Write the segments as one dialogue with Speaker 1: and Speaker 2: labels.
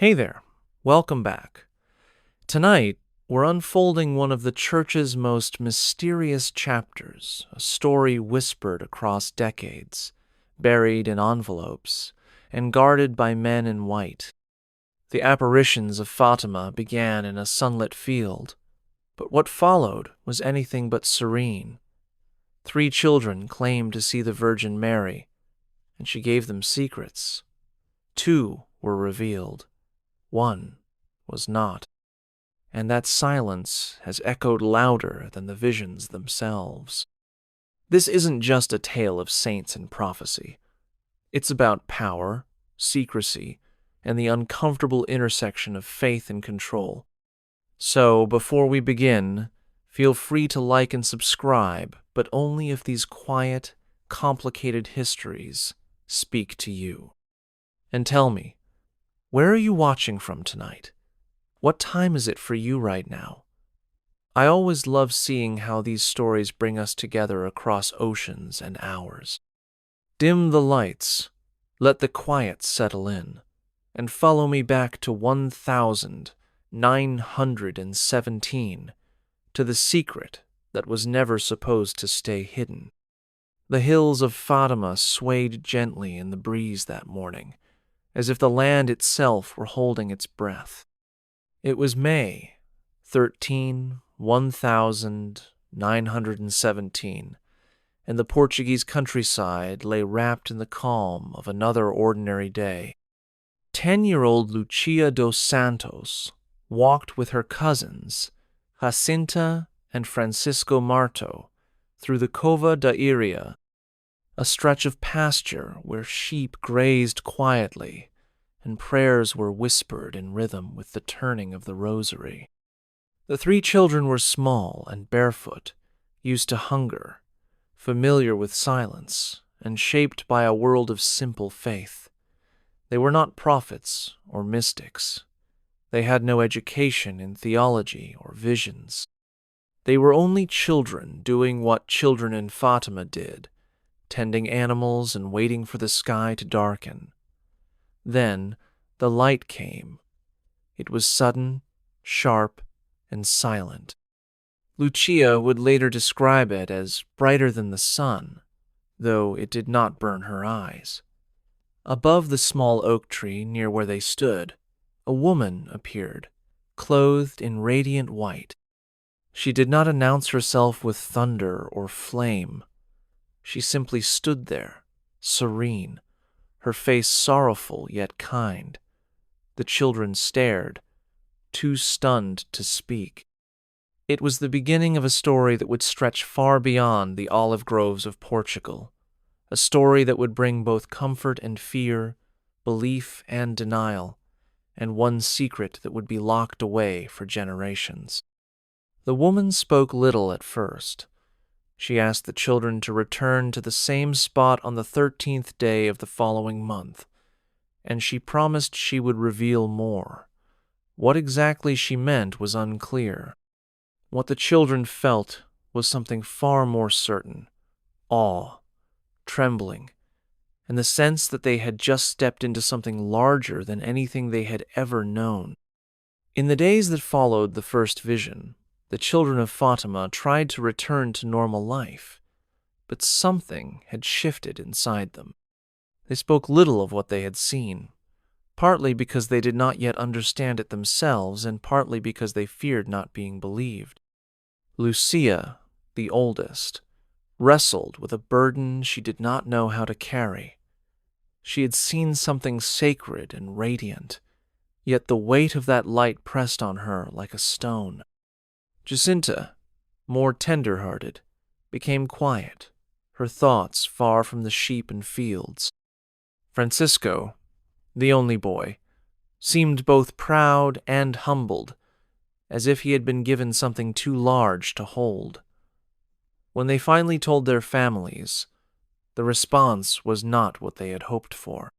Speaker 1: Hey there, welcome back. Tonight, we're unfolding one of the Church's most mysterious chapters, a story whispered across decades, buried in envelopes, and guarded by men in white. The apparitions of Fatima began in a sunlit field, but what followed was anything but serene. 3 children claimed to see the Virgin Mary, and she gave them secrets. 2 were revealed. 1 was not. And that silence has echoed louder than the visions themselves. This isn't just a tale of saints and prophecy. It's about power, secrecy, and the uncomfortable intersection of faith and control. So, before we begin, feel free to like and subscribe, but only if these quiet, complicated histories speak to you. And tell me, where are you watching from tonight? What time is it for you right now? I always love seeing how these stories bring us together across oceans and hours. Dim the lights, let the quiet settle in, and follow me back to 1917, to the secret that was never supposed to stay hidden. The hills of Fatima swayed gently in the breeze that morning, as if the land itself were holding its breath. It was May 13, 1917, and the Portuguese countryside lay wrapped in the calm of another ordinary day. 10-year-old Lucia dos Santos walked with her cousins, Jacinta and Francisco Marto, through the Cova da Iria, a stretch of pasture where sheep grazed quietly and prayers were whispered in rhythm with the turning of the rosary. The 3 children were small and barefoot, used to hunger, familiar with silence, and shaped by a world of simple faith. They were not prophets or mystics. They had no education in theology or visions. They were only children doing what children in Fatima did, tending animals and waiting for the sky to darken. Then the light came. It was sudden, sharp, and silent. Lucia would later describe it as brighter than the sun, though it did not burn her eyes. Above the small oak tree near where they stood, a woman appeared, clothed in radiant white. She did not announce herself with thunder or flame. She simply stood there, serene, her face sorrowful yet kind. The children stared, too stunned to speak. It was the beginning of a story that would stretch far beyond the olive groves of Portugal, a story that would bring both comfort and fear, belief and denial, and one secret that would be locked away for generations. The woman spoke little at first. She asked the children to return to the same spot on the 13th day of the following month, and she promised she would reveal more. What exactly she meant was unclear. What the children felt was something far more certain: awe, trembling, and the sense that they had just stepped into something larger than anything they had ever known. In the days that followed the first vision, the children of Fatima tried to return to normal life, but something had shifted inside them. They spoke little of what they had seen, partly because they did not yet understand it themselves and partly because they feared not being believed. Lucia, the oldest, wrestled with a burden she did not know how to carry. She had seen something sacred and radiant, yet the weight of that light pressed on her like a stone. Jacinta, more tender-hearted, became quiet, her thoughts far from the sheep and fields. Francisco, the only boy, seemed both proud and humbled, as if he had been given something too large to hold. When they finally told their families, the response was not what they had hoped for.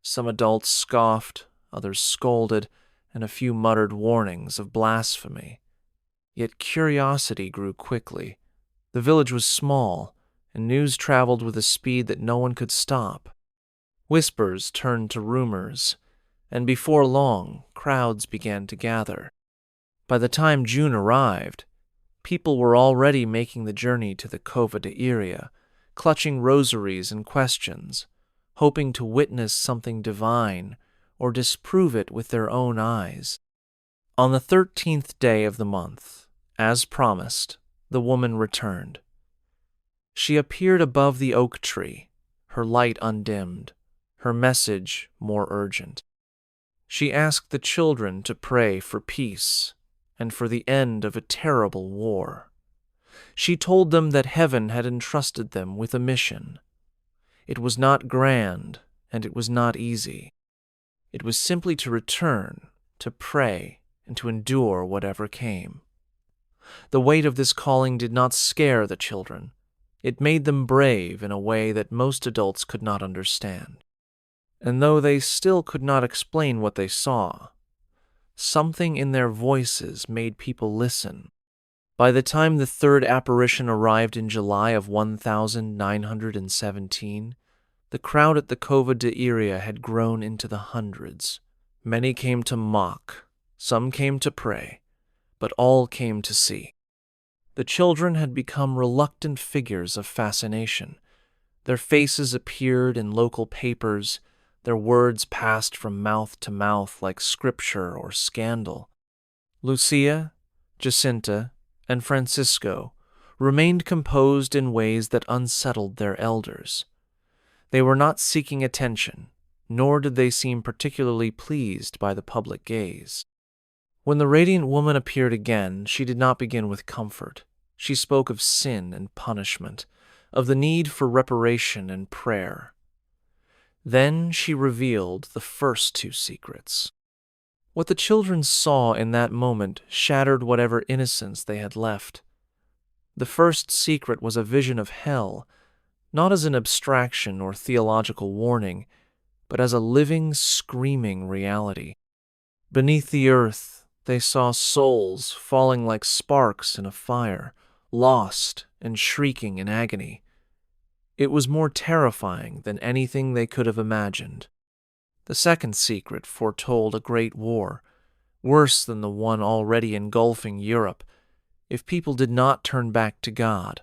Speaker 1: Some adults scoffed, others scolded, and a few muttered warnings of blasphemy. Yet curiosity grew quickly. The village was small, and news traveled with a speed that no one could stop. Whispers turned to rumors, and before long, crowds began to gather. By the time June arrived, people were already making the journey to the Cova de Iria, clutching rosaries and questions, hoping to witness something divine or disprove it with their own eyes. On the 13th day of the month, as promised, the woman returned. She appeared above the oak tree, her light undimmed, her message more urgent. She asked the children to pray for peace and for the end of a terrible war. She told them that heaven had entrusted them with a mission. It was not grand, and it was not easy. It was simply to return, to pray, and to endure whatever came. The weight of this calling did not scare the children. It made them brave in a way that most adults could not understand. And though they still could not explain what they saw, something in their voices made people listen. By the time the third apparition arrived in July of 1917, the crowd at the Cova de Iria had grown into the hundreds. Many came to mock, some came to pray, but all came to see. The children had become reluctant figures of fascination. Their faces appeared in local papers, their words passed from mouth to mouth like scripture or scandal. Lucia, Jacinta, and Francisco remained composed in ways that unsettled their elders. They were not seeking attention, nor did they seem particularly pleased by the public gaze. When the radiant woman appeared again, she did not begin with comfort. She spoke of sin and punishment, of the need for reparation and prayer. Then she revealed the first two secrets. What the children saw in that moment shattered whatever innocence they had left. The first secret was a vision of hell, not as an abstraction or theological warning, but as a living, screaming reality. Beneath the earth, they saw souls falling like sparks in a fire, lost and shrieking in agony. It was more terrifying than anything they could have imagined. The second secret foretold a great war, worse than the one already engulfing Europe, if people did not turn back to God.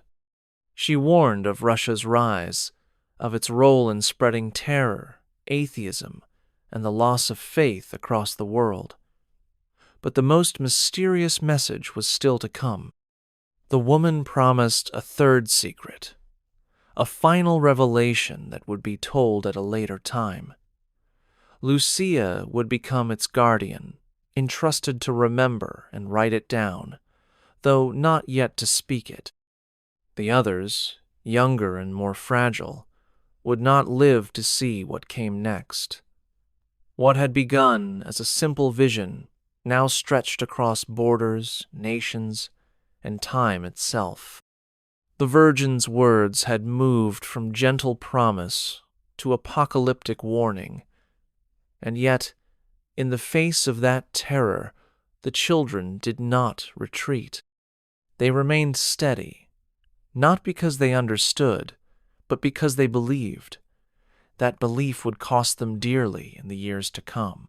Speaker 1: She warned of Russia's rise, of its role in spreading terror, atheism, and the loss of faith across the world. But the most mysterious message was still to come. The woman promised a third secret, a final revelation that would be told at a later time. Lucia would become its guardian, entrusted to remember and write it down, though not yet to speak it. The others, younger and more fragile, would not live to see what came next. What had begun as a simple vision now stretched across borders, nations, and time itself. The Virgin's words had moved from gentle promise to apocalyptic warning, and yet, in the face of that terror, the children did not retreat. They remained steady, not because they understood, but because they believed. That belief would cost them dearly in the years to come.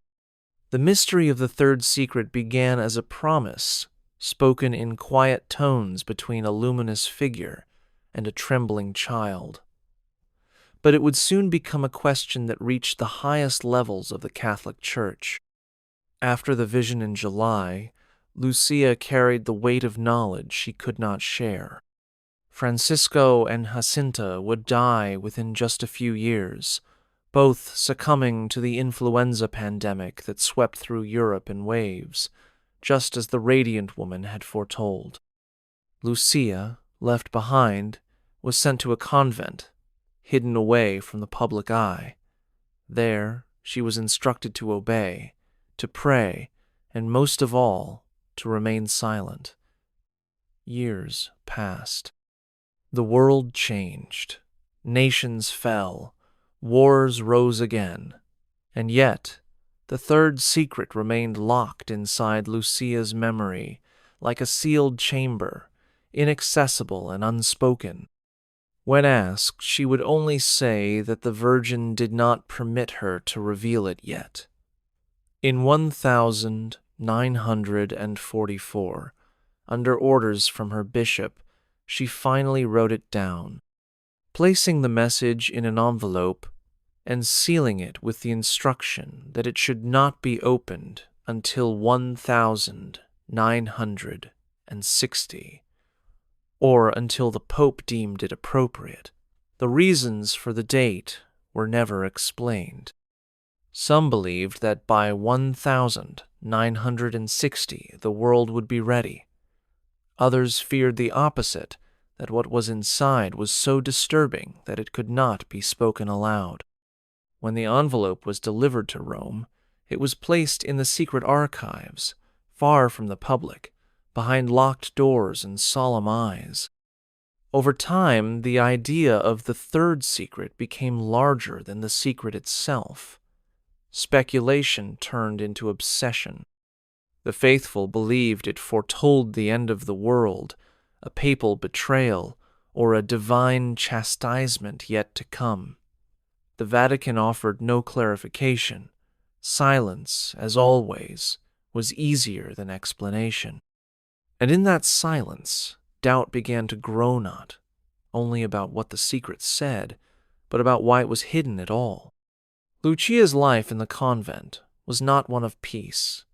Speaker 1: The mystery of the third secret began as a promise, spoken in quiet tones between a luminous figure and a trembling child. But it would soon become a question that reached the highest levels of the Catholic Church. After the vision in July, Lucia carried the weight of knowledge she could not share. Francisco and Jacinta would die within just a few years, both succumbing to the influenza pandemic that swept through Europe in waves, just as the radiant woman had foretold. Lucia, left behind, was sent to a convent, hidden away from the public eye. There, she was instructed to obey, to pray, and most of all, to remain silent. Years passed. The world changed. Nations fell. Wars rose again. And yet, the third secret remained locked inside Lucia's memory, like a sealed chamber, inaccessible and unspoken. When asked, she would only say that the Virgin did not permit her to reveal it yet. In 1944, under orders from her bishop, she finally wrote it down, placing the message in an envelope and sealing it with the instruction that it should not be opened until 1960, or until the Pope deemed it appropriate. The reasons for the date were never explained. Some believed that by 1960 the world would be ready. Others feared the opposite, that what was inside was so disturbing that it could not be spoken aloud. When the envelope was delivered to Rome, it was placed in the secret archives, far from the public, behind locked doors and solemn eyes. Over time, the idea of the third secret became larger than the secret itself. Speculation turned into obsession. The faithful believed it foretold the end of the world, a papal betrayal, or a divine chastisement yet to come. The Vatican offered no clarification. Silence, as always, was easier than explanation. And in that silence, doubt began to grow, not only about what the secret said, but about why it was hidden at all. Lucia's life in the convent was not one of peace.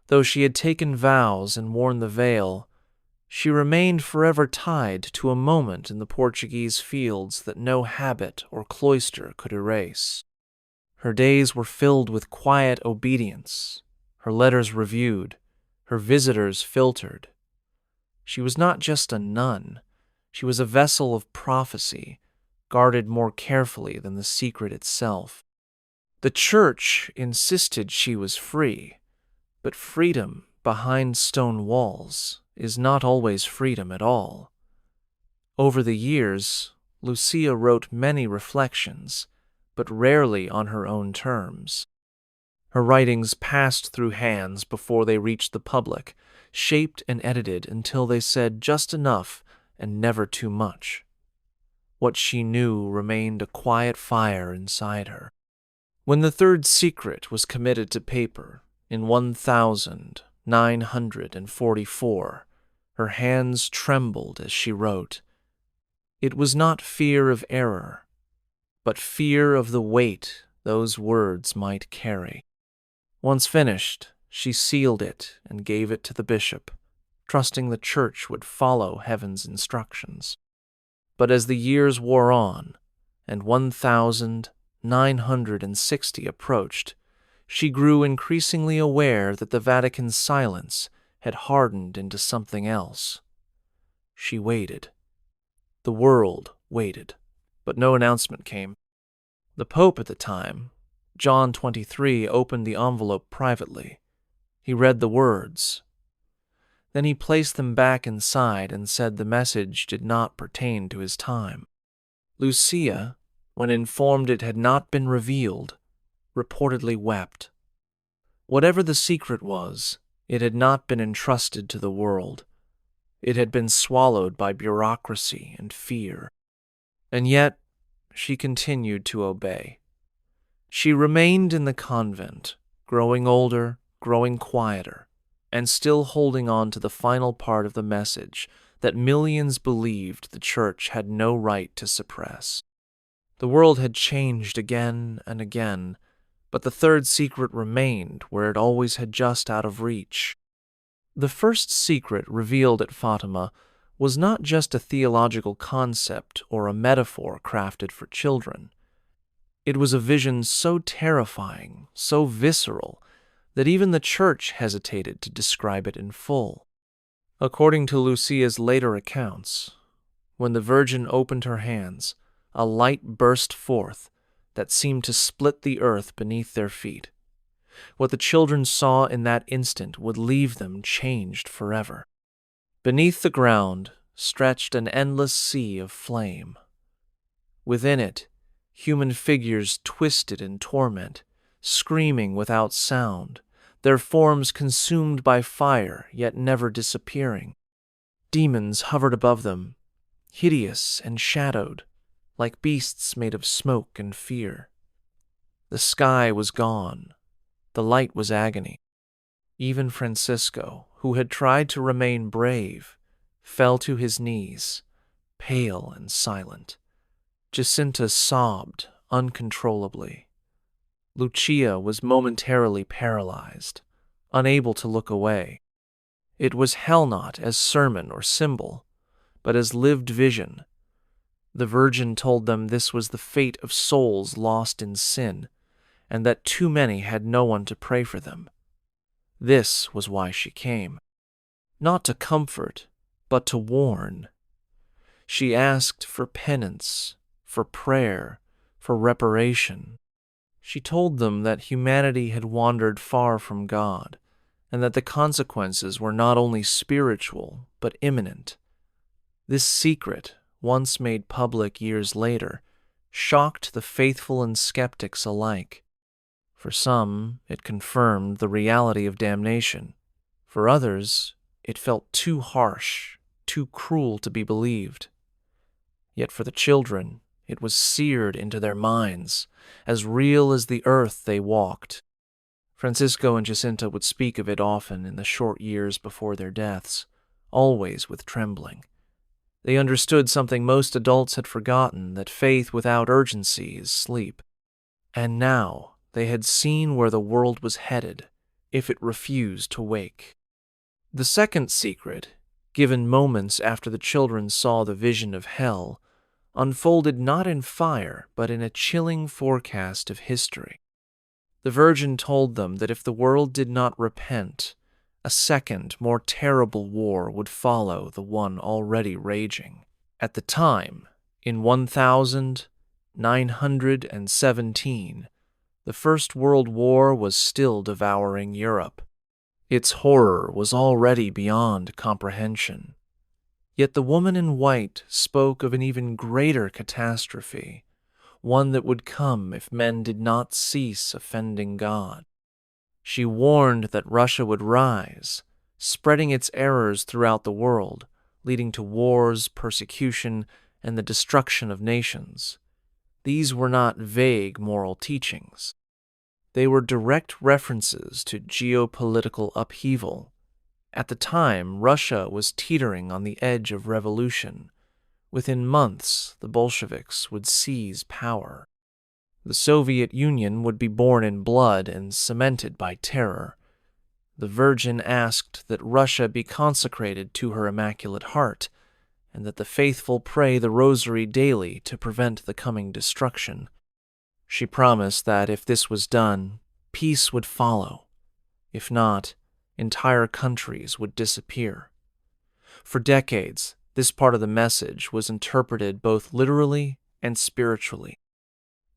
Speaker 1: Though she had taken vows and worn the veil, she remained forever tied to a moment in the Portuguese fields that no habit or cloister could erase. Her days were filled with quiet obedience, her letters reviewed, her visitors filtered. She was not just a nun, she was a vessel of prophecy, guarded more carefully than the secret itself. The Church insisted she was free, but freedom behind stone walls is not always freedom at all. Over the years, Lucia wrote many reflections, but rarely on her own terms. Her writings passed through hands before they reached the public, shaped and edited until they said just enough and never too much. What she knew remained a quiet fire inside her. When the third secret was committed to paper in 1944, her hands trembled as she wrote. It was not fear of error, but fear of the weight those words might carry. Once finished, she sealed it and gave it to the bishop, trusting the Church would follow heaven's instructions. But as the years wore on, and 1960 approached, she grew increasingly aware that the Vatican's silence had hardened into something else. She waited. The world waited, but no announcement came. The Pope at the time, John 23, opened the envelope privately. He read the words. Then he placed them back inside and said the message did not pertain to his time. Lucia, when informed it had not been revealed, reportedly wept. Whatever the secret was, it had not been entrusted to the world. It had been swallowed by bureaucracy and fear. And yet, she continued to obey. She remained in the convent, growing older, growing quieter, and still holding on to the final part of the message that millions believed the Church had no right to suppress. The world had changed again and again, but the third secret remained where it always had, just out of reach. The first secret revealed at Fatima was not just a theological concept or a metaphor crafted for children. It was a vision so terrifying, so visceral, that even the Church hesitated to describe it in full. According to Lucia's later accounts, when the Virgin opened her hands, a light burst forth that seemed to split the earth beneath their feet. What the children saw in that instant would leave them changed forever. Beneath the ground stretched an endless sea of flame. Within it, human figures twisted in torment, screaming without sound, their forms consumed by fire yet never disappearing. Demons hovered above them, hideous and shadowed, like beasts made of smoke and fear. The sky was gone. The light was agony. Even Francisco, who had tried to remain brave, fell to his knees, pale and silent. Jacinta sobbed uncontrollably. Lucia was momentarily paralyzed, unable to look away. It was hell not as sermon or symbol, but as lived vision. The Virgin told them this was the fate of souls lost in sin, and that too many had no one to pray for them. This was why she came. Not to comfort, but to warn. She asked for penance, for prayer, for reparation. She told them that humanity had wandered far from God, and that the consequences were not only spiritual, but imminent. This secret, once made public years later, shocked the faithful and skeptics alike. For some, it confirmed the reality of damnation. For others, it felt too harsh, too cruel to be believed. Yet for the children, it was seared into their minds, as real as the earth they walked. Francisco and Jacinta would speak of it often in the short years before their deaths, always with trembling. They understood something most adults had forgotten, that faith without urgency is sleep. And now they had seen where the world was headed if it refused to wake. The second secret, given moments after the children saw the vision of hell, unfolded not in fire, but in a chilling forecast of history. The Virgin told them that if the world did not repent, a second, more terrible war would follow the one already raging. At the time, in 1917, the First World War was still devouring Europe. Its horror was already beyond comprehension. Yet the woman in white spoke of an even greater catastrophe, one that would come if men did not cease offending God. She warned that Russia would rise, spreading its errors throughout the world, leading to wars, persecution, and the destruction of nations. These were not vague moral teachings. They were direct references to geopolitical upheaval. At the time, Russia was teetering on the edge of revolution. Within months, the Bolsheviks would seize power. The Soviet Union would be born in blood and cemented by terror. The Virgin asked that Russia be consecrated to her Immaculate Heart, and that the faithful pray the Rosary daily to prevent the coming destruction. She promised that if this was done, peace would follow. If not, entire countries would disappear. For decades, this part of the message was interpreted both literally and spiritually.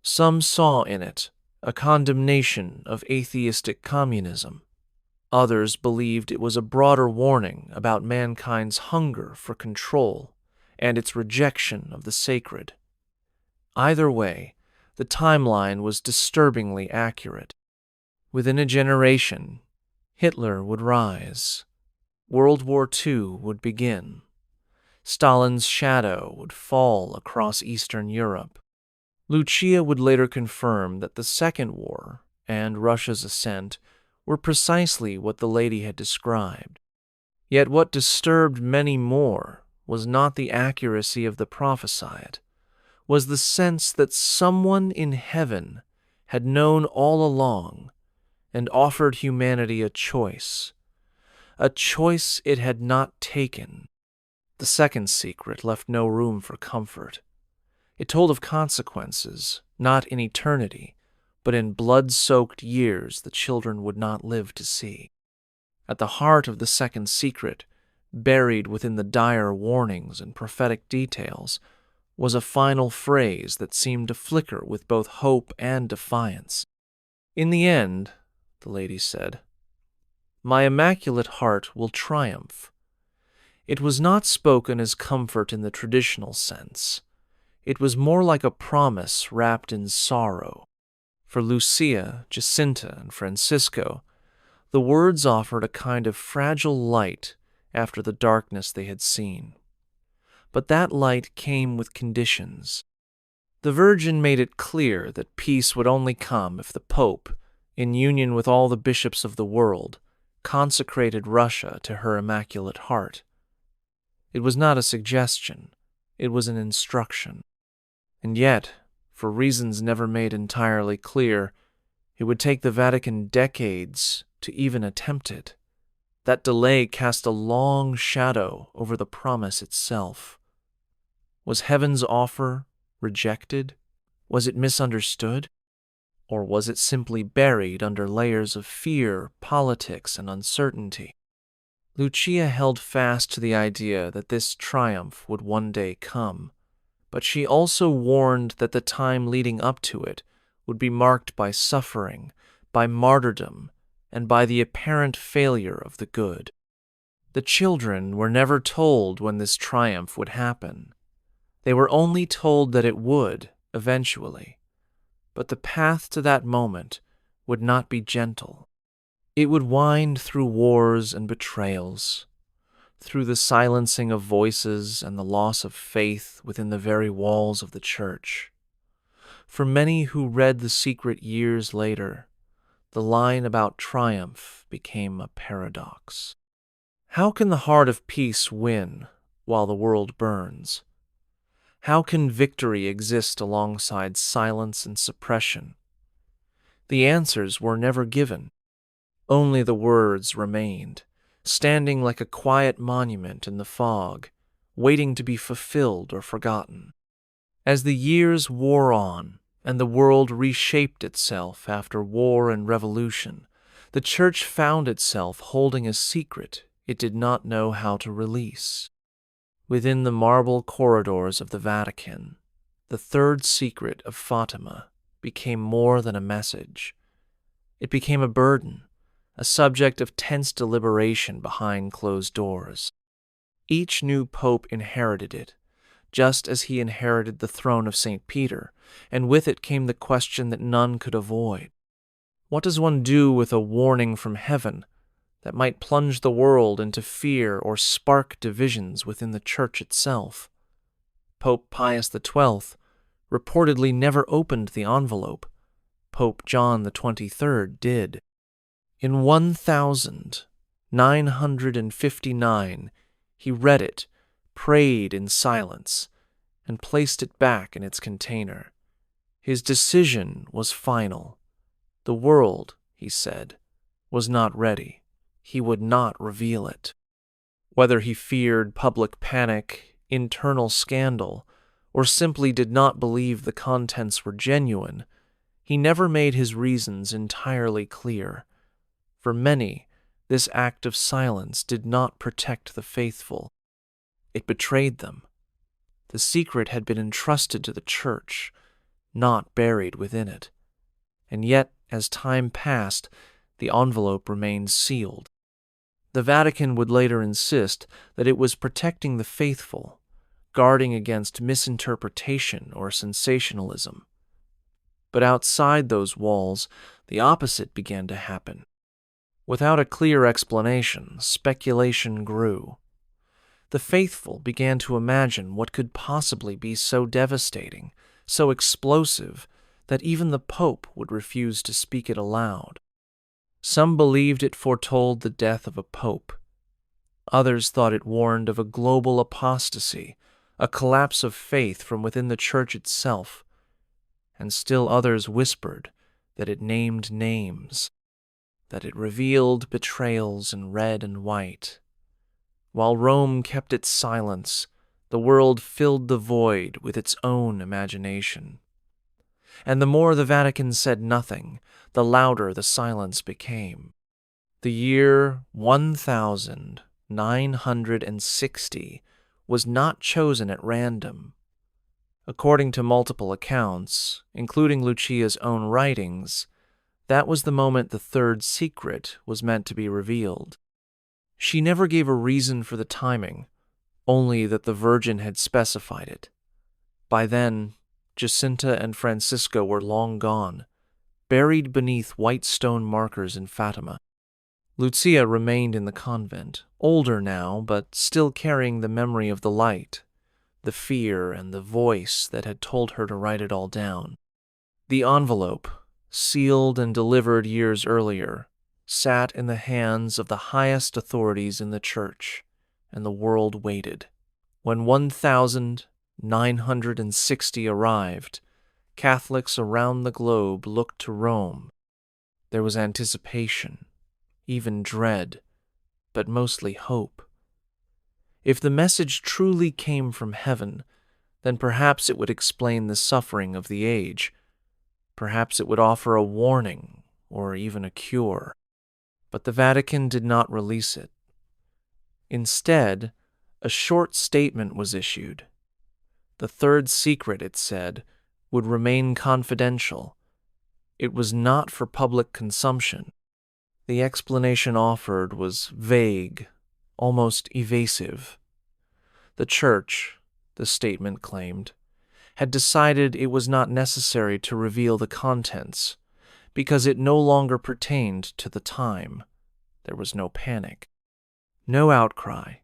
Speaker 1: Some saw in it a condemnation of atheistic communism. Others believed it was a broader warning about mankind's hunger for control and its rejection of the sacred. Either way, the timeline was disturbingly accurate. Within a generation, Hitler would rise. World War II would begin. Stalin's shadow would fall across Eastern Europe. Lucia would later confirm that the Second War and Russia's ascent were precisely what the lady had described. Yet what disturbed many more was not the accuracy of the prophesied, was the sense that someone in heaven had known all along and offered humanity a choice it had not taken. The second secret left no room for comfort. It told of consequences, not in eternity, but in blood-soaked years the children would not live to see. At the heart of the second secret, buried within the dire warnings and prophetic details, was a final phrase that seemed to flicker with both hope and defiance. "In the end," the lady said, "my Immaculate Heart will triumph." It was not spoken as comfort in the traditional sense. It was more like a promise wrapped in sorrow. For Lucia, Jacinta, and Francisco, the words offered a kind of fragile light after the darkness they had seen. But that light came with conditions. The Virgin made it clear that peace would only come if the Pope, in union with all the bishops of the world, consecrated Russia to her Immaculate Heart. It was not a suggestion, it was an instruction. And yet, for reasons never made entirely clear, it would take the Vatican decades to even attempt it. That delay cast a long shadow over the promise itself. Was heaven's offer rejected? Was it misunderstood? Or was it simply buried under layers of fear, politics, and uncertainty? Lucia held fast to the idea that this triumph would one day come, but she also warned that the time leading up to it would be marked by suffering, by martyrdom, and by the apparent failure of the good. The children were never told when this triumph would happen. They were only told that it would, eventually. But the path to that moment would not be gentle. It would wind through wars and betrayals, through the silencing of voices and the loss of faith within the very walls of the church. For many who read The Secret years later, the line about triumph became a paradox. How can the heart of peace win while the world burns? How can victory exist alongside silence and suppression? The answers were never given. Only the words remained, standing like a quiet monument in the fog, waiting to be fulfilled or forgotten. As the years wore on, and the world reshaped itself after war and revolution, the Church found itself holding a secret it did not know how to release. Within the marble corridors of the Vatican, the third secret of Fatima became more than a message. It became a burden, a subject of tense deliberation behind closed doors. Each new pope inherited it, just as he inherited the throne of St. Peter, and with it came the question that none could avoid. What does one do with a warning from heaven that might plunge the world into fear or spark divisions within the Church itself? Pope Pius XII reportedly never opened the envelope. Pope John XXIII did. In 1959, he read it, prayed in silence, and placed it back in its container. His decision was final. The world, he said, was not ready. He would not reveal it. Whether he feared public panic, internal scandal, or simply did not believe the contents were genuine, he never made his reasons entirely clear. For many, this act of silence did not protect the faithful. It betrayed them. The secret had been entrusted to the Church, not buried within it. And yet, as time passed, the envelope remained sealed. The Vatican would later insist that it was protecting the faithful, guarding against misinterpretation or sensationalism. But outside those walls, the opposite began to happen. Without a clear explanation, speculation grew. The faithful began to imagine what could possibly be so devastating, so explosive, that even the Pope would refuse to speak it aloud. Some believed it foretold the death of a pope. Others thought it warned of a global apostasy, a collapse of faith from within the Church itself. And still others whispered that it named names, that it revealed betrayals in red and white. While Rome kept its silence, the world filled the void with its own imagination. And the more the Vatican said nothing, the louder the silence became. The year 1960 was not chosen at random. According to multiple accounts, including Lucia's own writings, that was the moment the third secret was meant to be revealed. She never gave a reason for the timing, only that the Virgin had specified it. By then, Jacinta and Francisco were long gone, buried beneath white stone markers in Fatima. Lucia remained in the convent, older now, but still carrying the memory of the light, the fear and the voice that had told her to write it all down. The envelope, sealed and delivered years earlier, sat in the hands of the highest authorities in the Church, and the world waited. When 1,960 arrived, Catholics around the globe looked to Rome. There was anticipation, even dread, but mostly hope. If the message truly came from heaven, then perhaps it would explain the suffering of the age. Perhaps it would offer a warning or even a cure. But the Vatican did not release it. Instead, a short statement was issued. The third secret, it said, would remain confidential. It was not for public consumption. The explanation offered was vague, almost evasive. The Church, the statement claimed, had decided it was not necessary to reveal the contents because it no longer pertained to the time. There was no panic, no outcry,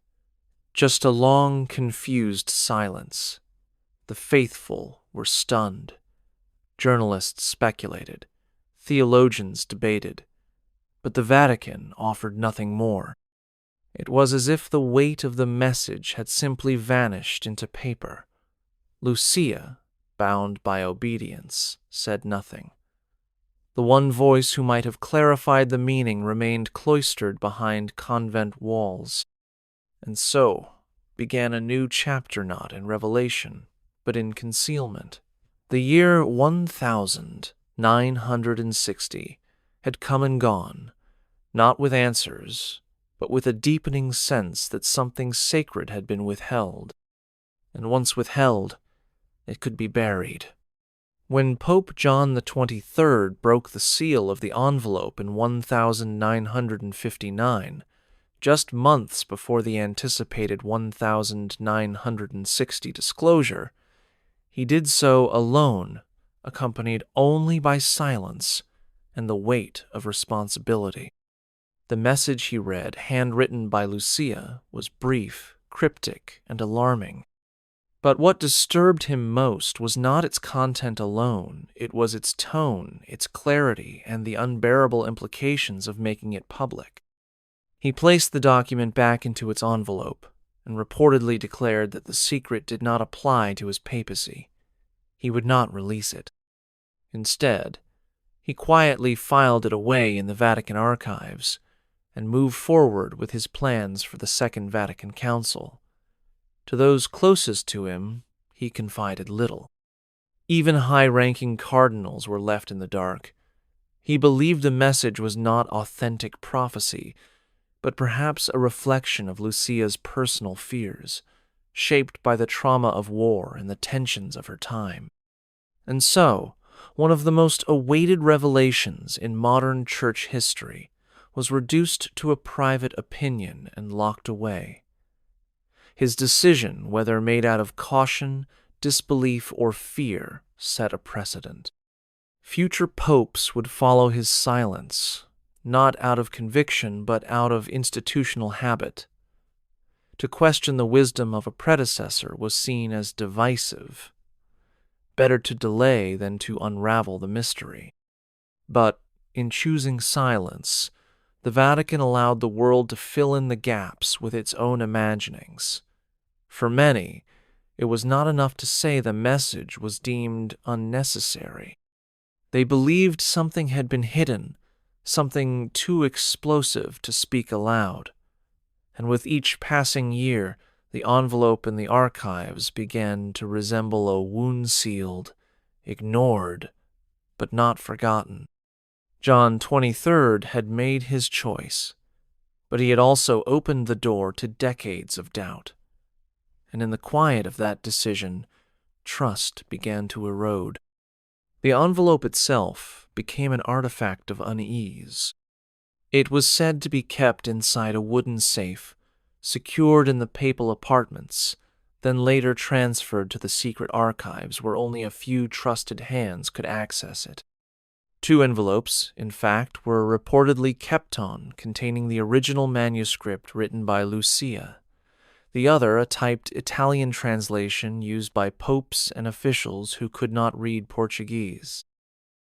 Speaker 1: just a long, confused silence. The faithful were stunned. Journalists speculated. Theologians debated. But the Vatican offered nothing more. It was as if the weight of the message had simply vanished into paper. Lucia, bound by obedience, said nothing. The one voice who might have clarified the meaning remained cloistered behind convent walls. And so began a new chapter, not in revelation, but in concealment. The year 1960 had come and gone, not with answers, but with a deepening sense that something sacred had been withheld. And once withheld, it could be buried. When Pope John the 23rd broke the seal of the envelope in 1959, just months before the anticipated 1960 disclosure, he did so alone, accompanied only by silence and the weight of responsibility. The message he read, handwritten by Lucia, was brief, cryptic, and alarming. But what disturbed him most was not its content alone, it was its tone, its clarity, and the unbearable implications of making it public. He placed the document back into its envelope and reportedly declared that the secret did not apply to his papacy. He would not release it. Instead, he quietly filed it away in the Vatican archives and moved forward with his plans for the Second Vatican Council. To those closest to him, he confided little. Even high-ranking cardinals were left in the dark. He believed the message was not authentic prophecy, but perhaps a reflection of Lucia's personal fears, shaped by the trauma of war and the tensions of her time. And so, one of the most awaited revelations in modern church history was reduced to a private opinion and locked away. His decision, whether made out of caution, disbelief, or fear, set a precedent. Future popes would follow his silence, not out of conviction, but out of institutional habit. To question the wisdom of a predecessor was seen as divisive. Better to delay than to unravel the mystery. But, in choosing silence, the Vatican allowed the world to fill in the gaps with its own imaginings. For many, it was not enough to say the message was deemed unnecessary. They believed something had been hidden, something too explosive to speak aloud. And with each passing year, the envelope in the archives began to resemble a wound sealed, ignored, but not forgotten. John 23rd had made his choice, but he had also opened the door to decades of doubt. And in the quiet of that decision, trust began to erode. The envelope itself became an artifact of unease. It was said to be kept inside a wooden safe, secured in the papal apartments, then later transferred to the secret archives where only a few trusted hands could access it. 2 envelopes, in fact, were reportedly kept on, containing the original manuscript written by Lucia. The other, a typed Italian translation used by popes and officials who could not read Portuguese.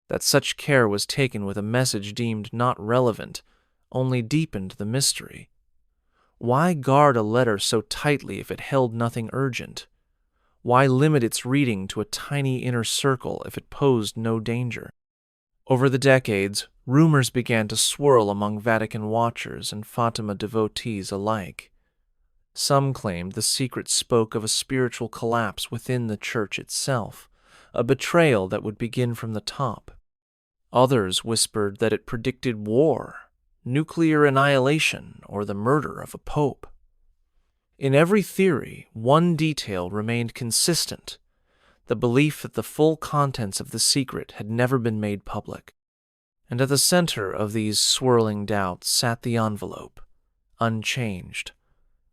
Speaker 1: That such care was taken with a message deemed not relevant only deepened the mystery. Why guard a letter so tightly if it held nothing urgent? Why limit its reading to a tiny inner circle if it posed no danger? Over the decades, rumors began to swirl among Vatican watchers and Fatima devotees alike. Some claimed the secret spoke of a spiritual collapse within the church itself, a betrayal that would begin from the top. Others whispered that it predicted war, nuclear annihilation, or the murder of a pope. In every theory, one detail remained consistent: the belief that the full contents of the secret had never been made public. And at the center of these swirling doubts sat the envelope, unchanged,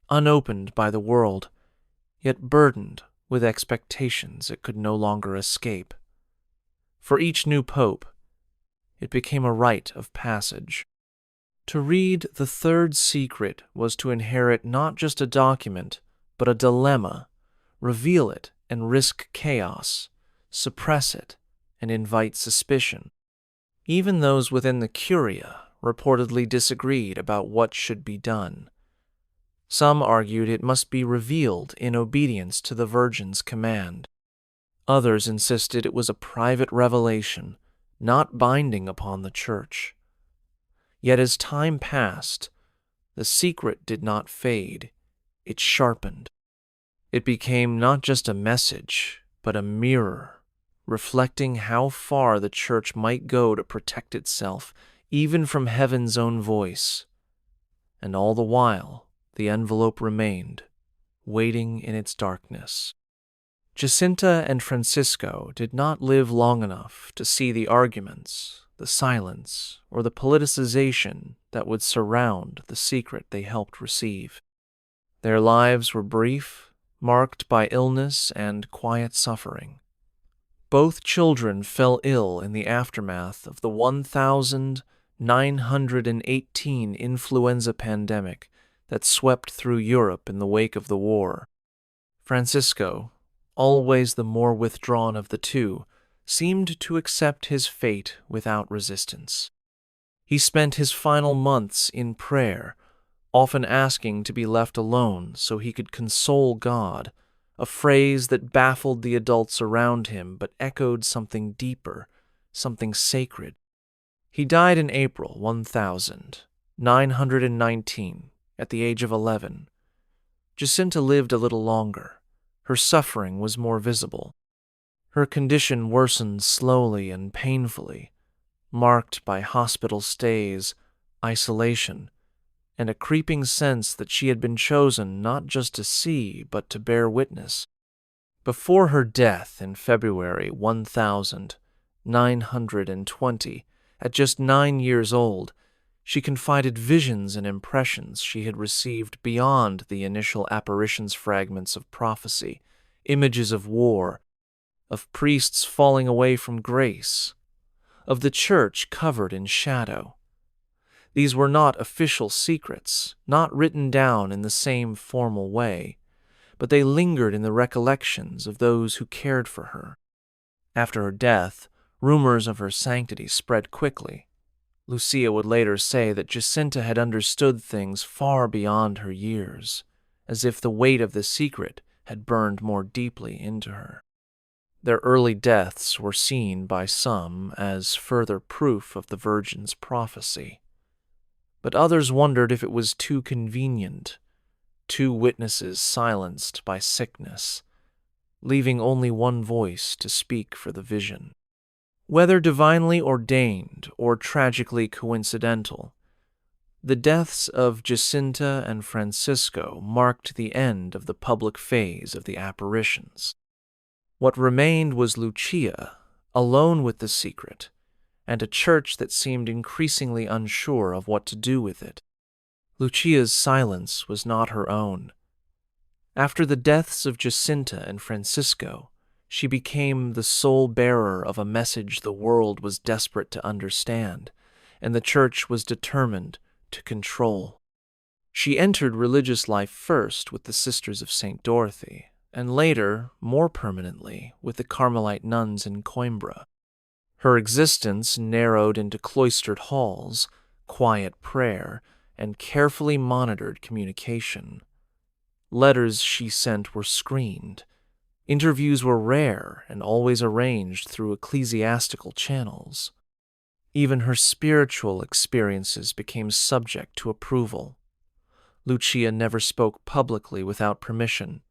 Speaker 1: unopened by the world, yet burdened with expectations it could no longer escape. For each new pope, it became a rite of passage. To read the third secret was to inherit not just a document, but a dilemma, reveal it and risk chaos, suppress it and invite suspicion. Even those within the Curia reportedly disagreed about what should be done. Some argued it must be revealed in obedience to the Virgin's command. Others insisted it was a private revelation, not binding upon the Church. Yet as time passed, the secret did not fade, it sharpened. It became not just a message, but a mirror, reflecting how far the Church might go to protect itself, even from heaven's own voice. And all the while, the envelope remained, waiting in its darkness. Jacinta and Francisco did not live long enough to see the arguments, the silence, or the politicization that would surround the secret they helped receive. Their lives were brief, marked by illness and quiet suffering. Both children fell ill in the aftermath of the 1,918 influenza pandemic that swept through Europe in the wake of the war. Francisco, always the more withdrawn of the two, seemed to accept his fate without resistance. He spent his final months in prayer, often asking to be left alone so he could console God, a phrase that baffled the adults around him but echoed something deeper, something sacred. He died in April 1919, at the age of 11. Jacinta lived a little longer. Her suffering was more visible. Her condition worsened slowly and painfully, marked by hospital stays, isolation, and a creeping sense that she had been chosen not just to see, but to bear witness. Before her death in February 1920, at just 9 years old, she confided visions and impressions she had received beyond the initial apparitions, fragments of prophecy, images of war, of priests falling away from grace, of the church covered in shadow. These were not official secrets, not written down in the same formal way, but they lingered in the recollections of those who cared for her. After her death, rumors of her sanctity spread quickly. Lucia would later say that Jacinta had understood things far beyond her years, as if the weight of the secret had burned more deeply into her. Their early deaths were seen by some as further proof of the Virgin's prophecy. But others wondered if it was too convenient, 2 witnesses silenced by sickness, leaving only one voice to speak for the vision. Whether divinely ordained or tragically coincidental, the deaths of Jacinta and Francisco marked the end of the public phase of the apparitions. What remained was Lucia, alone with the secret, and a church that seemed increasingly unsure of what to do with it. Lucia's silence was not her own. After the deaths of Jacinta and Francisco, she became the sole bearer of a message the world was desperate to understand, and the church was determined to control. She entered religious life first with the Sisters of St. Dorothy, and later, more permanently, with the Carmelite nuns in Coimbra. Her existence narrowed into cloistered halls, quiet prayer, and carefully monitored communication. Letters she sent were screened. Interviews were rare and always arranged through ecclesiastical channels. Even her spiritual experiences became subject to approval. Lucia never spoke publicly without permission.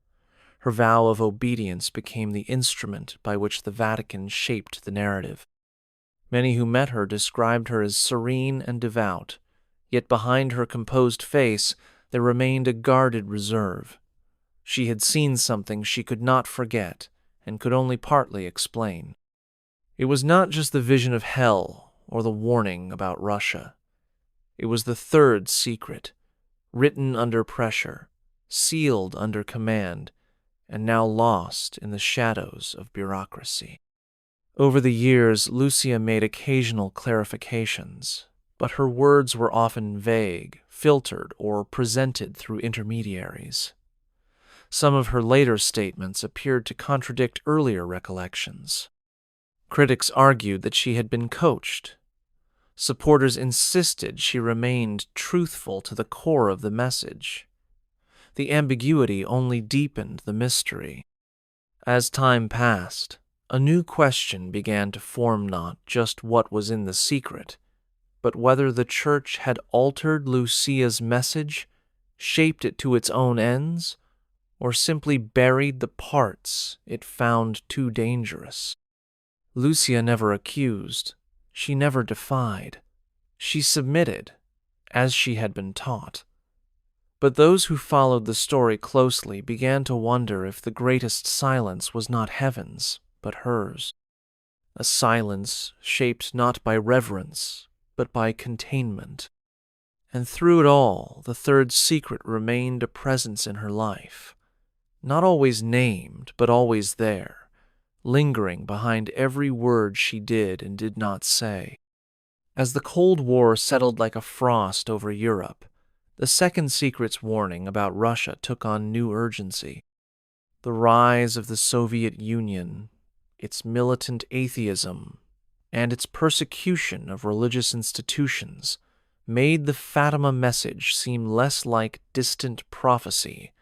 Speaker 1: Her vow of obedience became the instrument by which the Vatican shaped the narrative. Many who met her described her as serene and devout, yet behind her composed face there remained a guarded reserve. She had seen something she could not forget and could only partly explain. It was not just the vision of hell or the warning about Russia. It was the third secret, written under pressure, sealed under command, and now lost in the shadows of bureaucracy. Over the years, Lucia made occasional clarifications, but her words were often vague, filtered, or presented through intermediaries. Some of her later statements appeared to contradict earlier recollections. Critics argued that she had been coached. Supporters insisted she remained truthful to the core of the message. The ambiguity only deepened the mystery. As time passed, a new question began to form, not just what was in the secret, but whether the Church had altered Lucia's message, shaped it to its own ends, or simply buried the parts it found too dangerous. Lucia never accused. She never defied. She submitted, as she had been taught. But those who followed the story closely began to wonder if the greatest silence was not heaven's, but hers. A silence shaped not by reverence, but by containment. And through it all, the third secret remained a presence in her life. Not always named, but always there, lingering behind every word she did and did not say. As the Cold War settled like a frost over Europe, the second secret's warning about Russia took on new urgency. The rise of the Soviet Union, its militant atheism, and its persecution of religious institutions made the Fatima message seem less like distant prophecy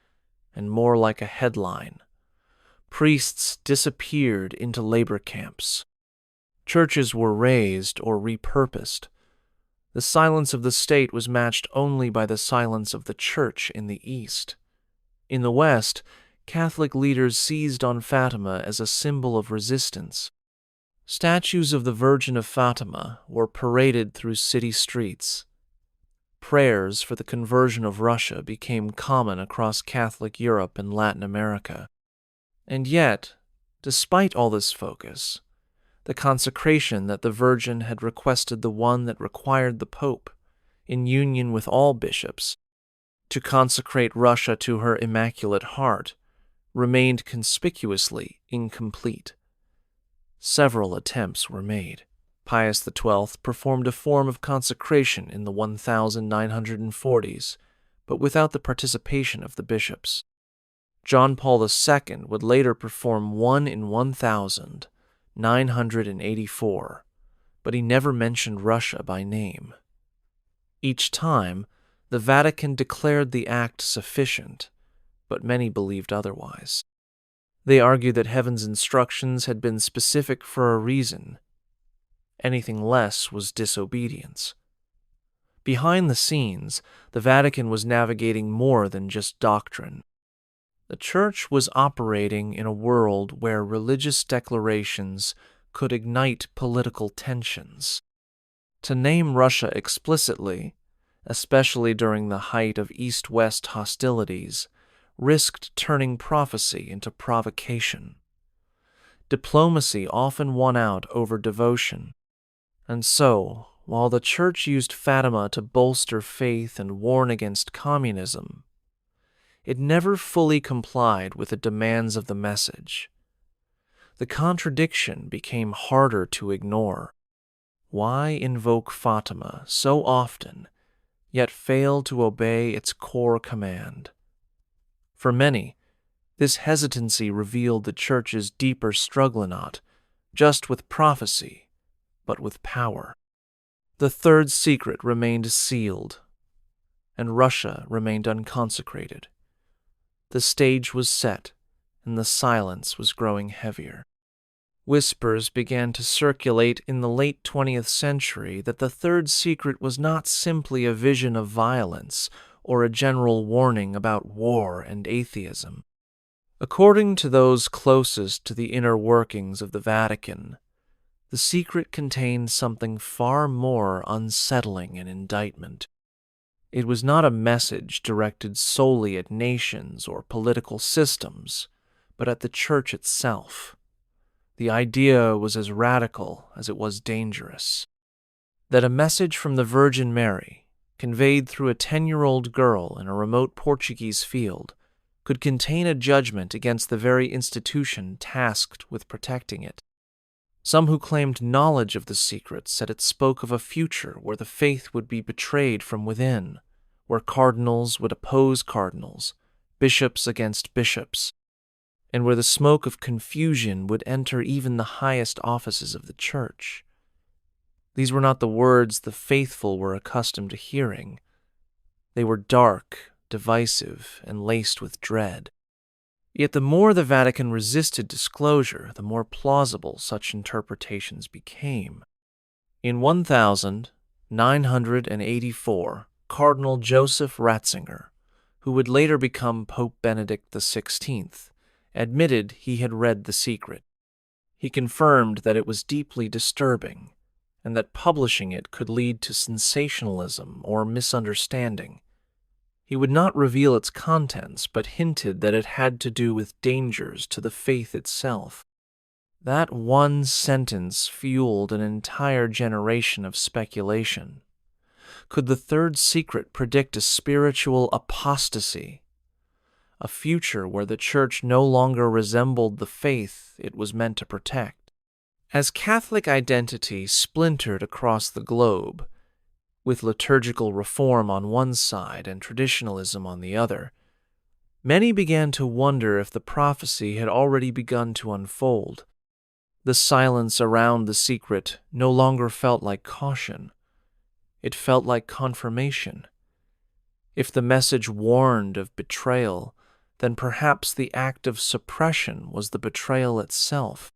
Speaker 1: and more like a headline. Priests disappeared into labor camps. Churches were razed or repurposed. The silence of the state was matched only by the silence of the Church in the East. In the West, Catholic leaders seized on Fatima as a symbol of resistance. Statues of the Virgin of Fatima were paraded through city streets. Prayers for the conversion of Russia became common across Catholic Europe and Latin America. And yet, despite all this focus, the consecration that the Virgin had requested, the one that required the Pope, in union with all bishops, to consecrate Russia to her Immaculate Heart, remained conspicuously incomplete. Several attempts were made. Pius XII performed a form of consecration in the 1940s, but without the participation of the bishops. John Paul II would later perform one in 1984, but he never mentioned Russia by name. Each time, the Vatican declared the act sufficient, but many believed otherwise. They argued that heaven's instructions had been specific for a reason. Anything less was disobedience. Behind the scenes, the Vatican was navigating more than just doctrine. The Church was operating in a world where religious declarations could ignite political tensions. To name Russia explicitly, especially during the height of East-West hostilities, risked turning prophecy into provocation. Diplomacy often won out over devotion. And so, while the Church used Fatima to bolster faith and warn against communism, it never fully complied with the demands of the message. The contradiction became harder to ignore. Why invoke Fatima so often, yet fail to obey its core command? For many, this hesitancy revealed the Church's deeper struggle not just with prophecy, but with power. The third secret remained sealed, and Russia remained unconsecrated. The stage was set, and the silence was growing heavier. Whispers began to circulate in the late 20th century that the third secret was not simply a vision of violence or a general warning about war and atheism. According to those closest to the inner workings of the Vatican, the secret contained something far more unsettling an indictment. It was not a message directed solely at nations or political systems, but at the Church itself. The idea was as radical as it was dangerous. That a message from the Virgin Mary, conveyed through a 10-year-old girl in a remote Portuguese field, could contain a judgment against the very institution tasked with protecting it. Some who claimed knowledge of the secret said it spoke of a future where the faith would be betrayed from within, where cardinals would oppose cardinals, bishops against bishops, and where the smoke of confusion would enter even the highest offices of the Church. These were not the words the faithful were accustomed to hearing. They were dark, divisive, and laced with dread. Yet the more the Vatican resisted disclosure, the more plausible such interpretations became. In 1984, Cardinal Joseph Ratzinger, who would later become Pope Benedict XVI, admitted he had read the secret. He confirmed that it was deeply disturbing, and that publishing it could lead to sensationalism or misunderstanding. He would not reveal its contents, but hinted that it had to do with dangers to the faith itself. That one sentence fueled an entire generation of speculation. Could the third secret predict a spiritual apostasy? A future where the Church no longer resembled the faith it was meant to protect. As Catholic identity splintered across the globe, with liturgical reform on one side and traditionalism on the other, many began to wonder if the prophecy had already begun to unfold. The silence around the secret no longer felt like caution. It felt like confirmation. If the message warned of betrayal, then perhaps the act of suppression was the betrayal itself.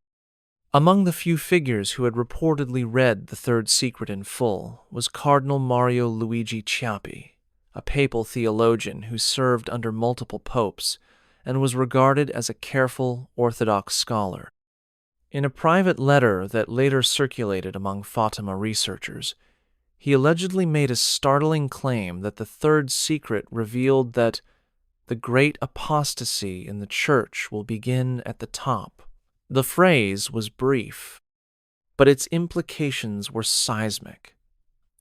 Speaker 1: Among the few figures who had reportedly read the third secret in full was Cardinal Mario Luigi Ciappi, a papal theologian who served under multiple popes and was regarded as a careful Orthodox scholar. In a private letter that later circulated among Fatima researchers, he allegedly made a startling claim that the third secret revealed that the great apostasy in the Church will begin at the top. The phrase was brief, but its implications were seismic.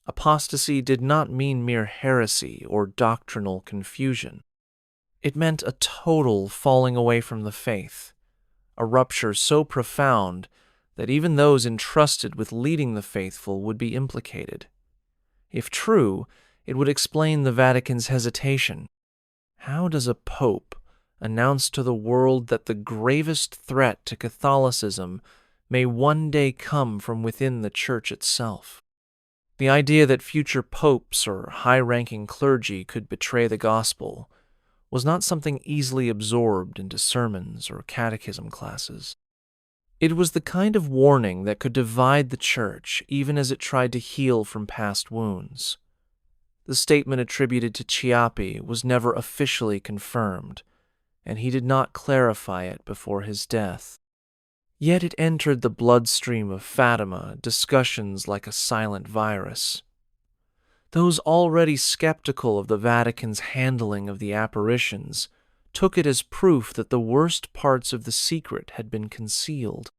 Speaker 1: Apostasy did not mean mere heresy or doctrinal confusion. It meant a total falling away from the faith, a rupture so profound that even those entrusted with leading the faithful would be implicated. If true, it would explain the Vatican's hesitation. How does a pope announce to the world that the gravest threat to Catholicism may one day come from within the Church itself? The idea that future popes or high-ranking clergy could betray the gospel was not something easily absorbed into sermons or catechism classes. It was the kind of warning that could divide the Church even as it tried to heal from past wounds. The statement attributed to Ciappi was never officially confirmed, and he did not clarify it before his death. Yet it entered the bloodstream of Fatima discussions like a silent virus. Those already skeptical of the Vatican's handling of the apparitions took it as proof that the worst parts of the secret had been concealed.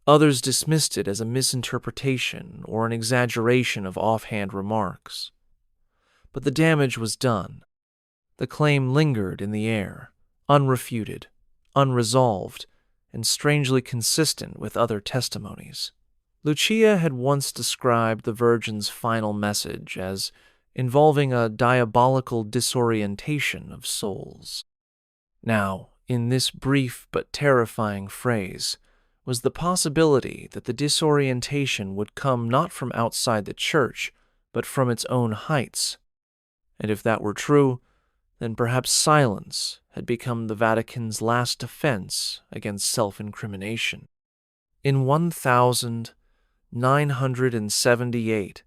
Speaker 1: Others dismissed it as a misinterpretation or an exaggeration of offhand remarks. But the damage was done. The claim lingered in the air, unrefuted, unresolved, and strangely consistent with other testimonies. Lucia had once described the Virgin's final message as involving a diabolical disorientation of souls. Now, in this brief but terrifying phrase, was the possibility that the disorientation would come not from outside the church, but from its own heights. And if that were true, then perhaps silence had become the Vatican's last defense against self-incrimination. In 1978,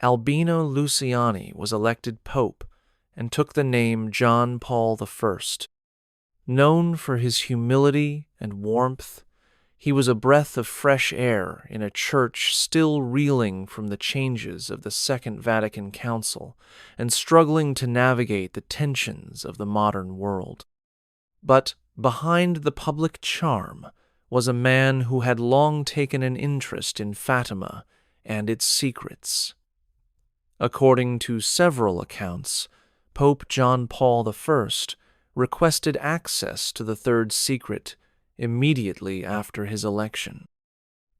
Speaker 1: Albino Luciani was elected pope and took the name John Paul I. Known for his humility and warmth, he was a breath of fresh air in a church still reeling from the changes of the Second Vatican Council and struggling to navigate the tensions of the modern world. But behind the public charm was a man who had long taken an interest in Fatima and its secrets. According to several accounts, Pope John Paul I requested access to the third secret immediately after his election.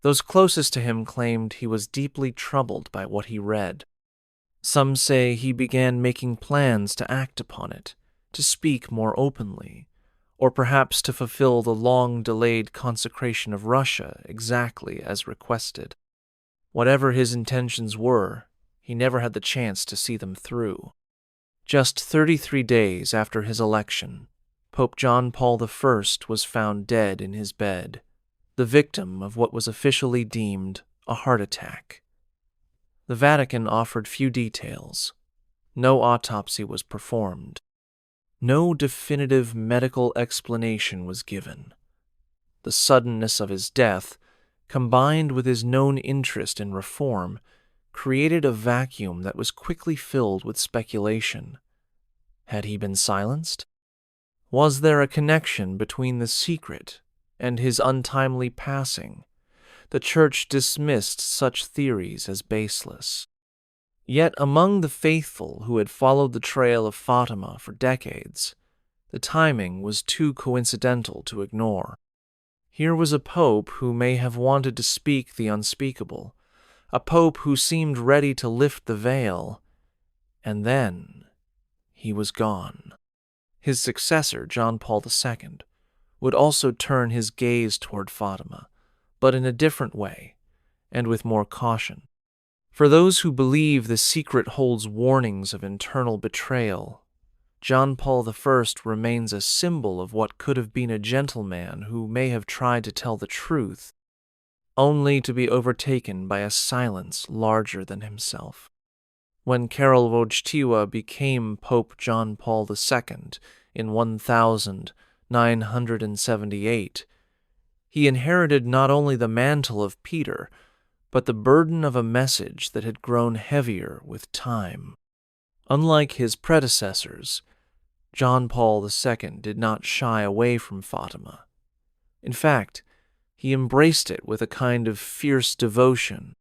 Speaker 1: Those closest to him claimed he was deeply troubled by what he read. Some say he began making plans to act upon it, to speak more openly, or perhaps to fulfill the long-delayed consecration of Russia exactly as requested. Whatever his intentions were, he never had the chance to see them through. Just 33 days after his election, Pope John Paul I was found dead in his bed, the victim of what was officially deemed a heart attack. The Vatican offered few details. No autopsy was performed. No definitive medical explanation was given. The suddenness of his death, combined with his known interest in reform, created a vacuum that was quickly filled with speculation. Had he been silenced? Was there a connection between the secret and his untimely passing? The Church dismissed such theories as baseless. Yet among the faithful who had followed the trail of Fatima for decades, the timing was too coincidental to ignore. Here was a pope who may have wanted to speak the unspeakable, a pope who seemed ready to lift the veil, and then he was gone. His successor, John Paul II, would also turn his gaze toward Fatima, but in a different way and with more caution. For those who believe the secret holds warnings of internal betrayal, John Paul I remains a symbol of what could have been a gentleman who may have tried to tell the truth, only to be overtaken by a silence larger than himself. When Karol Wojtyła became Pope John Paul II in 1978, he inherited not only the mantle of Peter, but the burden of a message that had grown heavier with time. Unlike his predecessors, John Paul II did not shy away from Fatima. In fact, he embraced it with a kind of fierce devotion.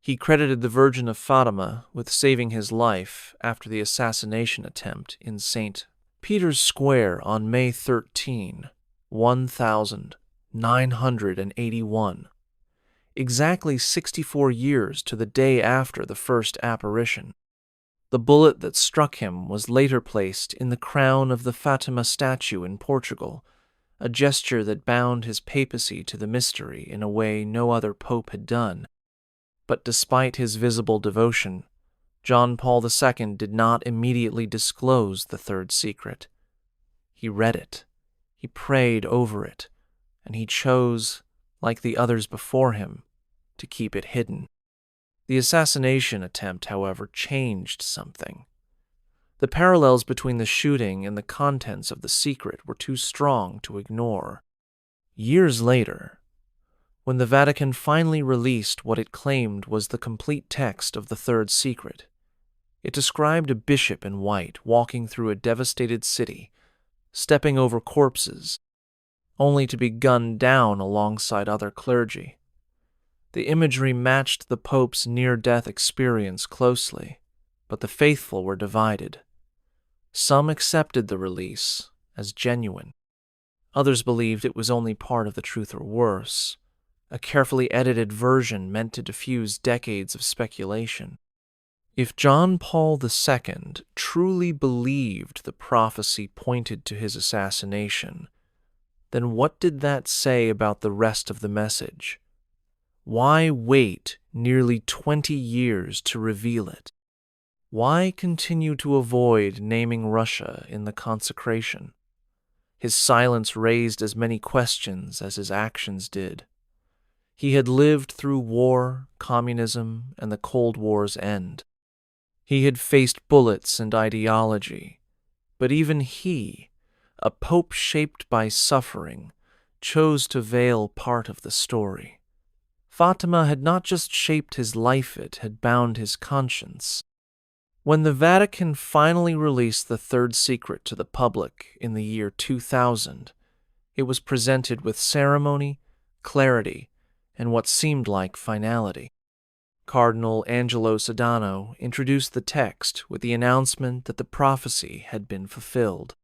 Speaker 1: He credited the Virgin of Fatima with saving his life after the assassination attempt in St. Peter's Square on May 13, 1981, exactly 64 years to the day after the first apparition. The bullet that struck him was later placed in the crown of the Fatima statue in Portugal, a gesture that bound his papacy to the mystery in a way no other pope had done. But despite his visible devotion, John Paul II did not immediately disclose the third secret. He read it, he prayed over it, and he chose, like the others before him, to keep it hidden. The assassination attempt, however, changed something. The parallels between the shooting and the contents of the secret were too strong to ignore. Years later, when the Vatican finally released what it claimed was the complete text of the third secret, it described a bishop in white walking through a devastated city, stepping over corpses, only to be gunned down alongside other clergy. The imagery matched the Pope's near-death experience closely, but the faithful were divided. Some accepted the release as genuine. Others believed it was only part of the truth or worse, a carefully edited version meant to diffuse decades of speculation. If John Paul II truly believed the prophecy pointed to his assassination, then what did that say about the rest of the message? Why wait nearly 20 years to reveal it? Why continue to avoid naming Russia in the consecration? His silence raised as many questions as his actions did. He had lived through war, communism, and the Cold War's end. He had faced bullets and ideology, but even he, a pope shaped by suffering, chose to veil part of the story. Fatima had not just shaped his life, it had bound his conscience. When the Vatican finally released the third secret to the public in the year 2000, it was presented with ceremony, clarity, and what seemed like finality. Cardinal Angelo Sodano introduced the text with the announcement that the prophecy had been fulfilled.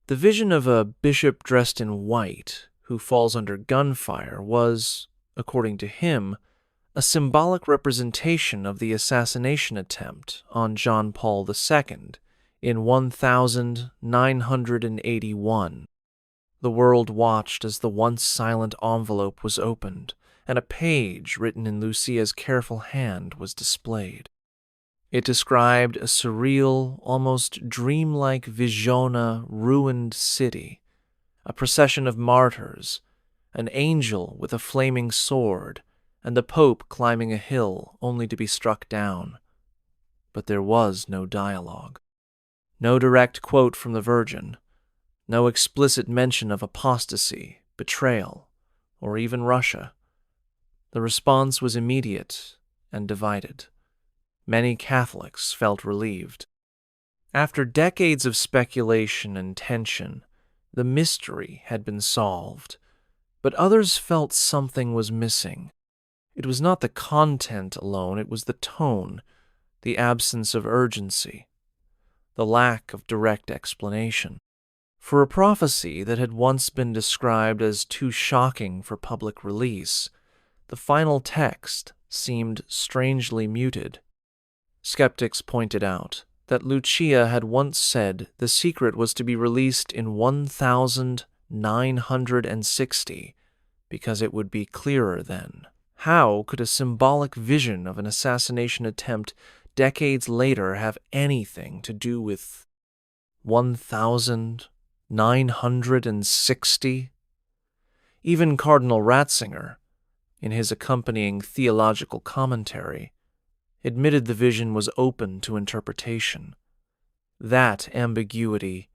Speaker 1: The vision of a bishop dressed in white who falls under gunfire was, according to him, a symbolic representation of the assassination attempt on John Paul II in 1981. The world watched as the once silent envelope was opened, and a page written in Lucia's careful hand was displayed. It described a surreal, almost dreamlike visiona ruined city, a procession of martyrs, an angel with a flaming sword, and the Pope climbing a hill only to be struck down. But there was no dialogue. No direct quote from the Virgin. No explicit mention of apostasy, betrayal, or even Russia. The response was immediate and divided. Many Catholics felt relieved. After decades of speculation and tension, the mystery had been solved, but others felt something was missing. It was not the content alone, it was the tone, the absence of urgency, the lack of direct explanation. For a prophecy that had once been described as too shocking for public release, the final text seemed strangely muted. Skeptics pointed out that Lucia had once said the secret was to be released in 1960 because it would be clearer then. How could a symbolic vision of an assassination attempt decades later have anything to do with 1960? Even Cardinal Ratzinger, in his accompanying theological commentary, admitted the vision was open to interpretation. That ambiguity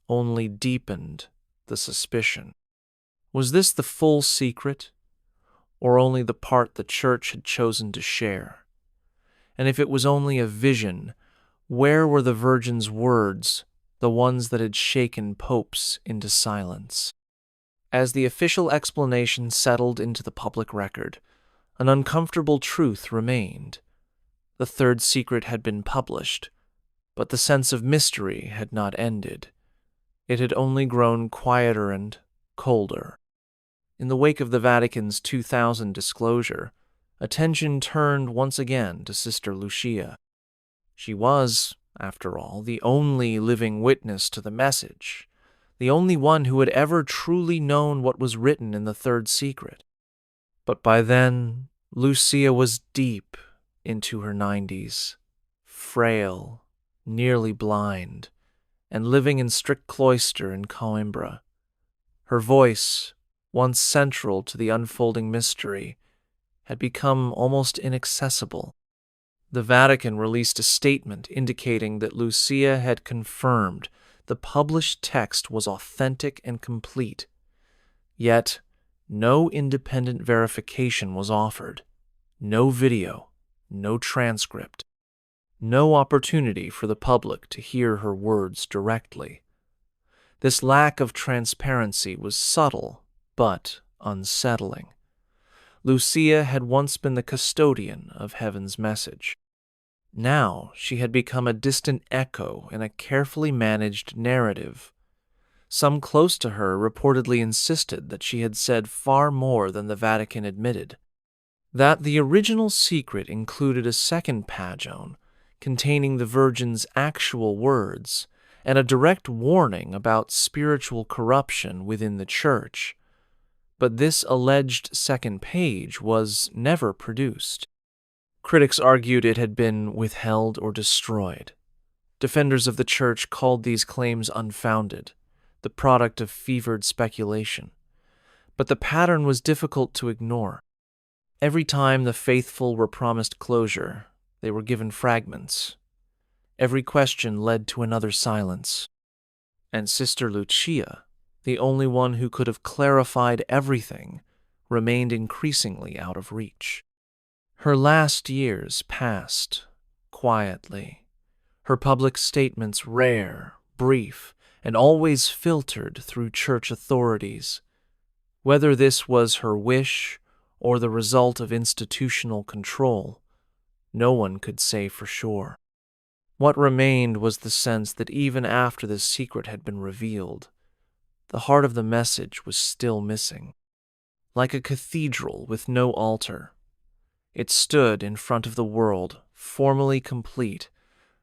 Speaker 1: only deepened the suspicion. Was this the full secret, or only the part the Church had chosen to share? And if it was only a vision, where were the Virgin's words, the ones that had shaken popes into silence? As the official explanation settled into the public record, an uncomfortable truth remained. The third secret had been published, but the sense of mystery had not ended. It had only grown quieter and colder. In the wake of the Vatican's 2000 disclosure, attention turned once again to Sister Lucia. She was, after all, the only living witness to the message, the only one who had ever truly known what was written in the third secret. But by then, Lucia was deep into her 90s, frail, nearly blind, and living in strict cloister in Coimbra. Her voice, once central to the unfolding mystery, had become almost inaccessible. The Vatican released a statement indicating that Lucia had confirmed the published text was authentic and complete. Yet, no independent verification was offered. No video, no transcript, no opportunity for the public to hear her words directly. This lack of transparency was subtle, but unsettling. Lucia had once been the custodian of heaven's message. Now she had become a distant echo in a carefully managed narrative. Some close to her reportedly insisted that she had said far more than the Vatican admitted. That the original secret included a second pagone containing the Virgin's actual words, and a direct warning about spiritual corruption within the Church. But this alleged second page was never produced. Critics argued it had been withheld or destroyed. Defenders of the Church called these claims unfounded, the product of fevered speculation. But the pattern was difficult to ignore. Every time the faithful were promised closure, they were given fragments. Every question led to another silence. And Sister Lucia, the only one who could have clarified everything, remained increasingly out of reach. Her last years passed quietly, her public statements rare, brief, and always filtered through church authorities. Whether this was her wish or the result of institutional control, no one could say for sure. What remained was the sense that even after the secret had been revealed, the heart of the message was still missing. Like a cathedral with no altar, it stood in front of the world, formally complete,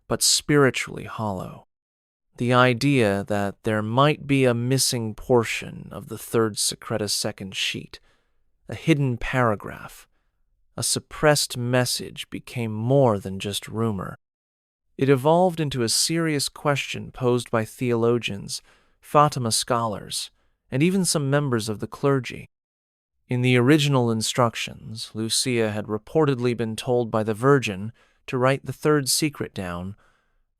Speaker 1: but spiritually hollow. The idea that there might be a missing portion of the third secreta's second sheet, a hidden paragraph, a suppressed message became more than just rumor. It evolved into a serious question posed by theologians, Fatima scholars, and even some members of the clergy. In the original instructions, Lucia had reportedly been told by the Virgin to write the third secret down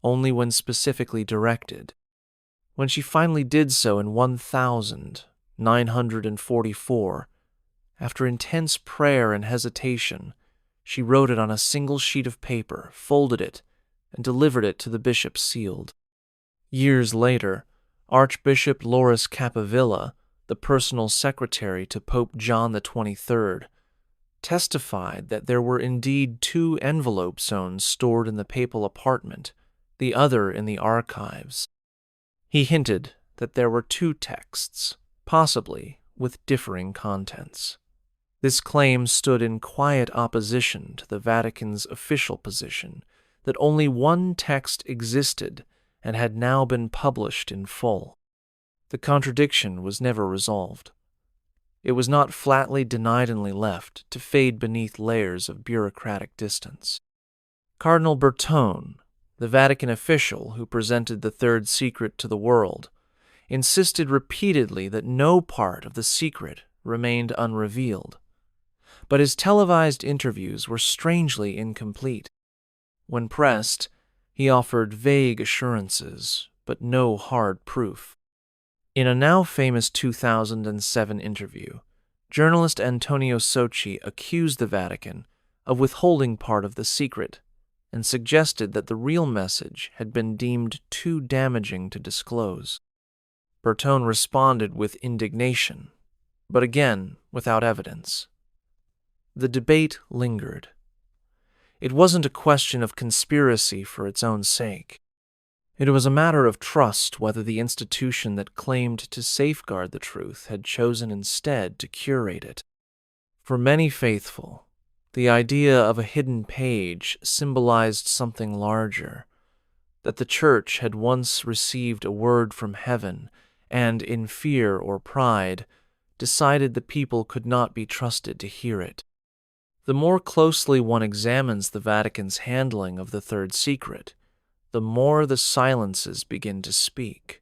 Speaker 1: only when specifically directed. When she finally did so in 1944, after intense prayer and hesitation, she wrote it on a single sheet of paper, folded it, and delivered it to the bishop sealed. Years later, Archbishop Loris Capivilla, the personal secretary to Pope John XXIII, testified that there were indeed 2 envelope zones stored in the papal apartment, the other in the archives. He hinted that there were 2 texts, possibly with differing contents. This claim stood in quiet opposition to the Vatican's official position that only one text existed and had now been published in full. The contradiction was never resolved. It was not flatly denied and left to fade beneath layers of bureaucratic distance. Cardinal Bertone, the Vatican official who presented the third secret to the world, insisted repeatedly that no part of the secret remained unrevealed. But his televised interviews were strangely incomplete. When pressed, he offered vague assurances, but no hard proof. In a now famous 2007 interview, journalist Antonio Socci accused the Vatican of withholding part of the secret and suggested that the real message had been deemed too damaging to disclose. Bertone responded with indignation, but again without evidence. The debate lingered. It wasn't a question of conspiracy for its own sake. It was a matter of trust whether the institution that claimed to safeguard the truth had chosen instead to curate it. For many faithful, the idea of a hidden page symbolized something larger, that the Church had once received a word from heaven and, in fear or pride, decided the people could not be trusted to hear it. The more closely one examines the Vatican's handling of the third secret, the more the silences begin to speak.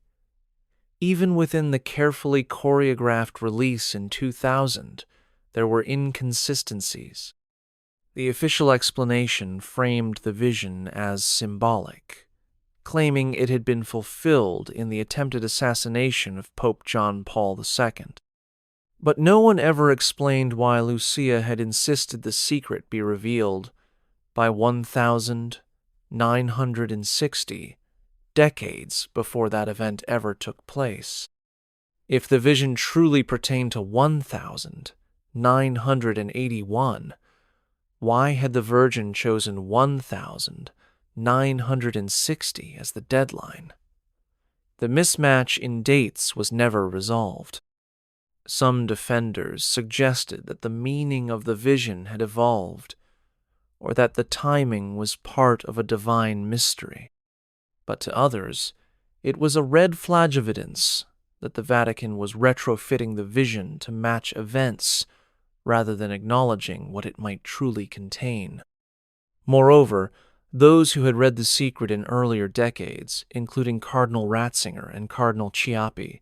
Speaker 1: Even within the carefully choreographed release in 2000, there were inconsistencies. The official explanation framed the vision as symbolic, claiming it had been fulfilled in the attempted assassination of Pope John Paul II. But no one ever explained why Lucia had insisted the secret be revealed by 1960, decades before that event ever took place. If the vision truly pertained to 1981, why had the Virgin chosen 1960 as the deadline? The mismatch in dates was never resolved. Some defenders suggested that the meaning of the vision had evolved, or that the timing was part of a divine mystery. But to others, It was a red flag of evidence that the Vatican was retrofitting the vision to match events rather than acknowledging what it might truly contain. Moreover, those who had read The Secret in earlier decades, including Cardinal Ratzinger and Cardinal Chiappi,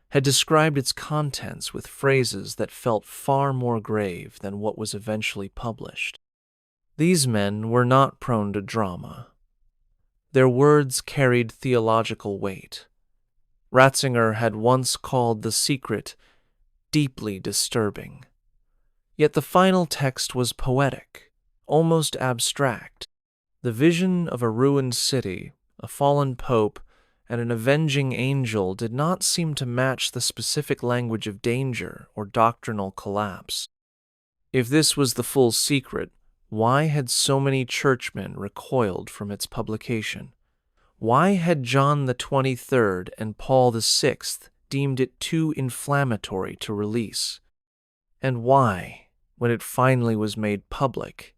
Speaker 1: had described its contents with phrases that felt far more grave than what was eventually published. These men were not prone to drama. Their words carried theological weight. Ratzinger had once called The Secret deeply disturbing. Yet the final text was poetic, almost abstract. The vision of a ruined city, a fallen pope, and an avenging angel did not seem to match the specific language of danger or doctrinal collapse. If this was the full secret, why had so many churchmen recoiled from its publication? Why had John the 23rd and Paul the 6th deemed it too inflammatory to release? And why, when it finally was made public,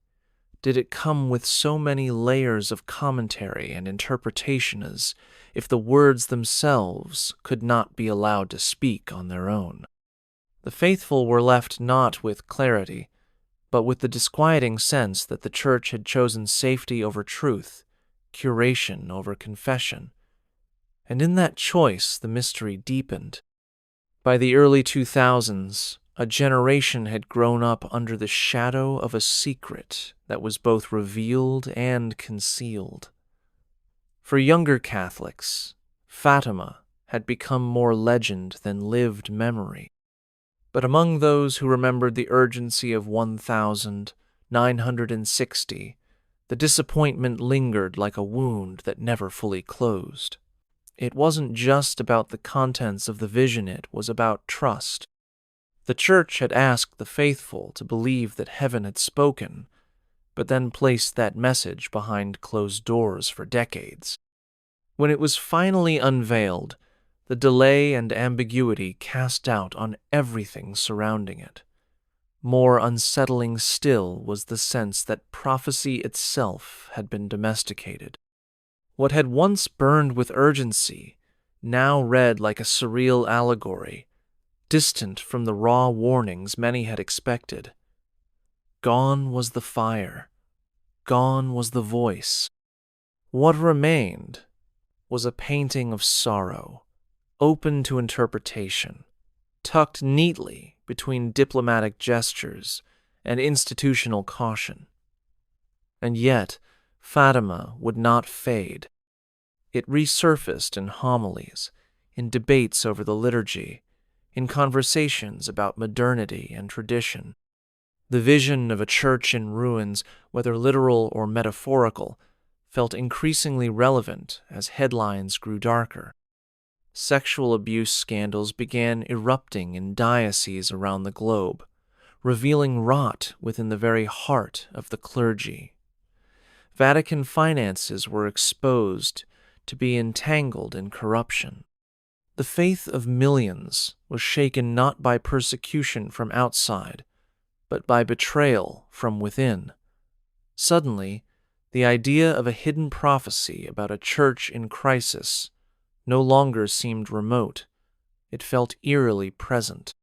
Speaker 1: did it come with so many layers of commentary and interpretation as if the words themselves could not be allowed to speak on their own? The faithful were left not with clarity, but with the disquieting sense that the Church had chosen safety over truth, curation over confession. And in that choice, the mystery deepened. By the early 2000s, a generation had grown up under the shadow of a secret that was both revealed and concealed. For younger Catholics, Fatima had become more legend than lived memory. But among those who remembered the urgency of 1960, the disappointment lingered like a wound that never fully closed. It wasn't just about the contents of the vision, it was about trust. The Church had asked the faithful to believe that heaven had spoken, but then placed that message behind closed doors for decades. When it was finally unveiled, the delay and ambiguity cast doubt on everything surrounding it. More unsettling still was the sense that prophecy itself had been domesticated. What had once burned with urgency now read like a surreal allegory, distant from the raw warnings many had expected. Gone was the fire. Gone was the voice. What remained was a painting of sorrow, open to interpretation, tucked neatly between diplomatic gestures and institutional caution. And yet, Fatima would not fade. It resurfaced in homilies, in debates over the liturgy, in conversations about modernity and tradition. The vision of a church in ruins, whether literal or metaphorical, felt increasingly relevant as headlines grew darker. Sexual abuse scandals began erupting in dioceses around the globe, revealing rot within the very heart of the clergy. Vatican finances were exposed to be entangled in corruption. The faith of millions was shaken not by persecution from outside, but by betrayal from within. Suddenly, the idea of a hidden prophecy about a church in crisis no longer seemed remote. It felt eerily present.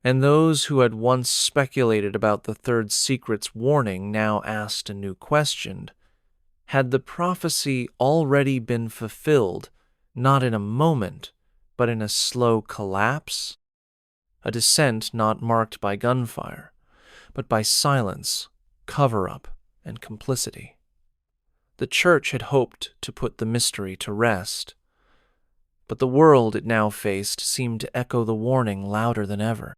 Speaker 1: And those who had once speculated about the Third Secret's warning now asked a new question. Had the prophecy already been fulfilled, not in a moment, but in a slow collapse? A descent not marked by gunfire, but by silence, cover-up, and complicity. The Church had hoped to put the mystery to rest, but the world it now faced seemed to echo the warning louder than ever.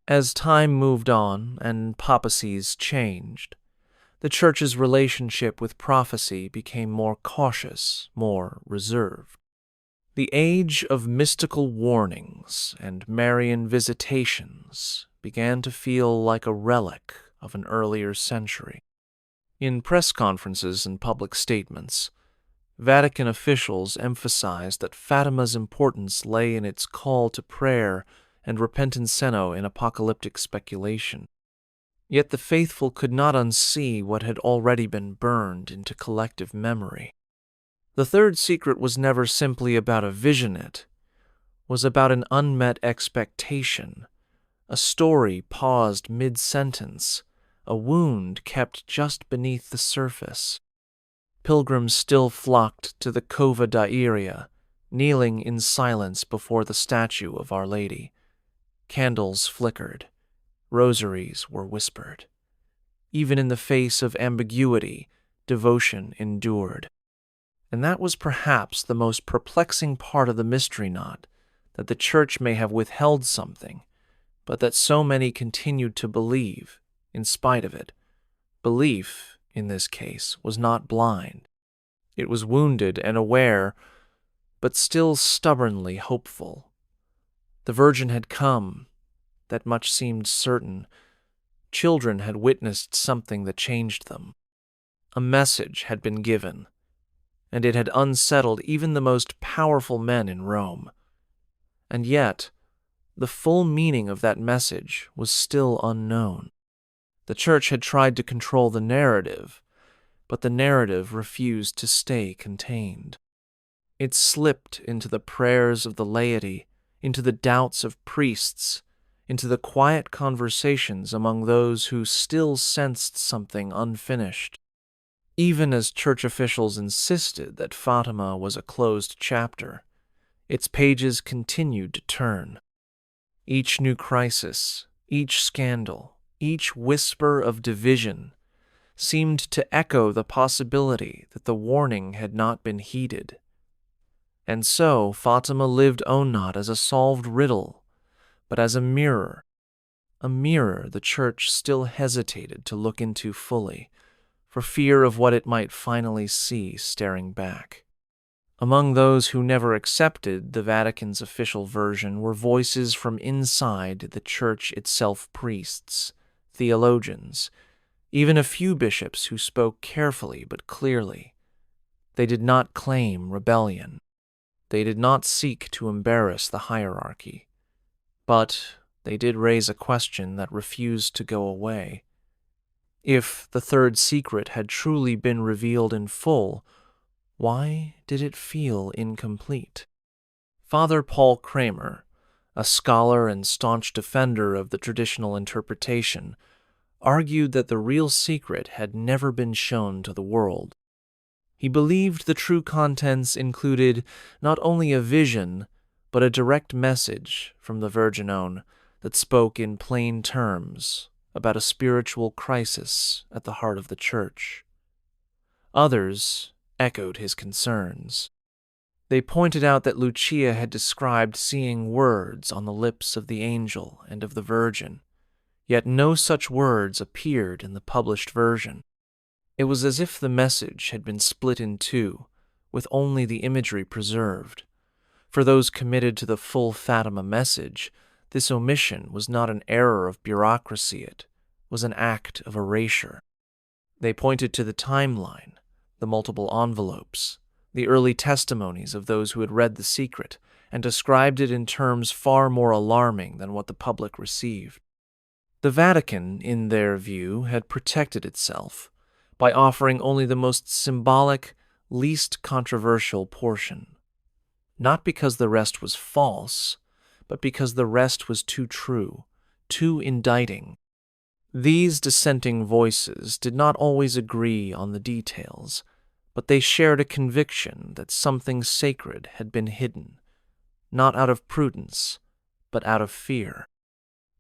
Speaker 1: As time moved on and papacies changed, the Church's relationship with prophecy became more cautious, more reserved. The age of mystical warnings and Marian visitations began to feel like a relic of an earlier century. In press conferences and public statements, Vatican officials emphasized that Fatima's importance lay in its call to prayer and repentance in apocalyptic speculation. Yet the faithful could not unsee what had already been burned into collective memory. The third secret was never simply about a vision, it was about an unmet expectation, a story paused mid-sentence, a wound kept just beneath the surface. Pilgrims still flocked to the Cova da Iria, kneeling in silence before the statue of Our Lady. Candles flickered. Rosaries were whispered. Even in the face of ambiguity, devotion endured. And that was perhaps the most perplexing part of the mystery knot, that the Church may have withheld something, but that so many continued to believe, in spite of it. Belief, in this case, was not blind. It was wounded and aware, but still stubbornly hopeful. The Virgin had come, that much seemed certain. Children had witnessed something that changed them. A message had been given, and it had unsettled even the most powerful men in Rome. And yet, the full meaning of that message was still unknown. The Church had tried to control the narrative, but the narrative refused to stay contained. It slipped into the prayers of the laity, into the doubts of priests, into the quiet conversations among those who still sensed something unfinished. Even as Church officials insisted that Fatima was a closed chapter, its pages continued to turn. Each new crisis, each scandal, each whisper of division seemed to echo the possibility that the warning had not been heeded. And so Fatima lived not as a solved riddle, but as a mirror the Church still hesitated to look into fully, for fear of what it might finally see staring back. Among those who never accepted the Vatican's official version were voices from inside the Church itself, priests, theologians, even a few bishops who spoke carefully but clearly. They did not claim rebellion. They did not seek to embarrass the hierarchy. But they did raise a question that refused to go away. If the third secret had truly been revealed in full, why did it feel incomplete? Father Paul Kramer, a scholar and staunch defender of the traditional interpretation, argued that the real secret had never been shown to the world. He believed the true contents included not only a vision, but a direct message from the Virgin Own that spoke in plain terms about a spiritual crisis at the heart of the Church. Others echoed his concerns. They pointed out that Lucia had described seeing words on the lips of the angel and of the Virgin, yet no such words appeared in the published version. It was as if the message had been split in two, with only the imagery preserved. For those committed to the full Fatima message, this omission was not an error of bureaucracy, it was an act of erasure. They pointed to the timeline, the multiple envelopes, the early testimonies of those who had read the secret, and described it in terms far more alarming than what the public received. The Vatican, in their view, had protected itself by offering only the most symbolic, least controversial portion. Not because the rest was false, but because the rest was too true, too indicting. These dissenting voices did not always agree on the details, but they shared a conviction that something sacred had been hidden, not out of prudence, but out of fear.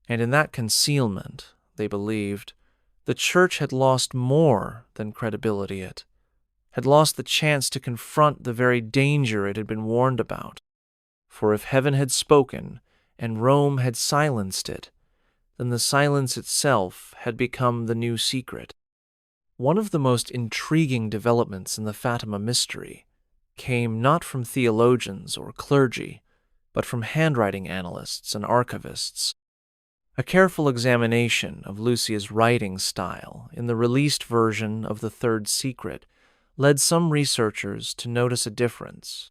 Speaker 1: And in that concealment, they believed, the Church had lost more than credibility, it had lost the chance to confront the very danger it had been warned about. For if heaven had spoken and Rome had silenced it, then the silence itself had become the new secret. One of the most intriguing developments in the Fatima mystery came not from theologians or clergy, but from handwriting analysts and archivists. A careful examination of Lucia's writing style in the released version of the Third Secret led some researchers to notice a difference.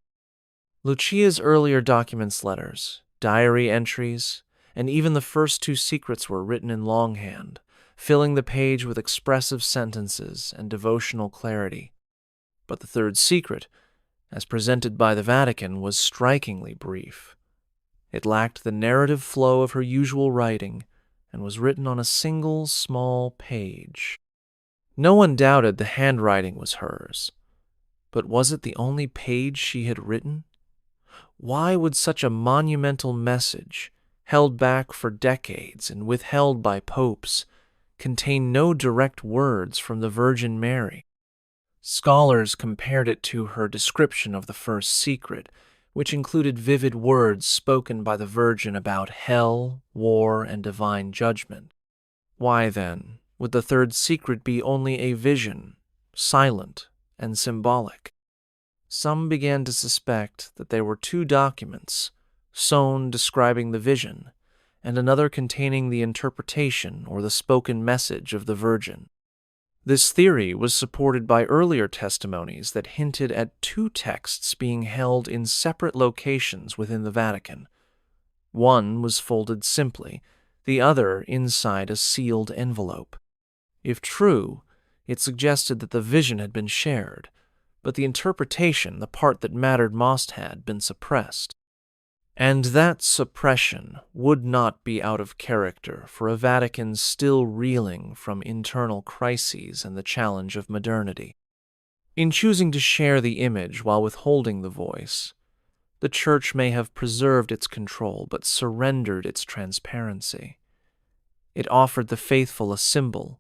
Speaker 1: Lucia's earlier documents, letters, diary entries, and even the first two secrets were written in longhand, filling the page with expressive sentences and devotional clarity. But the Third Secret as presented by the Vatican, was strikingly brief. It lacked the narrative flow of her usual writing and was written on a single small page. No one doubted the handwriting was hers, but was it the only page she had written? Why would such a monumental message, held back for decades and withheld by popes, contain no direct words from the Virgin Mary? Scholars compared it to her description of the first secret, which included vivid words spoken by the Virgin about hell, war, and divine judgment. Why, then, would the third secret be only a vision, silent and symbolic? Some began to suspect that there were two documents, one describing the vision, and another containing the interpretation or the spoken message of the Virgin. This theory was supported by earlier testimonies that hinted at two texts being held in separate locations within the Vatican. One was folded simply, the other inside a sealed envelope. If true, it suggested that the vision had been shared, but the interpretation, the part that mattered most, had been suppressed. And that suppression would not be out of character for a Vatican still reeling from internal crises and the challenge of modernity. In choosing to share the image while withholding the voice, the Church may have preserved its control but surrendered its transparency. It offered the faithful a symbol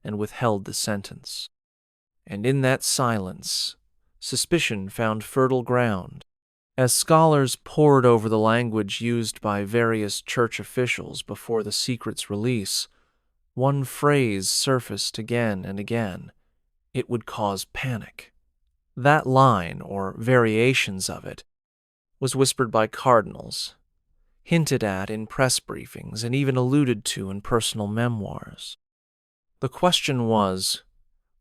Speaker 1: and withheld the sentence. And in that silence, suspicion found fertile ground. As scholars pored over the language used by various church officials before the secret's release, one phrase surfaced again and again: it would cause panic. That line, or variations of it, was whispered by cardinals, hinted at in press briefings, and even alluded to in personal memoirs. The question was,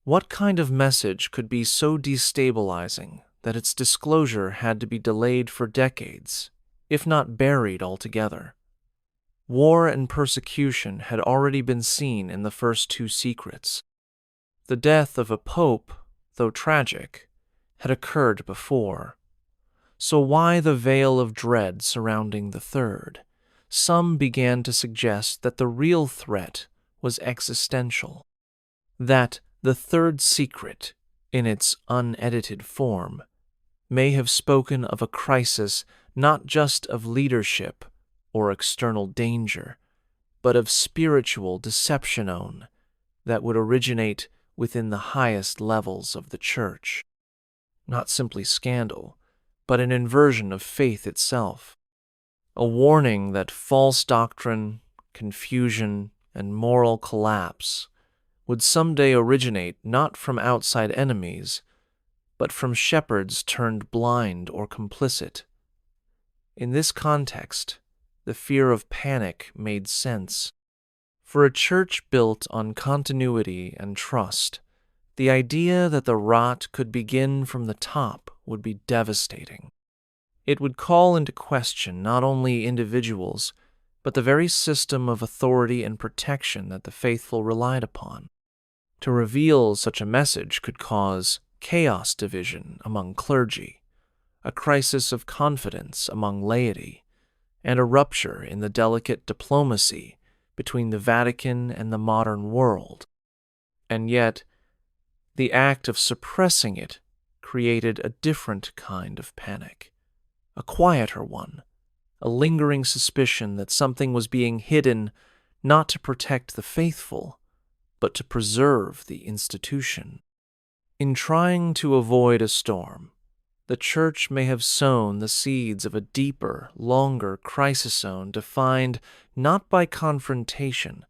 Speaker 1: what kind of message could be so destabilizing that its disclosure had to be delayed for decades, if not buried altogether? War and persecution had already been seen in the first two secrets. The death of a pope, though tragic, had occurred before. So why the veil of dread surrounding the third? Some began to suggest that the real threat was existential, that the third secret, in its unedited form, may have spoken of a crisis not just of leadership or external danger, but of spiritual deception that would originate within the highest levels of the Church. Not simply scandal, but an inversion of faith itself. A warning that false doctrine, confusion, and moral collapse would someday originate not from outside enemies, but from shepherds turned blind or complicit. In this context, the fear of panic made sense. For a church built on continuity and trust, the idea that the rot could begin from the top would be devastating. It would call into question not only individuals, but the very system of authority and protection that the faithful relied upon. To reveal such a message could cause chaos division among clergy, a crisis of confidence among laity, and a rupture in the delicate diplomacy between the Vatican and the modern world. And yet, the act of suppressing it created a different kind of panic, a quieter one, a lingering suspicion that something was being hidden not to protect the faithful, but to preserve the institution. In trying to avoid a storm, the Church may have sown the seeds of a deeper, longer crisis zone defined not by confrontation,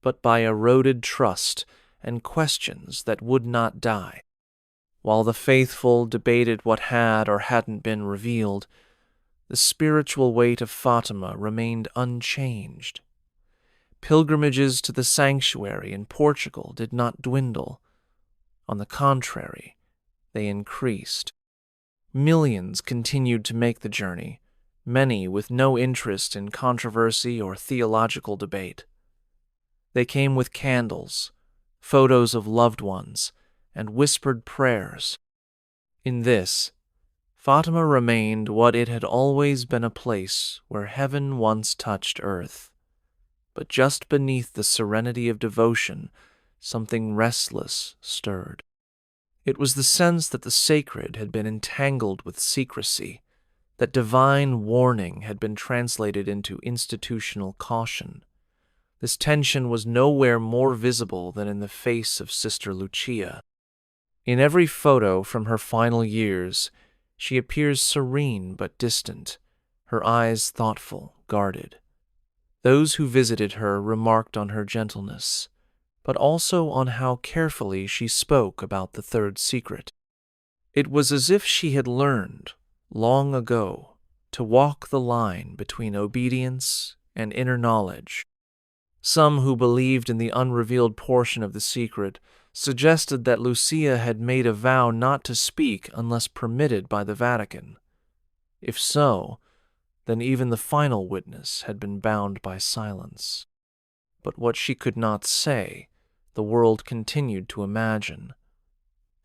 Speaker 1: but by eroded trust and questions that would not die. While the faithful debated what had or hadn't been revealed, the spiritual weight of Fatima remained unchanged. Pilgrimages to the sanctuary in Portugal did not dwindle. On the contrary, they increased. Millions continued to make the journey, many with no interest in controversy or theological debate. They came with candles, photos of loved ones, and whispered prayers. In this, Fatima remained what it had always been, a place where heaven once touched earth. But just beneath the serenity of devotion, something restless stirred. It was the sense that the sacred had been entangled with secrecy, that divine warning had been translated into institutional caution. This tension was nowhere more visible than in the face of Sister Lucia. In every photo from her final years, she appears serene but distant, her eyes thoughtful, guarded. Those who visited her remarked on her gentleness, but also on how carefully she spoke about the third secret. It was as if she had learned, long ago, to walk the line between obedience and inner knowledge. Some who believed in the unrevealed portion of the secret suggested that Lucia had made a vow not to speak unless permitted by the Vatican. If so, then even the final witness had been bound by silence. But what she could not say, the world continued to imagine.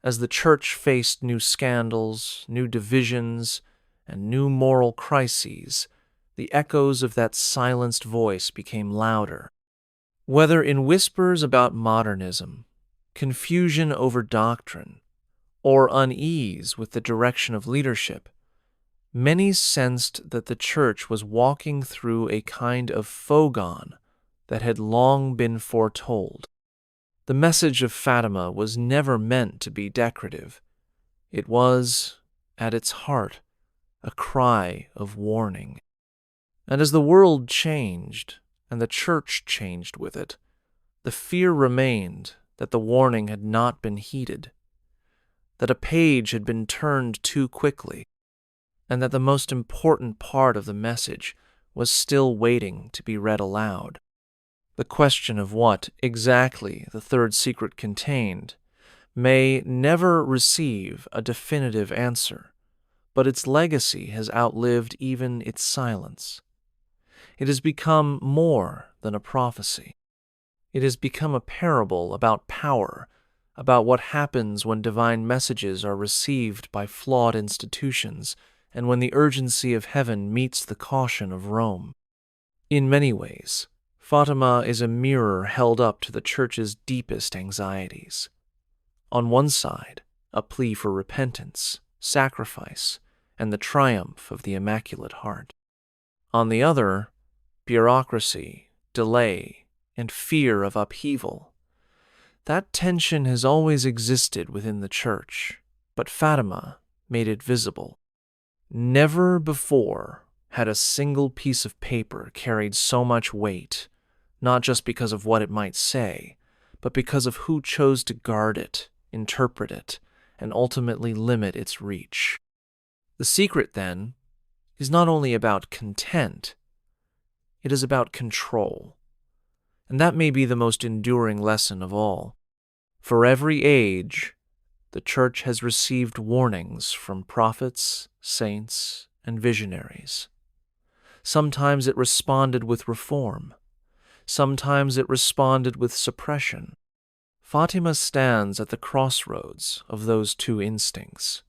Speaker 1: As the Church faced new scandals, new divisions, and new moral crises, the echoes of that silenced voice became louder. Whether in whispers about modernism, confusion over doctrine, or unease with the direction of leadership, many sensed that the Church was walking through a kind of foregone that had long been foretold. The message of Fatima was never meant to be decorative. It was, at its heart, a cry of warning. And as the world changed, and the Church changed with it, the fear remained that the warning had not been heeded, that a page had been turned too quickly, and that the most important part of the message was still waiting to be read aloud. The question of what exactly the third secret contained may never receive a definitive answer, but its legacy has outlived even its silence. It has become more than a prophecy. It has become a parable about power, about what happens when divine messages are received by flawed institutions and when the urgency of heaven meets the caution of Rome. In many ways, Fatima is a mirror held up to the Church's deepest anxieties. On one side, a plea for repentance, sacrifice, and the triumph of the Immaculate Heart. On the other, bureaucracy, delay, and fear of upheaval. That tension has always existed within the Church, but Fatima made it visible. Never before had a single piece of paper carried so much weight, not just because of what it might say, but because of who chose to guard it, interpret it, and ultimately limit its reach. The secret, then, is not only about content, it is about control. And that may be the most enduring lesson of all. For every age, the Church has received warnings from prophets, saints, and visionaries. Sometimes it responded with reform. Sometimes it responded with suppression. Fatima stands at the crossroads of those two instincts.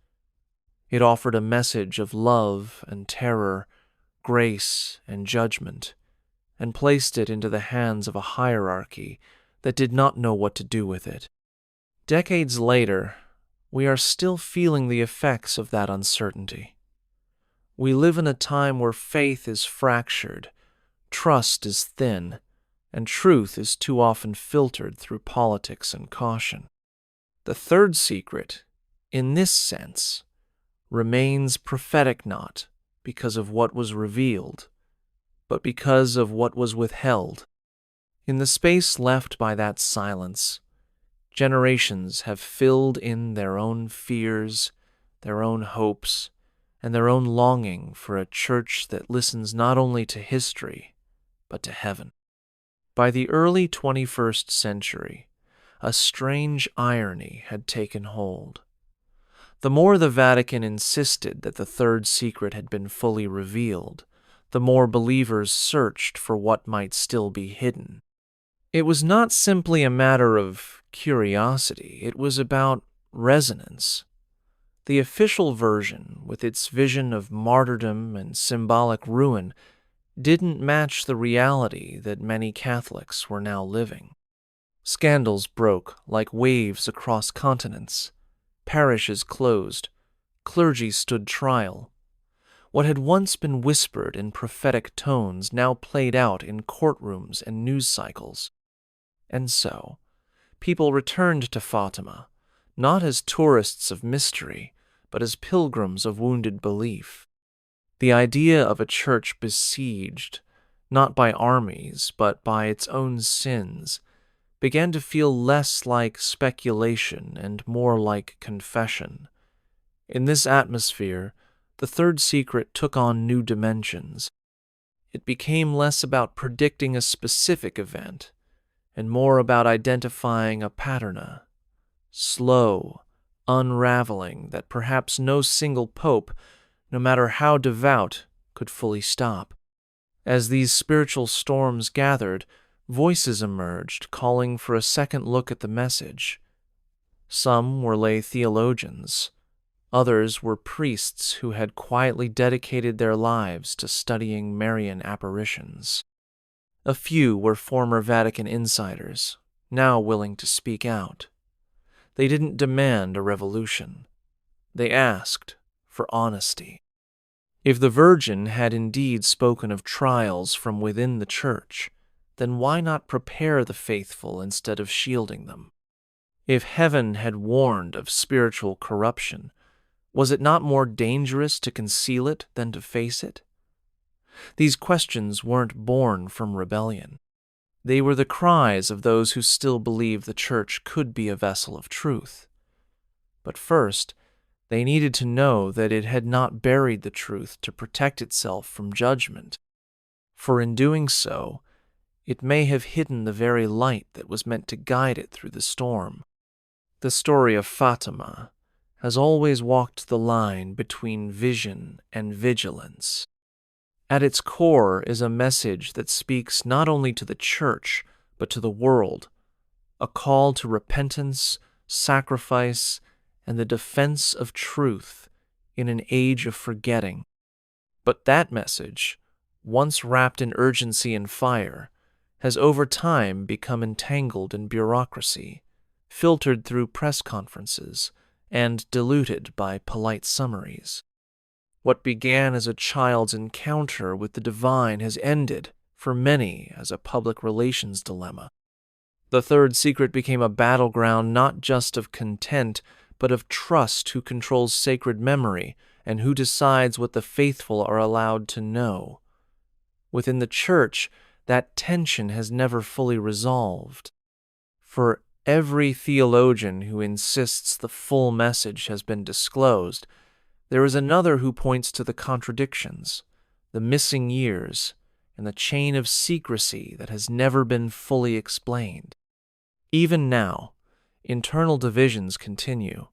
Speaker 1: It offered a message of love and terror, grace and judgment, and placed it into the hands of a hierarchy that did not know what to do with it. Decades later, we are still feeling the effects of that uncertainty. We live in a time where faith is fractured, trust is thin, and truth is too often filtered through politics and caution. The third secret, in this sense, remains prophetic not because of what was revealed, but because of what was withheld. In the space left by that silence, generations have filled in their own fears, their own hopes, and their own longing for a church that listens not only to history, but to heaven. By the early 21st century, a strange irony had taken hold. The more the Vatican insisted that the third secret had been fully revealed, the more believers searched for what might still be hidden. It was not simply a matter of curiosity, it was about resonance. The official version, with its vision of martyrdom and symbolic ruin, didn't match the reality that many Catholics were now living. Scandals broke like waves across continents. Parishes closed. Clergy stood trial. What had once been whispered in prophetic tones now played out in courtrooms and news cycles. And so, people returned to Fatima, not as tourists of mystery, but as pilgrims of wounded belief. The idea of a church besieged, not by armies, but by its own sins, began to feel less like speculation and more like confession. In this atmosphere, the third secret took on new dimensions. It became less about predicting a specific event and more about identifying a pattern, slow unraveling that perhaps no single pope, no matter how devout, could fully stop. As these spiritual storms gathered, voices emerged calling for a second look at the message. Some were lay theologians. Others were priests who had quietly dedicated their lives to studying Marian apparitions. A few were former Vatican insiders, now willing to speak out. They didn't demand a revolution. They asked for honesty. If the Virgin had indeed spoken of trials from within the Church, then why not prepare the faithful instead of shielding them? If heaven had warned of spiritual corruption, was it not more dangerous to conceal it than to face it? These questions weren't born from rebellion. They were the cries of those who still believed the Church could be a vessel of truth. But first, they needed to know that it had not buried the truth to protect itself from judgment, for in doing so, it may have hidden the very light that was meant to guide it through the storm. The story of Fatima has always walked the line between vision and vigilance. At its core is a message that speaks not only to the Church, but to the world, a call to repentance, sacrifice, and the defense of truth in an age of forgetting. But that message, once wrapped in urgency and fire, has over time become entangled in bureaucracy, filtered through press conferences, and diluted by polite summaries. What began as a child's encounter with the divine has ended, for many, as a public relations dilemma. The third secret became a battleground not just of content, but of trust who controls sacred memory and who decides what the faithful are allowed to know. Within the Church, that tension has never fully resolved. For every theologian who insists the full message has been disclosed, there is another who points to the contradictions, the missing years, and the chain of secrecy that has never been fully explained. Even now, internal divisions continue.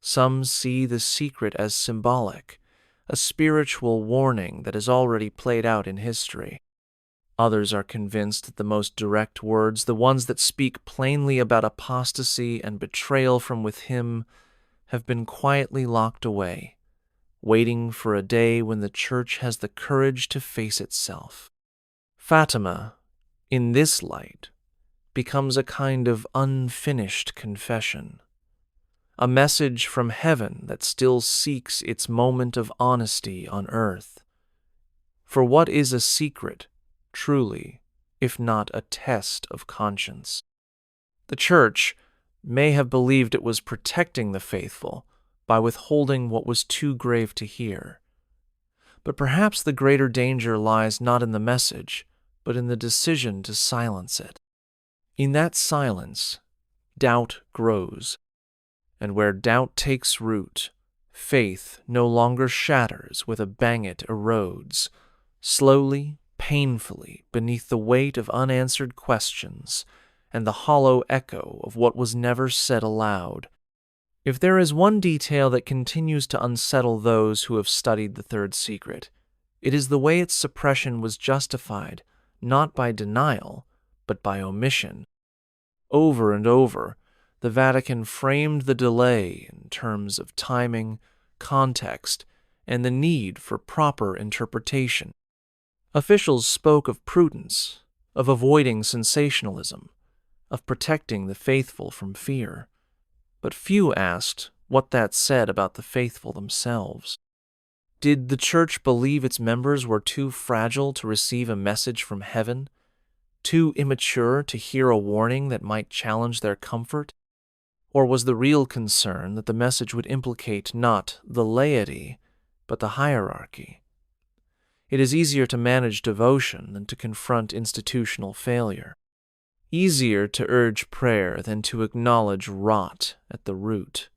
Speaker 1: Some see the secret as symbolic, a spiritual warning that has already played out in history. Others are convinced that the most direct words, the ones that speak plainly about apostasy and betrayal from within, have been quietly locked away, waiting for a day when the Church has the courage to face itself. Fatima, in this light, becomes a kind of unfinished confession, a message from heaven that still seeks its moment of honesty on earth. For what is a secret, truly, if not a test of conscience? The Church may have believed it was protecting the faithful by withholding what was too grave to hear. But perhaps the greater danger lies not in the message, but in the decision to silence it. In that silence, doubt grows, and where doubt takes root, faith no longer shatters with a bang, it erodes, slowly, painfully, beneath the weight of unanswered questions and the hollow echo of what was never said aloud. If there is one detail that continues to unsettle those who have studied the third secret, it is the way its suppression was justified, not by denial, but by omission. Over and over, the Vatican framed the delay in terms of timing, context, and the need for proper interpretation. Officials spoke of prudence, of avoiding sensationalism, of protecting the faithful from fear, but few asked what that said about the faithful themselves. Did the Church believe its members were too fragile to receive a message from heaven, too immature to hear a warning that might challenge their comfort? Or was the real concern that the message would implicate not the laity, but the hierarchy? It is easier to manage devotion than to confront institutional failure. Easier to urge prayer than to acknowledge rot at the root.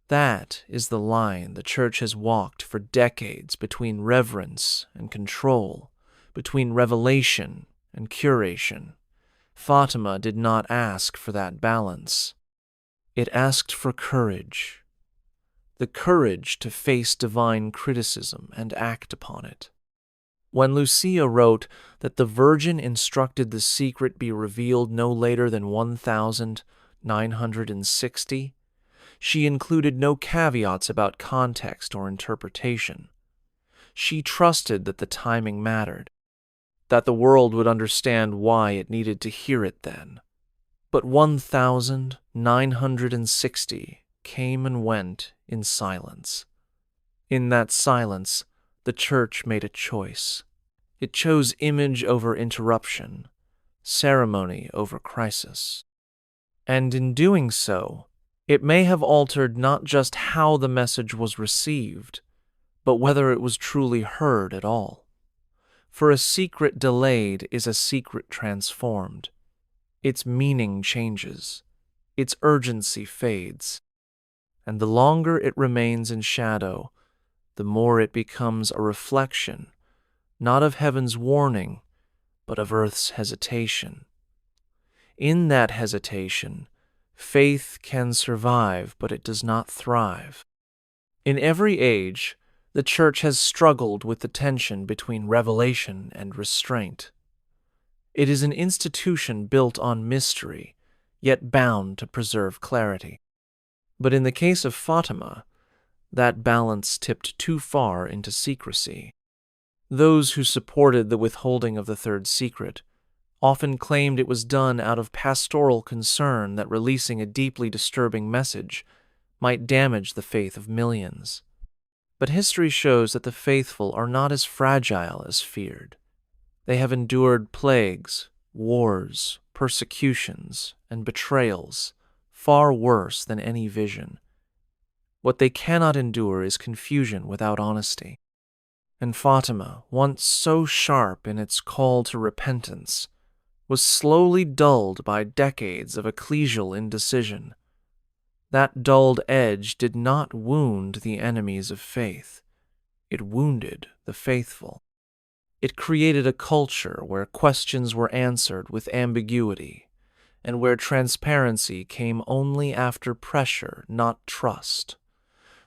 Speaker 1: That is the line the Church has walked for decades between reverence and control, between revelation and curation. Fatima did not ask for that balance. It asked for courage. The courage to face divine criticism and act upon it. When Lucia wrote that the Virgin instructed the secret be revealed no later than 1960, she included no caveats about context or interpretation. She trusted that the timing mattered, that the world would understand why it needed to hear it then. But 1960 came and went in silence. In that silence, the Church made a choice. It chose image over interruption, ceremony over crisis. And in doing so, it may have altered not just how the message was received, but whether it was truly heard at all. For a secret delayed is a secret transformed. Its meaning changes, its urgency fades, and the longer it remains in shadow, the more it becomes a reflection, not of heaven's warning, but of earth's hesitation. In that hesitation, faith can survive, but it does not thrive. In every age, the Church has struggled with the tension between revelation and restraint. It is an institution built on mystery, yet bound to preserve clarity. But in the case of Fatima, that balance tipped too far into secrecy. Those who supported the withholding of the third secret often claimed it was done out of pastoral concern that releasing a deeply disturbing message might damage the faith of millions. But history shows that the faithful are not as fragile as feared. They have endured plagues, wars, persecutions, and betrayals far worse than any vision. What they cannot endure is confusion without honesty. And Fatima, once so sharp in its call to repentance, was slowly dulled by decades of ecclesial indecision. That dulled edge did not wound the enemies of faith. It wounded the faithful. It created a culture where questions were answered with ambiguity, and where transparency came only after pressure, not trust.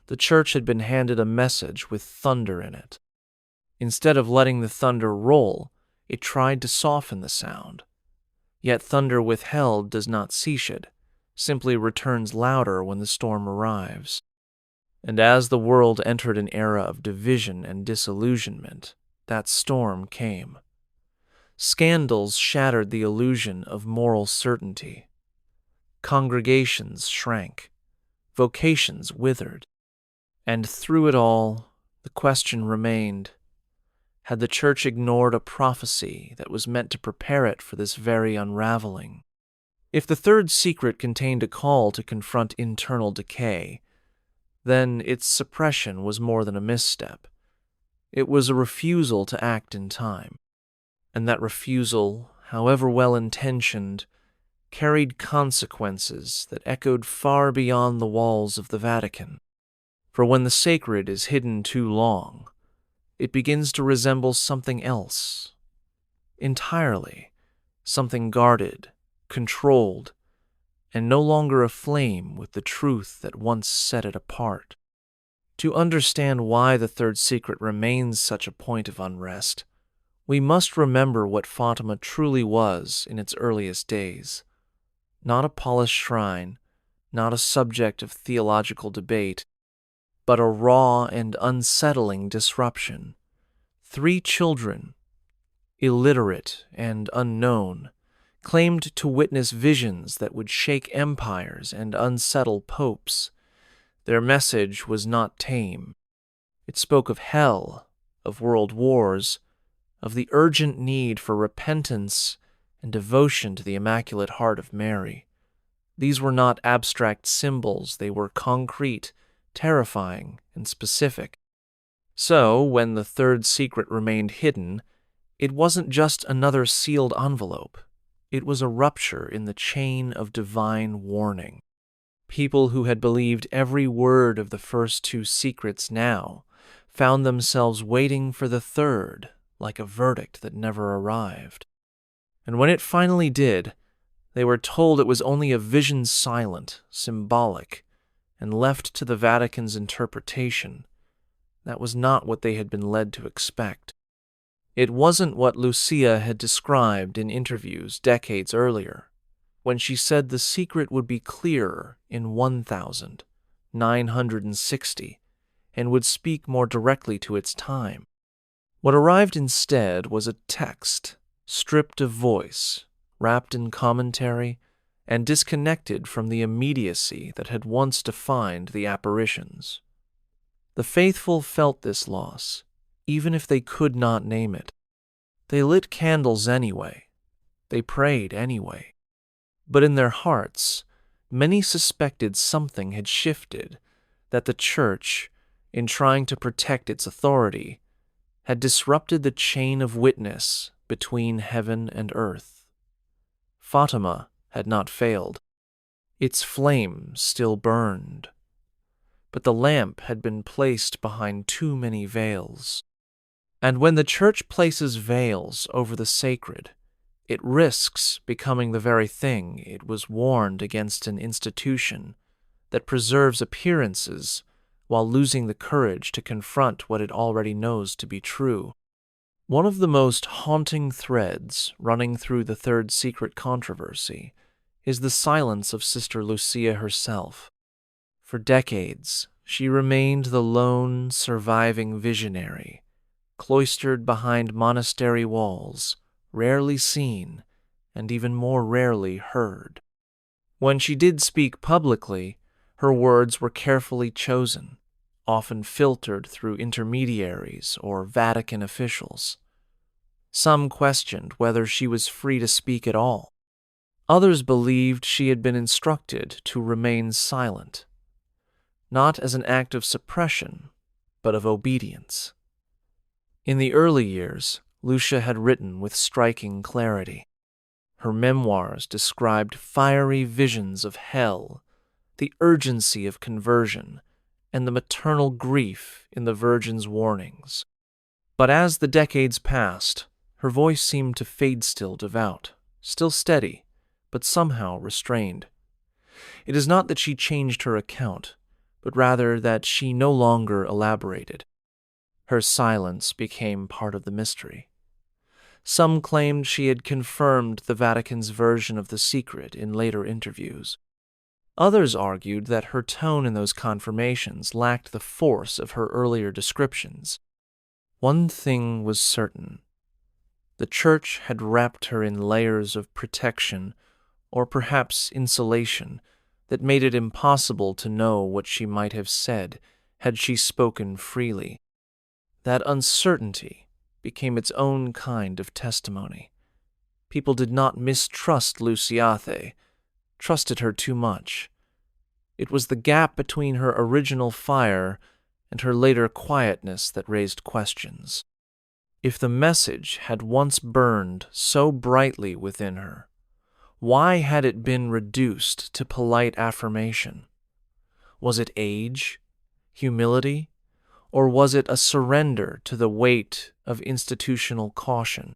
Speaker 1: The Church had been handed a message with thunder in it. Instead of letting the thunder roll, it tried to soften the sound. Yet thunder withheld does not cease it, simply returns louder when the storm arrives. And as the world entered an era of division and disillusionment, that storm came. Scandals shattered the illusion of moral certainty. Congregations shrank. Vocations withered. And through it all, the question remained, had the Church ignored a prophecy that was meant to prepare it for this very unraveling? If the third secret contained a call to confront internal decay, then its suppression was more than a misstep. It was a refusal to act in time. And that refusal, however well-intentioned, carried consequences that echoed far beyond the walls of the Vatican. For when the sacred is hidden too long, it begins to resemble something else. Entirely, something guarded, controlled, and no longer aflame with the truth that once set it apart. To understand why the third secret remains such a point of unrest, we must remember what Fatima truly was in its earliest days. Not a polished shrine, not a subject of theological debate, but a raw and unsettling disruption. 3 children, illiterate and unknown, claimed to witness visions that would shake empires and unsettle popes. Their message was not tame. It spoke of hell, of world wars, of the urgent need for repentance and devotion to the Immaculate Heart of Mary. These were not abstract symbols, they were concrete, terrifying, and specific. So, when the third secret remained hidden, it wasn't just another sealed envelope. It was a rupture in the chain of divine warning. People who had believed every word of the first 2 secrets now found themselves waiting for the third, like a verdict that never arrived. And when it finally did, they were told it was only a vision silent, symbolic, and left to the Vatican's interpretation. That was not what they had been led to expect. It wasn't what Lucia had described in interviews decades earlier, when she said the secret would be clearer in 1960 and would speak more directly to its time. What arrived instead was a text, stripped of voice, wrapped in commentary, and disconnected from the immediacy that had once defined the apparitions. The faithful felt this loss, even if they could not name it. They lit candles anyway. They prayed anyway. But in their hearts, many suspected something had shifted, that the Church, in trying to protect its authority, had disrupted the chain of witness between heaven and earth. Fatima had not failed. Its flame still burned. But the lamp had been placed behind too many veils. And when the Church places veils over the sacred, it risks becoming the very thing it was warned against, an institution that preserves appearances while losing the courage to confront what it already knows to be true. One of the most haunting threads running through the third secret controversy is the silence of Sister Lucia herself. For decades, she remained the lone, surviving visionary, cloistered behind monastery walls, rarely seen, and even more rarely heard. When she did speak publicly, her words were carefully chosen, often filtered through intermediaries or Vatican officials. Some questioned whether she was free to speak at all. Others believed she had been instructed to remain silent, not as an act of suppression, but of obedience. In the early years, Lucia had written with striking clarity. Her memoirs described fiery visions of hell, the urgency of conversion, and the maternal grief in the Virgin's warnings. But as the decades passed, her voice seemed to fade, still devout, still steady, but somehow restrained. It is not that she changed her account, but rather that she no longer elaborated. Her silence became part of the mystery. Some claimed she had confirmed the Vatican's version of the secret in later interviews. Others argued that her tone in those confirmations lacked the force of her earlier descriptions. One thing was certain. The Church had wrapped her in layers of protection, or perhaps insulation, that made it impossible to know what she might have said had she spoken freely. That uncertainty became its own kind of testimony. People did not mistrust Luciate, trusted her too much. It was the gap between her original fire and her later quietness that raised questions. If the message had once burned so brightly within her, why had it been reduced to polite affirmation? Was it age, humility, or was it a surrender to the weight of institutional caution?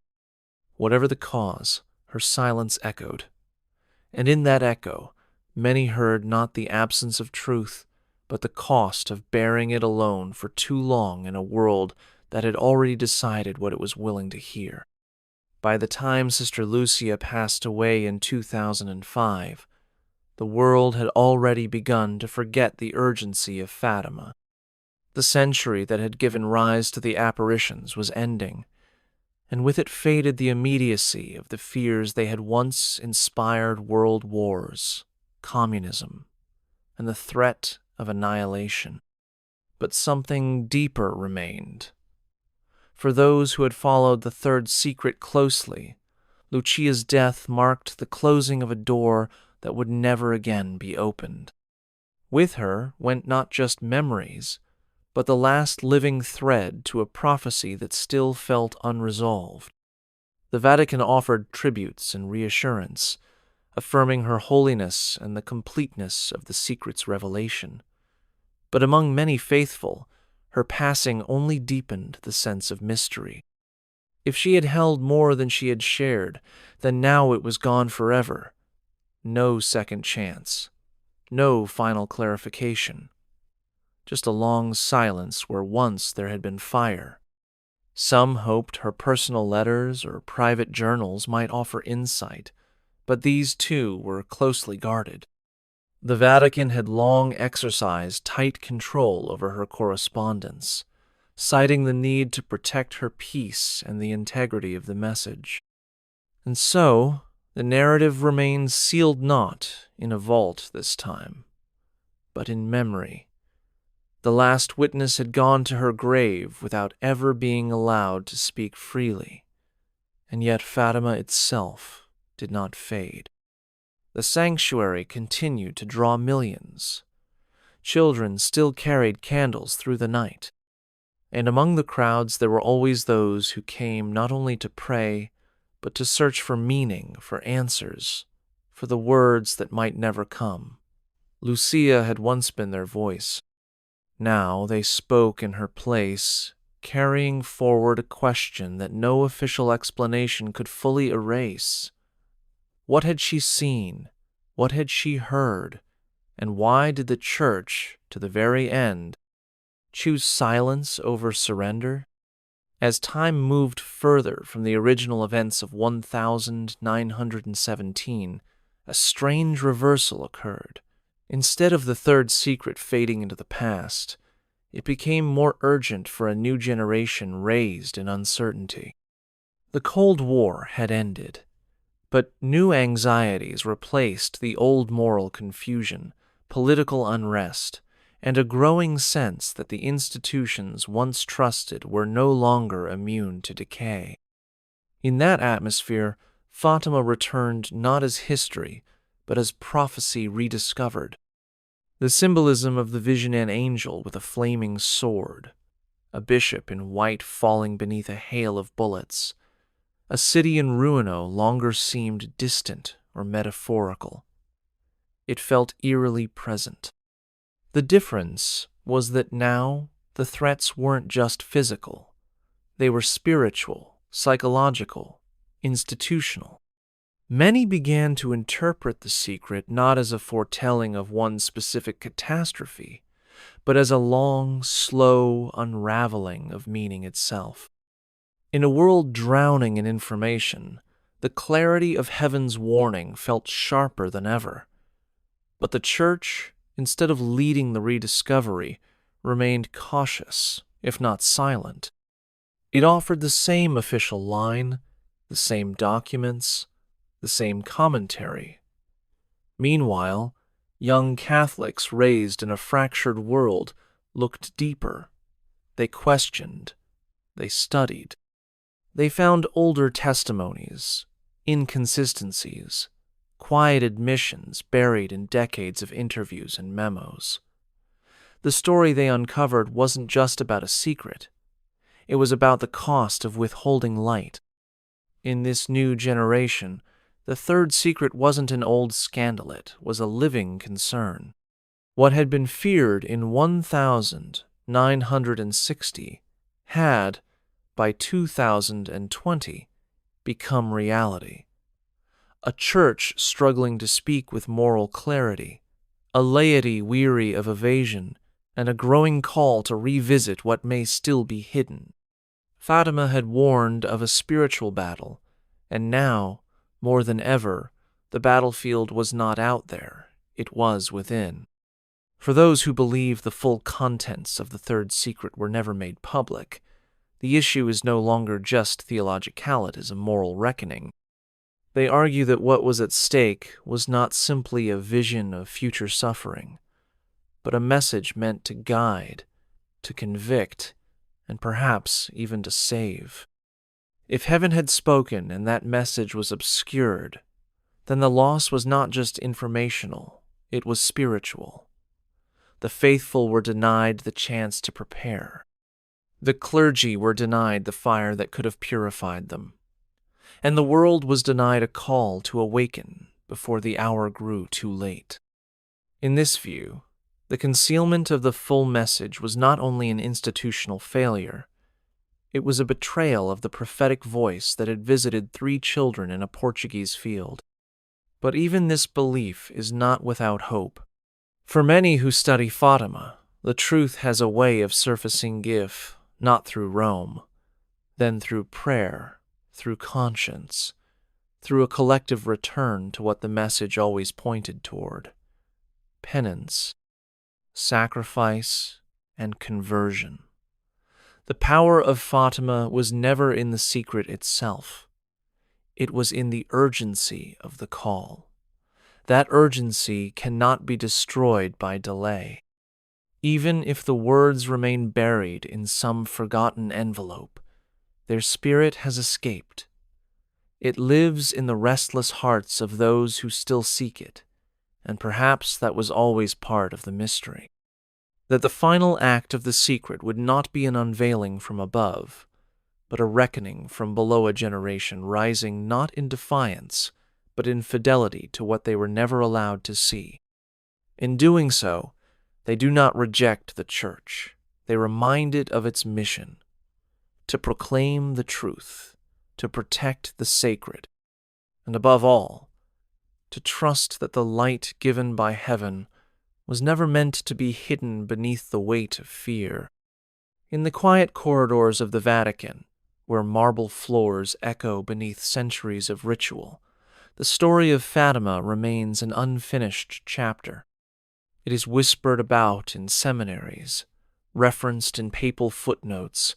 Speaker 1: Whatever the cause, her silence echoed. And in that echo, many heard not the absence of truth, but the cost of bearing it alone for too long in a world that had already decided what it was willing to hear. By the time Sister Lucia passed away in 2005, The world had already begun to forget the urgency of Fatima. The century that had given rise to the apparitions was ending, and with it faded the immediacy of the fears they had once inspired: world wars, communism, and the threat of annihilation. But something deeper remained. For those who had followed the third secret closely, Lucia's death marked the closing of a door that would never again be opened. With her went not just memories, but the last living thread to a prophecy that still felt unresolved. The Vatican offered tributes and reassurance, affirming her holiness and the completeness of the secret's revelation. But among many faithful, her passing only deepened the sense of mystery. If she had held more than she had shared, then now it was gone forever. No second chance. No final clarification. Just a long silence where once there had been fire. Some hoped her personal letters or private journals might offer insight, but these too were closely guarded. The Vatican had long exercised tight control over her correspondence, citing the need to protect her peace and the integrity of the message. And so, the narrative remains sealed not in a vault this time, but in memory. The last witness had gone to her grave without ever being allowed to speak freely, and yet Fatima itself did not fade. The sanctuary continued to draw millions. Children still carried candles through the night, and among the crowds there were always those who came not only to pray, but to search for meaning, for answers, for the words that might never come. Lucia had once been their voice. Now they spoke in her place, carrying forward a question that no official explanation could fully erase. What had she seen? What had she heard? And why did the Church, to the very end, choose silence over surrender? As time moved further from the original events of 1917, a strange reversal occurred. Instead of the third secret fading into the past, it became more urgent for a new generation raised in uncertainty. The Cold War had ended, but new anxieties replaced the old moral confusion, political unrest, and a growing sense that the institutions once trusted were no longer immune to decay. In that atmosphere, Fatima returned not as history, but as prophecy rediscovered. The symbolism of the visionary angel with a flaming sword, a bishop in white falling beneath a hail of bullets, a city in ruin no longer seemed distant or metaphorical. It felt eerily present. The difference was that now the threats weren't just physical. They were spiritual, psychological, institutional. Many began to interpret the secret not as a foretelling of one specific catastrophe, but as a long, slow unraveling of meaning itself. In a world drowning in information, the clarity of heaven's warning felt sharper than ever. But the Church, instead of leading the rediscovery, remained cautious, if not silent. It offered the same official line, the same documents, the same commentary. Meanwhile, young Catholics raised in a fractured world looked deeper. They questioned. They studied. They found older testimonies, inconsistencies, quiet admissions buried in decades of interviews and memos. The story they uncovered wasn't just about a secret. It was about the cost of withholding light. In this new generation, the third secret wasn't an old scandal, it was a living concern. What had been feared in 1960 had, by 2020, become reality. A church struggling to speak with moral clarity, a laity weary of evasion, and a growing call to revisit what may still be hidden. Fatima had warned of a spiritual battle, and now, more than ever, the battlefield was not out there. it was within. For those who believe the full contents of the third secret were never made public, the issue is no longer just theological, it is a moral reckoning. They argue that what was at stake was not simply a vision of future suffering, but a message meant to guide, to convict, and perhaps even to save. If heaven had spoken and that message was obscured, then the loss was not just informational, it was spiritual. The faithful were denied the chance to prepare. The clergy were denied the fire that could have purified them. And the world was denied a call to awaken before the hour grew too late. In this view, the concealment of the full message was not only an institutional failure, it was a betrayal of the prophetic voice that had visited 3 children in a Portuguese field. But even this belief is not without hope. For many who study Fatima, the truth has a way of surfacing not through Rome, then through prayer, through conscience, through a collective return to what the message always pointed toward: penance, sacrifice, and conversion. The power of Fatima was never in the secret itself. It was in the urgency of the call. That urgency cannot be destroyed by delay. Even if the words remain buried in some forgotten envelope, their spirit has escaped. It lives in the restless hearts of those who still seek it, and perhaps that was always part of the mystery. That the final act of the secret would not be an unveiling from above, but a reckoning from below, a generation rising not in defiance, but in fidelity to what they were never allowed to see. In doing so, they do not reject the Church. They remind it of its mission: to proclaim the truth, to protect the sacred, and above all, to trust that the light given by heaven was never meant to be hidden beneath the weight of fear. In the quiet corridors of the Vatican, where marble floors echo beneath centuries of ritual, the story of Fatima remains an unfinished chapter. It is whispered about in seminaries, referenced in papal footnotes,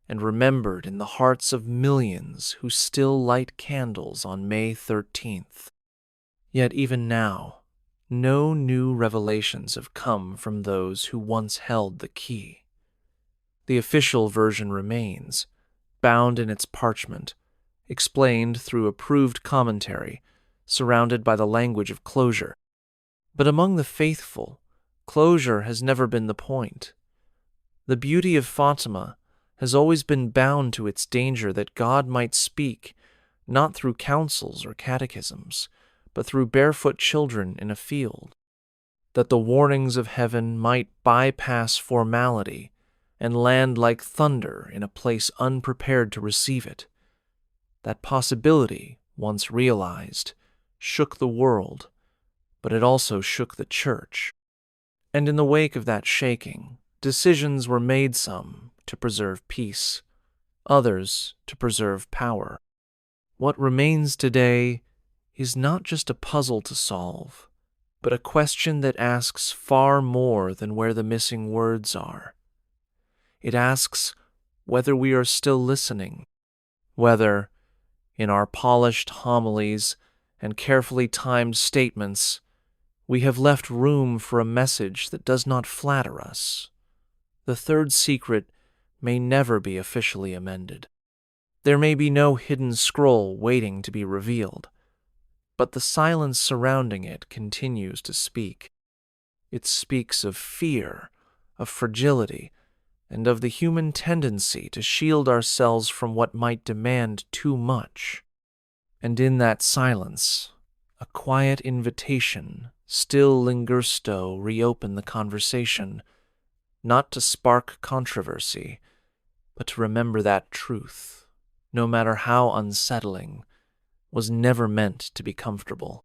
Speaker 1: and remembered in the hearts of millions who still light candles on May 13th. Yet even now, no new revelations have come from those who once held the key. The official version remains, bound in its parchment, explained through approved commentary, surrounded by the language of closure. But among the faithful, closure has never been the point. The beauty of Fatima has always been bound to its danger that God might speak, not through councils or catechisms, but through barefoot children in a field. That the warnings of heaven might bypass formality and land like thunder in a place unprepared to receive it. That possibility, once realized, shook the world, but it also shook the Church. And in the wake of that shaking, decisions were made, some to preserve peace, others to preserve power. What remains today is not just a puzzle to solve, but a question that asks far more than where the missing words are. It asks whether we are still listening, whether, in our polished homilies and carefully timed statements, we have left room for a message that does not flatter us. The third secret may never be officially amended. There may be no hidden scroll waiting to be revealed, but the silence surrounding it continues to speak. It speaks of fear, of fragility, and of the human tendency to shield ourselves from what might demand too much. And in that silence, a quiet invitation still lingers to reopen the conversation, not to spark controversy, but to remember that truth, no matter how unsettling, was never meant to be comfortable.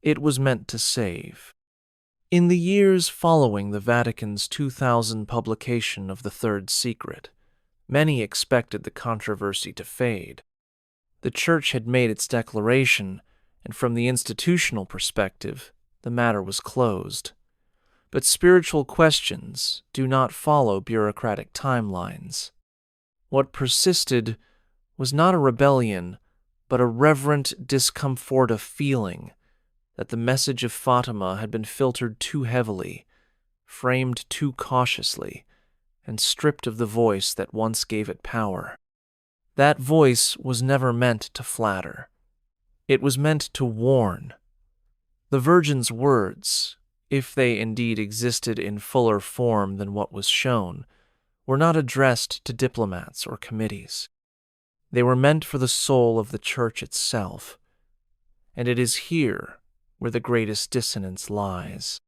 Speaker 1: It was meant to save. In the years following the Vatican's 2000 publication of the Third Secret, many expected the controversy to fade. The Church had made its declaration, and from the institutional perspective, the matter was closed. But spiritual questions do not follow bureaucratic timelines. What persisted was not a rebellion, but a reverent discomfort of feeling that the message of Fatima had been filtered too heavily, framed too cautiously, and stripped of the voice that once gave it power. That voice was never meant to flatter. It was meant to warn. The Virgin's words, if they indeed existed in fuller form than what was shown, were not addressed to diplomats or committees. They were meant for the soul of the Church itself, and it is here where the greatest dissonance lies.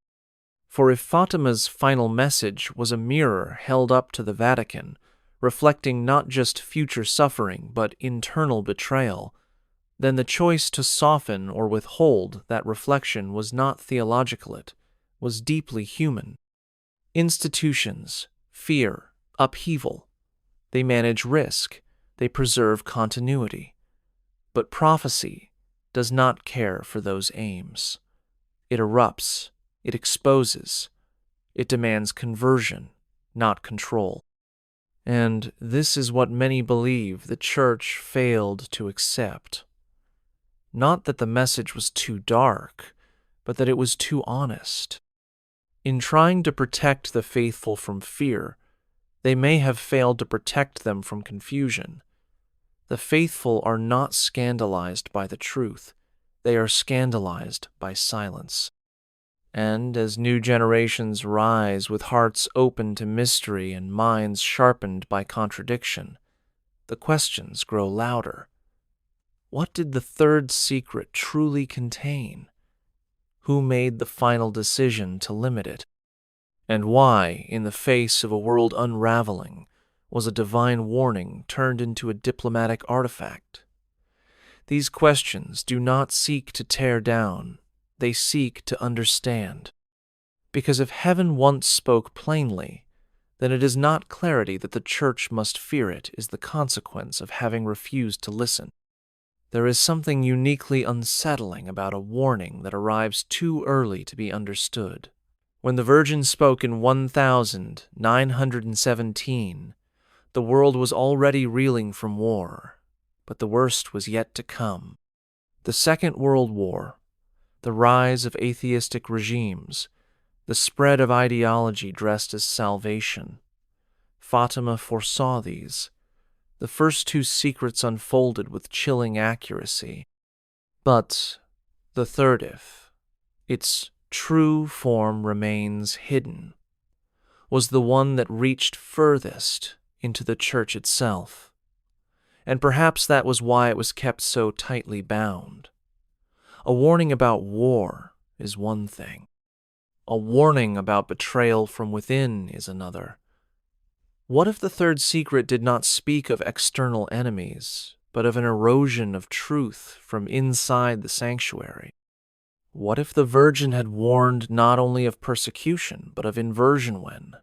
Speaker 1: For if Fatima's final message was a mirror held up to the Vatican, reflecting not just future suffering but internal betrayal, then the choice to soften or withhold that reflection was not theological, it was deeply human. Institutions fear upheaval. They manage risk. They preserve continuity. But prophecy does not care for those aims. It erupts. It exposes. It demands conversion, not control. And this is what many believe the Church failed to accept. Not that the message was too dark, but that it was too honest. In trying to protect the faithful from fear, they may have failed to protect them from confusion. The faithful are not scandalized by the truth. They are scandalized by silence. And as new generations rise with hearts open to mystery and minds sharpened by contradiction, the questions grow louder. What did the third secret truly contain? Who made the final decision to limit it? And why, in the face of a world unraveling, was a divine warning turned into a diplomatic artifact? These questions do not seek to tear down, they seek to understand. Because if heaven once spoke plainly, then it is not clarity that the Church must fear, it is the consequence of having refused to listen. There is something uniquely unsettling about a warning that arrives too early to be understood. When the Virgin spoke in 1917, the world was already reeling from war, but the worst was yet to come. The Second World War, the rise of atheistic regimes, the spread of ideology dressed as salvation. Fatima foresaw these. The first two secrets unfolded with chilling accuracy. But the third, if its true form remains hidden, was the one that reached furthest into the Church itself. And perhaps that was why it was kept so tightly bound. A warning about war is one thing. A warning about betrayal from within is another. What if the third secret did not speak of external enemies, but of an erosion of truth from inside the sanctuary? What if the Virgin had warned not only of persecution, but of inversion when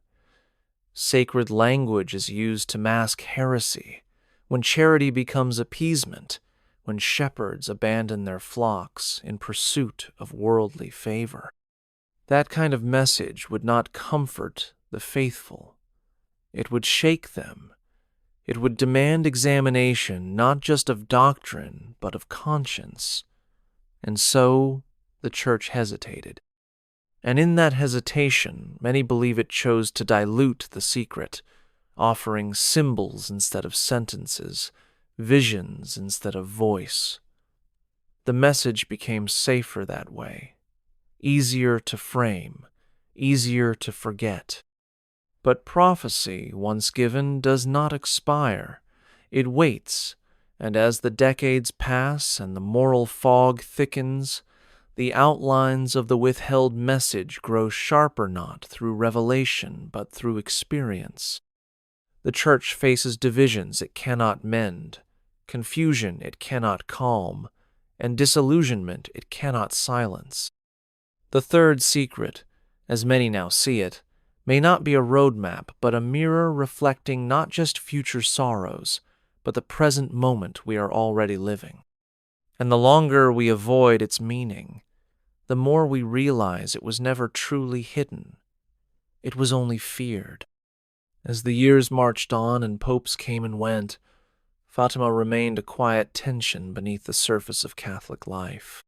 Speaker 1: sacred language is used to mask heresy, when charity becomes appeasement, when shepherds abandon their flocks in pursuit of worldly favor? That kind of message would not comfort the faithful. It would shake them. It would demand examination not just of doctrine, but of conscience. And so the Church hesitated. And in that hesitation, many believe it chose to dilute the secret, offering symbols instead of sentences, visions instead of voice. The message became safer that way, easier to frame, easier to forget. But prophecy, once given, does not expire. It waits, and as the decades pass and the moral fog thickens, the outlines of the withheld message grow sharper not through revelation but through experience. The Church faces divisions it cannot mend, confusion it cannot calm, and disillusionment it cannot silence. The third secret, as many now see it, may not be a roadmap, but a mirror reflecting not just future sorrows, but the present moment we are already living. And the longer we avoid its meaning, the more we realize it was never truly hidden. It was only feared. As the years marched on and popes came and went, Fatima remained a quiet tension beneath the surface of Catholic life.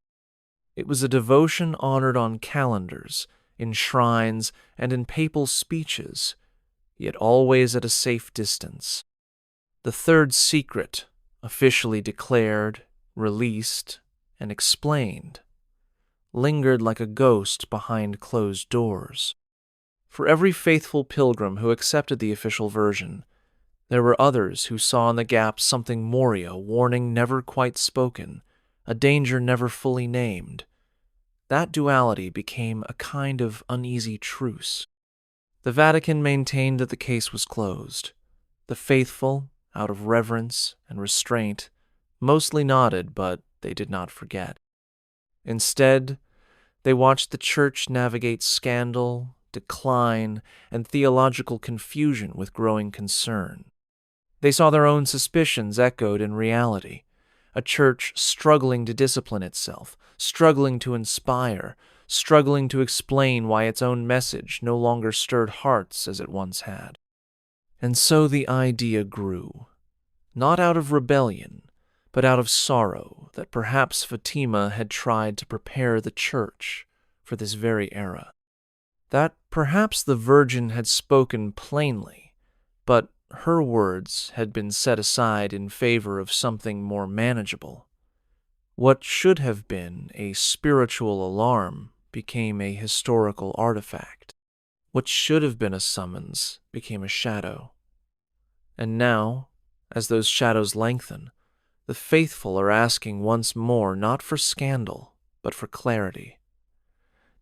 Speaker 1: It was a devotion honored on calendars, in shrines, and in papal speeches, yet always at a safe distance. The third secret, officially declared, released, and explained, lingered like a ghost behind closed doors. For every faithful pilgrim who accepted the official version, there were others who saw in the gaps something more, a warning never quite spoken, a danger never fully named. That duality became a kind of uneasy truce. The Vatican maintained that the case was closed. The faithful, out of reverence and restraint, mostly nodded, but they did not forget. Instead, they watched the Church navigate scandal, decline, and theological confusion with growing concern. They saw their own suspicions echoed in reality, a church struggling to discipline itself, struggling to inspire, struggling to explain why its own message no longer stirred hearts as it once had. And so the idea grew, not out of rebellion, but out of sorrow that perhaps Fatima had tried to prepare the church for this very era. That perhaps the Virgin had spoken plainly, but her words had been set aside in favor of something more manageable. What should have been a spiritual alarm became a historical artifact. What should have been a summons became a shadow. And now, as those shadows lengthen, the faithful are asking once more not for scandal, but for clarity.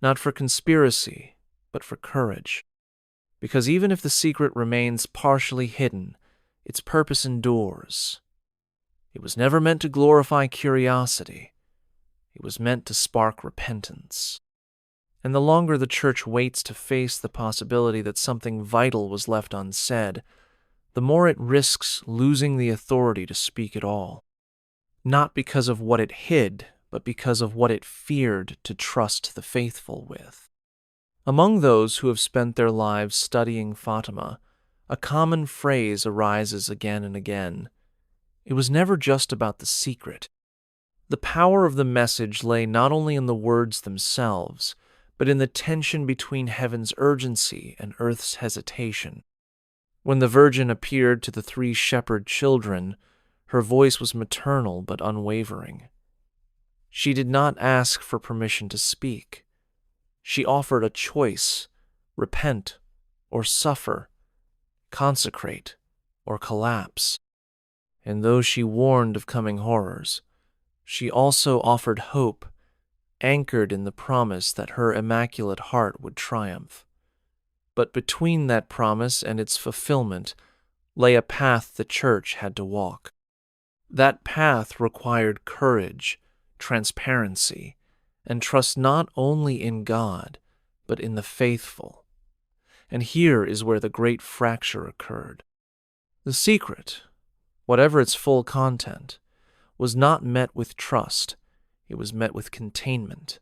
Speaker 1: Not for conspiracy, but for courage. Because even if the secret remains partially hidden, its purpose endures. It was never meant to glorify curiosity. It was meant to spark repentance. And the longer the Church waits to face the possibility that something vital was left unsaid, the more it risks losing the authority to speak at all. Not because of what it hid, but because of what it feared to trust the faithful with. Among those who have spent their lives studying Fatima, a common phrase arises again and again. It was never just about the secret. The power of the message lay not only in the words themselves, but in the tension between heaven's urgency and earth's hesitation. When the Virgin appeared to the 3 shepherd children, her voice was maternal but unwavering. She did not ask for permission to speak. She offered a choice: repent or suffer, consecrate or collapse. And though she warned of coming horrors, she also offered hope, anchored in the promise that her immaculate heart would triumph. But between that promise and its fulfillment lay a path the Church had to walk. That path required courage, transparency, and trust not only in God, but in the faithful. And here is where the great fracture occurred. The secret, whatever its full content, was not met with trust. It was met with containment.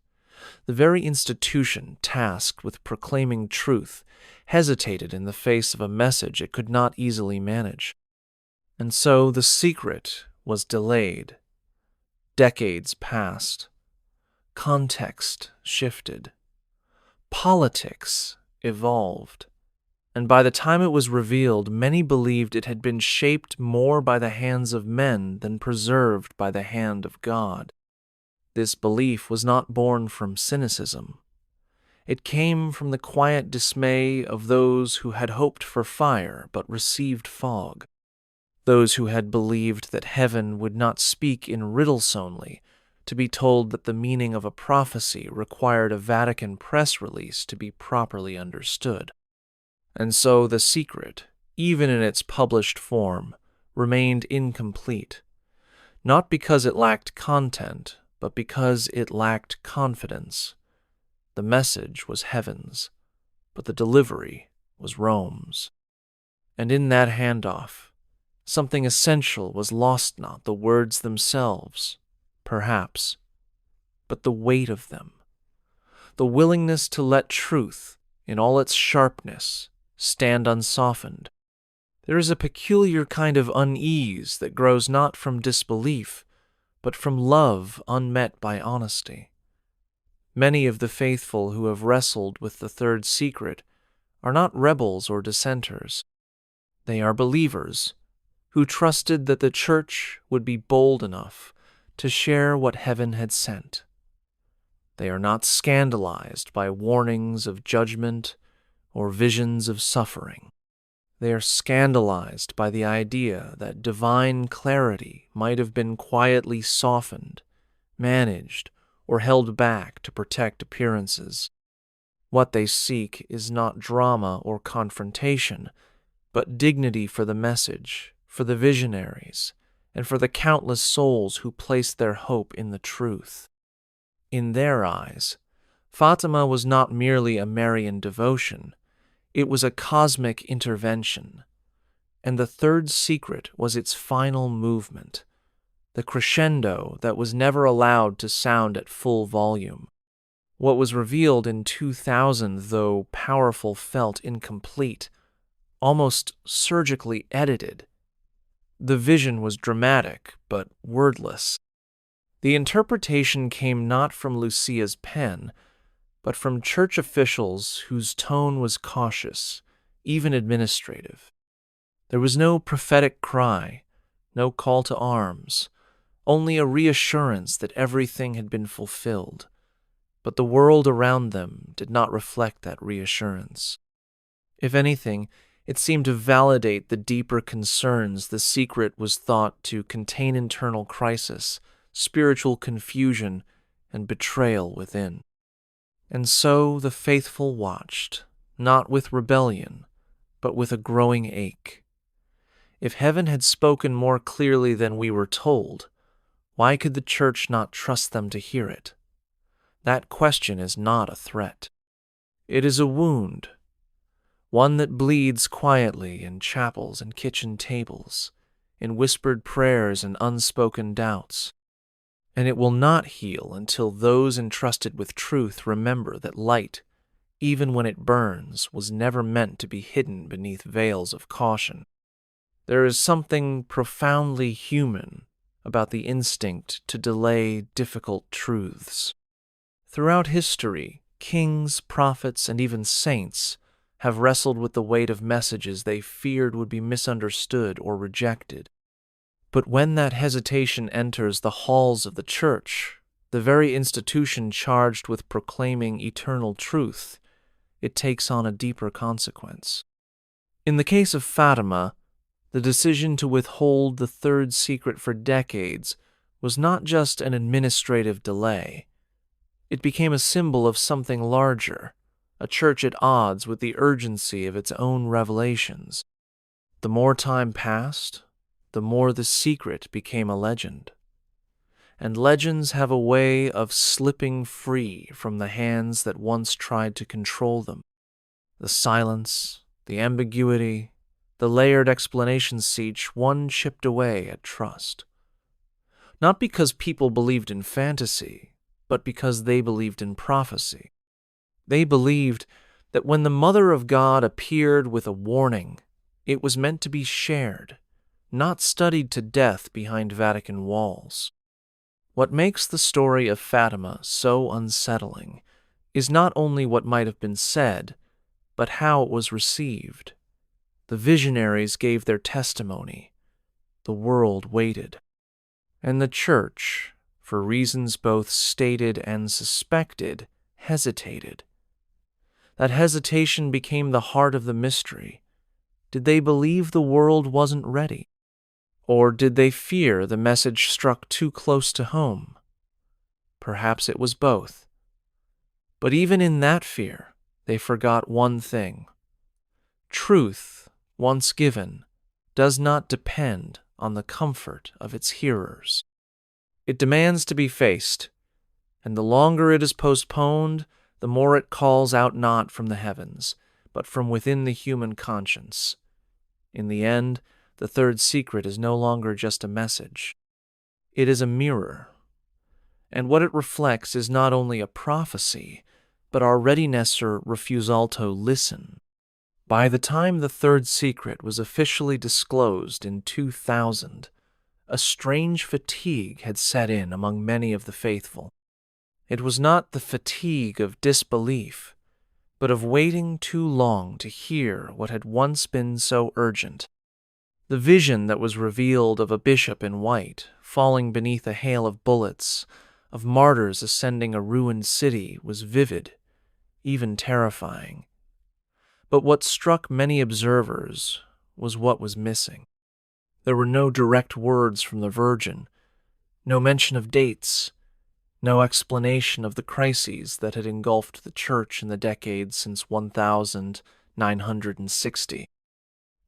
Speaker 1: The very institution tasked with proclaiming truth hesitated in the face of a message it could not easily manage. And so the secret was delayed. Decades passed. Context shifted. Politics evolved. And by the time it was revealed, many believed it had been shaped more by the hands of men than preserved by the hand of God. This belief was not born from cynicism. It came from the quiet dismay of those who had hoped for fire but received fog. Those who had believed that heaven would not speak in riddles only, to be told that the meaning of a prophecy required a Vatican press release to be properly understood. And so the secret, even in its published form, remained incomplete, not because it lacked content, but because it lacked confidence. The message was heaven's, but the delivery was Rome's. And in that handoff, something essential was lost, not the words themselves, perhaps, but the weight of them, the willingness to let truth, in all its sharpness, stand unsoftened. There is a peculiar kind of unease that grows not from disbelief, but from love unmet by honesty. Many of the faithful who have wrestled with the third secret are not rebels or dissenters. They are believers who trusted that the Church would be bold enough to share what heaven had sent. They are not scandalized by warnings of judgment or visions of suffering. They are scandalized by the idea that divine clarity might have been quietly softened, managed, or held back to protect appearances. What they seek is not drama or confrontation, but dignity for the message, for the visionaries, and for the countless souls who place their hope in the truth. In their eyes, Fatima was not merely a Marian devotion, it was a cosmic intervention, and the third secret was its final movement, the crescendo that was never allowed to sound at full volume. What was revealed in 2000, though powerful, felt incomplete, almost surgically edited. The vision was dramatic, but wordless. The interpretation came not from Lucia's pen, but from church officials whose tone was cautious, even administrative. There was no prophetic cry, no call to arms, only a reassurance that everything had been fulfilled. But the world around them did not reflect that reassurance. If anything, it seemed to validate the deeper concerns the secret was thought to contain: internal crisis, spiritual confusion, and betrayal within. And so the faithful watched, not with rebellion, but with a growing ache. If heaven had spoken more clearly than we were told, why could the Church not trust them to hear it? That question is not a threat. It is a wound, one that bleeds quietly in chapels and kitchen tables, in whispered prayers and unspoken doubts. And it will not heal until those entrusted with truth remember that light, even when it burns, was never meant to be hidden beneath veils of caution. There is something profoundly human about the instinct to delay difficult truths. Throughout history, kings, prophets, and even saints have wrestled with the weight of messages they feared would be misunderstood or rejected. But when that hesitation enters the halls of the Church, the very institution charged with proclaiming eternal truth, it takes on a deeper consequence. In the case of Fatima, the decision to withhold the third secret for decades was not just an administrative delay. It became a symbol of something larger, a church at odds with the urgency of its own revelations. The more time passed, the more the secret became a legend. And legends have a way of slipping free from the hands that once tried to control them. The silence, the ambiguity, the layered explanations, each one chipped away at trust. Not because people believed in fantasy, but because they believed in prophecy. They believed that when the Mother of God appeared with a warning, it was meant to be shared, not studied to death behind Vatican walls. What makes the story of Fatima so unsettling is not only what might have been said, but how it was received. The visionaries gave their testimony. The world waited. And the Church, for reasons both stated and suspected, hesitated. That hesitation became the heart of the mystery. Did they believe the world wasn't ready? Or did they fear the message struck too close to home? Perhaps it was both. But even in that fear, they forgot one thing. Truth, once given, does not depend on the comfort of its hearers. It demands to be faced, and the longer it is postponed, the more it calls out not from the heavens, but from within the human conscience. In the end, the third secret is no longer just a message. It is a mirror. And what it reflects is not only a prophecy, but our readiness or refusal to listen. By the time the third secret was officially disclosed in 2000, a strange fatigue had set in among many of the faithful. It was not the fatigue of disbelief, but of waiting too long to hear what had once been so urgent. The vision that was revealed of a bishop in white falling beneath a hail of bullets, of martyrs ascending a ruined city, was vivid, even terrifying. But what struck many observers was what was missing. There were no direct words from the Virgin, no mention of dates, no explanation of the crises that had engulfed the Church in the decades since 1960.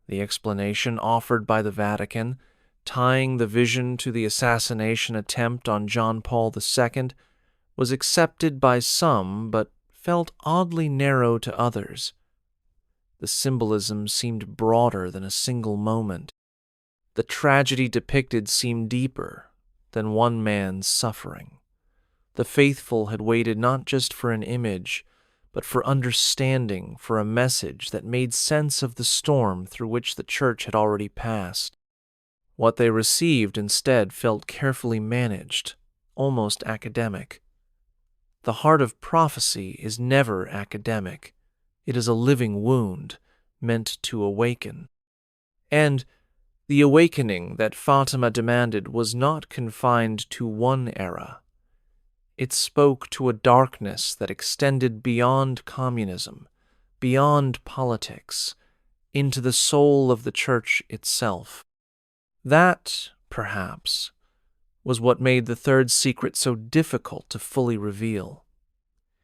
Speaker 1: The explanation offered by the Vatican, tying the vision to the assassination attempt on John Paul II, was accepted by some but felt oddly narrow to others. The symbolism seemed broader than a single moment. The tragedy depicted seemed deeper than one man's suffering. The faithful had waited not just for an image, but for understanding, for a message that made sense of the storm through which the Church had already passed. What they received instead felt carefully managed, almost academic. The heart of prophecy is never academic. It is a living wound meant to awaken. And the awakening that Fatima demanded was not confined to one era. It spoke to a darkness that extended beyond communism, beyond politics, into the soul of the Church itself. That, perhaps, was what made the third secret so difficult to fully reveal.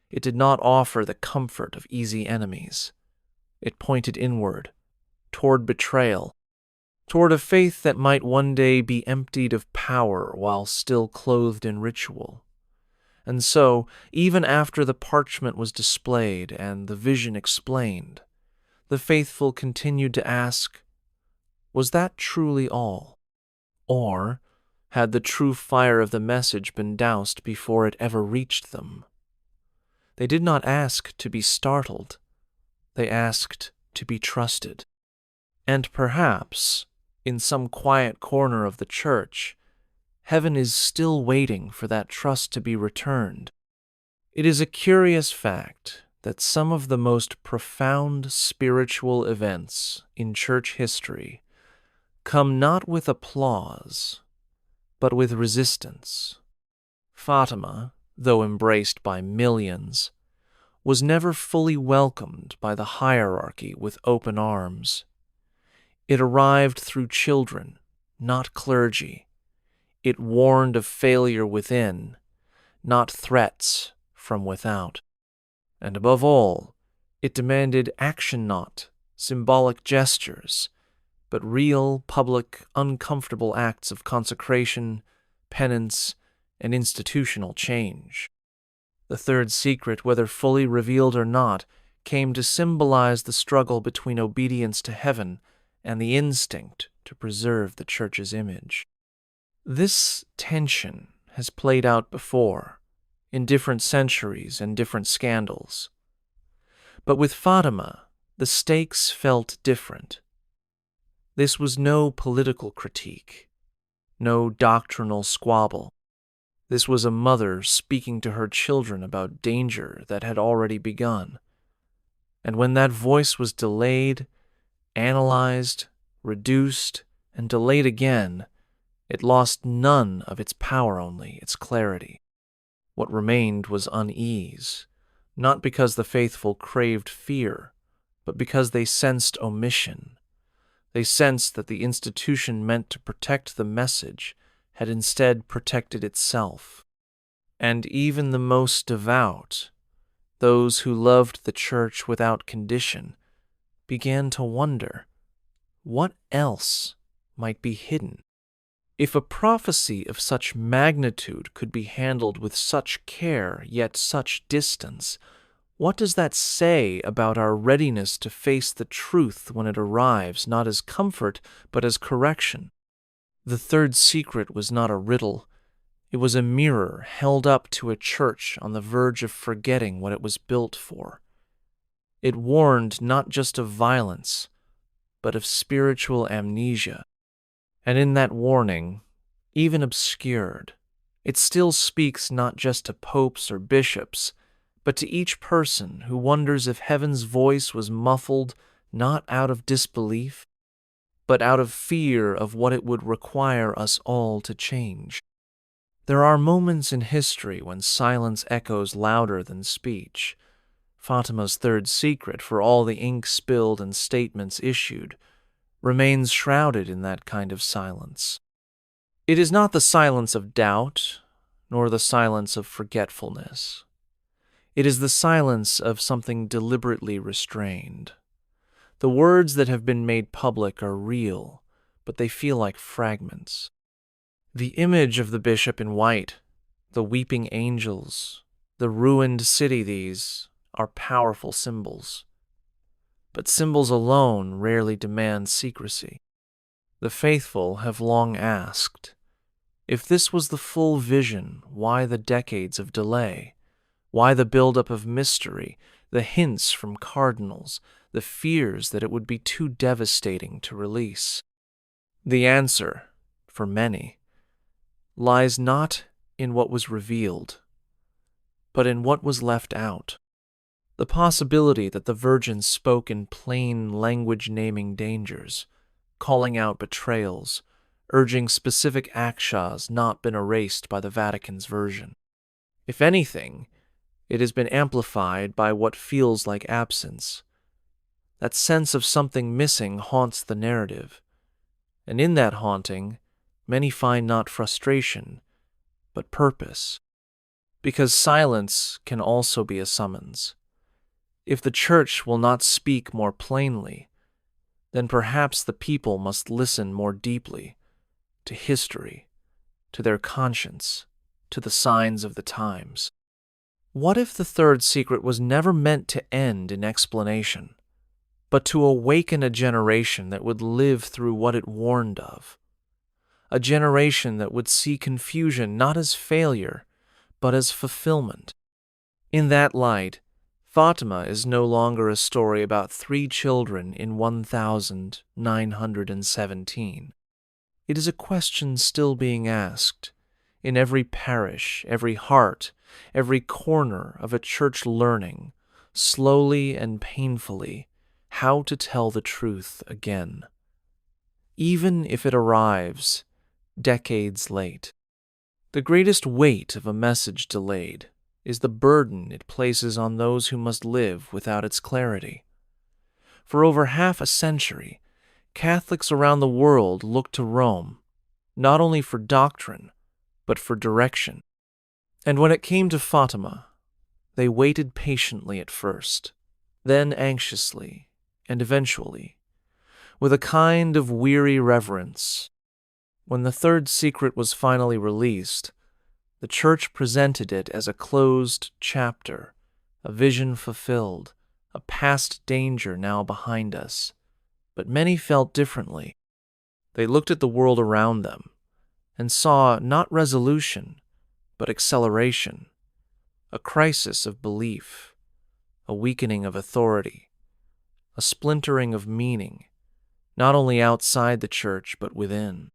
Speaker 1: It did not offer the comfort of easy enemies. It pointed inward, toward betrayal, toward a faith that might one day be emptied of power while still clothed in ritual. And so, even after the parchment was displayed and the vision explained, the faithful continued to ask, was that truly all? Or had the true fire of the message been doused before it ever reached them? They did not ask to be startled. They asked to be trusted. And perhaps, in some quiet corner of the Church, heaven is still waiting for that trust to be returned. It is a curious fact that some of the most profound spiritual events in Church history come not with applause, but with resistance. Fatima, though embraced by millions, was never fully welcomed by the hierarchy with open arms. It arrived through children, not clergy. It warned of failure within, not threats from without. And above all, it demanded action, not symbolic gestures, but real, public, uncomfortable acts of consecration, penance, and institutional change. The third secret, whether fully revealed or not, came to symbolize the struggle between obedience to heaven and the instinct to preserve the Church's image. This tension has played out before, in different centuries and different scandals. But with Fatima, the stakes felt different. This was no political critique, no doctrinal squabble. This was a mother speaking to her children about danger that had already begun. And when that voice was delayed, analyzed, reduced, and delayed again, it lost none of its power, only its clarity. What remained was unease, not because the faithful craved fear, but because they sensed omission. They sensed that the institution meant to protect the message had instead protected itself. And even the most devout, those who loved the Church without condition, began to wonder, what else might be hidden? If a prophecy of such magnitude could be handled with such care, yet such distance, what does that say about our readiness to face the truth when it arrives, not as comfort, but as correction? The third secret was not a riddle. It was a mirror held up to a church on the verge of forgetting what it was built for. It warned not just of violence, but of spiritual amnesia. And in that warning, even obscured, it still speaks not just to popes or bishops, but to each person who wonders if heaven's voice was muffled not out of disbelief, but out of fear of what it would require us all to change. There are moments in history when silence echoes louder than speech. Fatima's third secret, for all the ink spilled and statements issued, remains shrouded in that kind of silence. It is not the silence of doubt, nor the silence of forgetfulness. It is the silence of something deliberately restrained. The words that have been made public are real, but they feel like fragments. The image of the bishop in white, the weeping angels, the ruined city, these are powerful symbols. But symbols alone rarely demand secrecy. The faithful have long asked, if this was the full vision, why the decades of delay? Why the buildup of mystery, the hints from cardinals, the fears that it would be too devastating to release? The answer, for many, lies not in what was revealed, but in what was left out. The possibility that the Virgin spoke in plain language naming dangers, calling out betrayals, urging specific actions not been erased by the Vatican's version. If anything, it has been amplified by what feels like absence. That sense of something missing haunts the narrative, and in that haunting, many find not frustration, but purpose. Because silence can also be a summons. If the Church will not speak more plainly, then perhaps the people must listen more deeply to history, to their conscience, to the signs of the times. What if the third secret was never meant to end in explanation, but to awaken a generation that would live through what it warned of? A generation that would see confusion not as failure, but as fulfillment. In that light, Fatima is no longer a story about 3 children in 1917. It is a question still being asked in every parish, every heart, every corner of a church learning, slowly and painfully, how to tell the truth again, even if it arrives decades late. The greatest weight of a message delayed is the burden it places on those who must live without its clarity. For over half a century, Catholics around the world looked to Rome, not only for doctrine, but for direction. And when it came to Fatima, they waited patiently at first, then anxiously, and eventually, with a kind of weary reverence. When the third secret was finally released, the Church presented it as a closed chapter, a vision fulfilled, a past danger now behind us. But many felt differently. They looked at the world around them and saw not resolution, but acceleration, a crisis of belief, a weakening of authority, a splintering of meaning, not only outside the Church but within.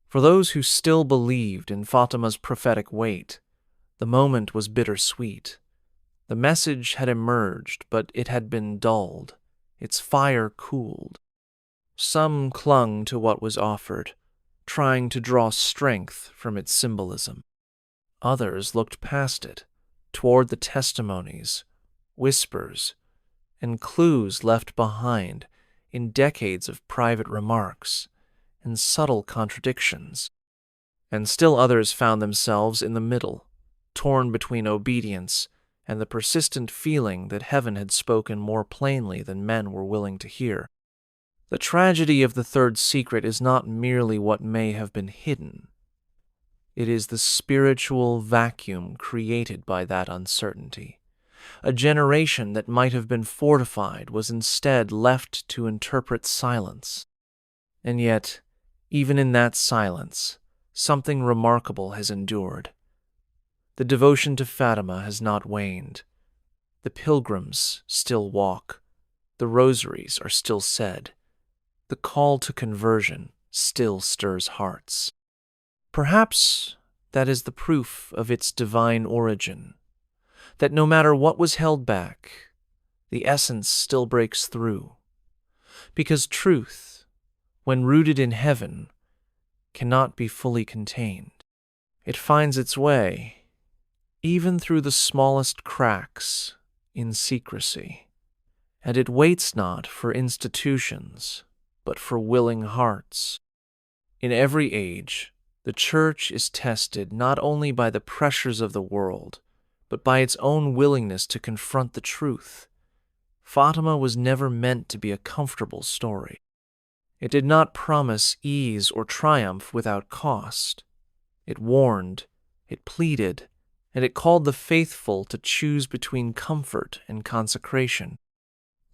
Speaker 1: For those who still believed in Fatima's prophetic weight, the moment was bittersweet. The message had emerged, but it had been dulled, its fire cooled. Some clung to what was offered, trying to draw strength from its symbolism. Others looked past it, toward the testimonies, whispers, and clues left behind in decades of private remarks and subtle contradictions. And still others found themselves in the middle, torn between obedience and the persistent feeling that heaven had spoken more plainly than men were willing to hear. The tragedy of the third secret is not merely what may have been hidden. It is the spiritual vacuum created by that uncertainty. A generation that might have been fortified was instead left to interpret silence. And yet, even in that silence, something remarkable has endured. The devotion to Fatima has not waned. The pilgrims still walk. The rosaries are still said. The call to conversion still stirs hearts. Perhaps that is the proof of its divine origin, that no matter what was held back, the essence still breaks through. Because truth, when rooted in heaven, cannot be fully contained. It finds its way, even through the smallest cracks, in secrecy. And it waits not for institutions, but for willing hearts. In every age, the Church is tested not only by the pressures of the world, but by its own willingness to confront the truth. Fatima was never meant to be a comfortable story. It did not promise ease or triumph without cost. It warned, it pleaded, and it called the faithful to choose between comfort and consecration.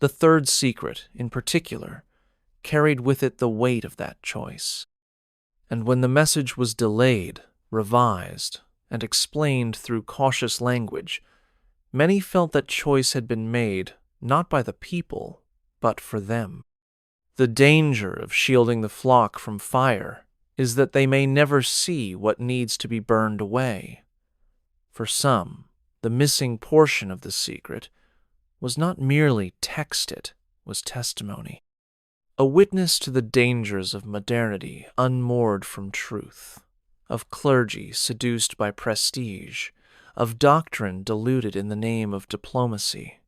Speaker 1: The third secret, in particular, carried with it the weight of that choice. And when the message was delayed, revised, and explained through cautious language, many felt that choice had been made not by the people, but for them. The danger of shielding the flock from fire is that they may never see what needs to be burned away. For some, the missing portion of the secret was not merely text, it was testimony. A witness to the dangers of modernity unmoored from truth, of clergy seduced by prestige, of doctrine diluted in the name of diplomacy.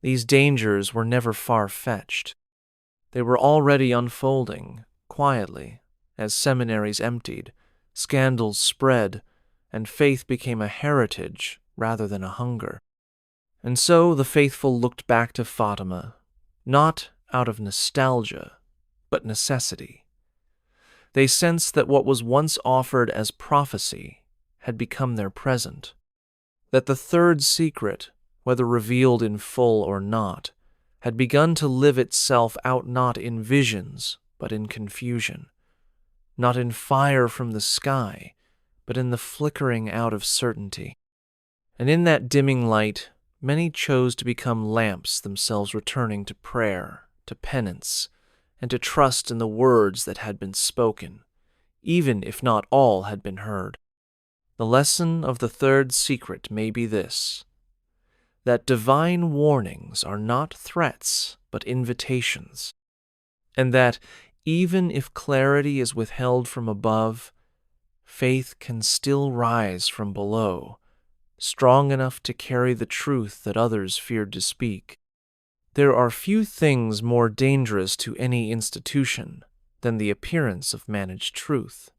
Speaker 1: These dangers were never far-fetched. They were already unfolding, quietly, as seminaries emptied, scandals spread, and faith became a heritage rather than a hunger. And so the faithful looked back to Fatima, not out of nostalgia, but necessity. They sensed that what was once offered as prophecy had become their present, that the third secret, whether revealed in full or not, had begun to live itself out not in visions, but in confusion, not in fire from the sky, but in the flickering out of certainty. And in that dimming light, many chose to become lamps themselves, returning to prayer, to penance, and to trust in the words that had been spoken, even if not all had been heard. The lesson of the third secret may be this: that divine warnings are not threats, but invitations, and that, even if clarity is withheld from above, faith can still rise from below, strong enough to carry the truth that others feared to speak. There are few things more dangerous to any institution than the appearance of managed truth.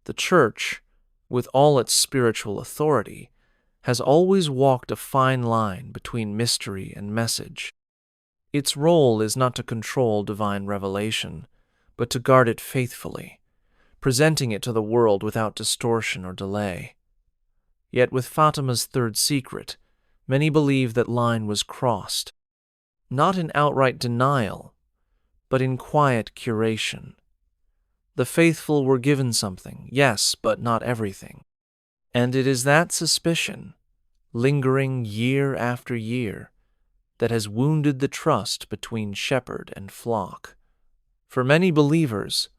Speaker 1: The Church, with all its spiritual authority, has always walked a fine line between mystery and message. Its role is not to control divine revelation, but to guard it faithfully, presenting it to the world without distortion or delay. Yet with Fatima's third secret, many believe that line was crossed, not in outright denial, but in quiet curation. The faithful were given something, yes, but not everything. And it is that suspicion, lingering year after year, that has wounded the trust between shepherd and flock. For many believers,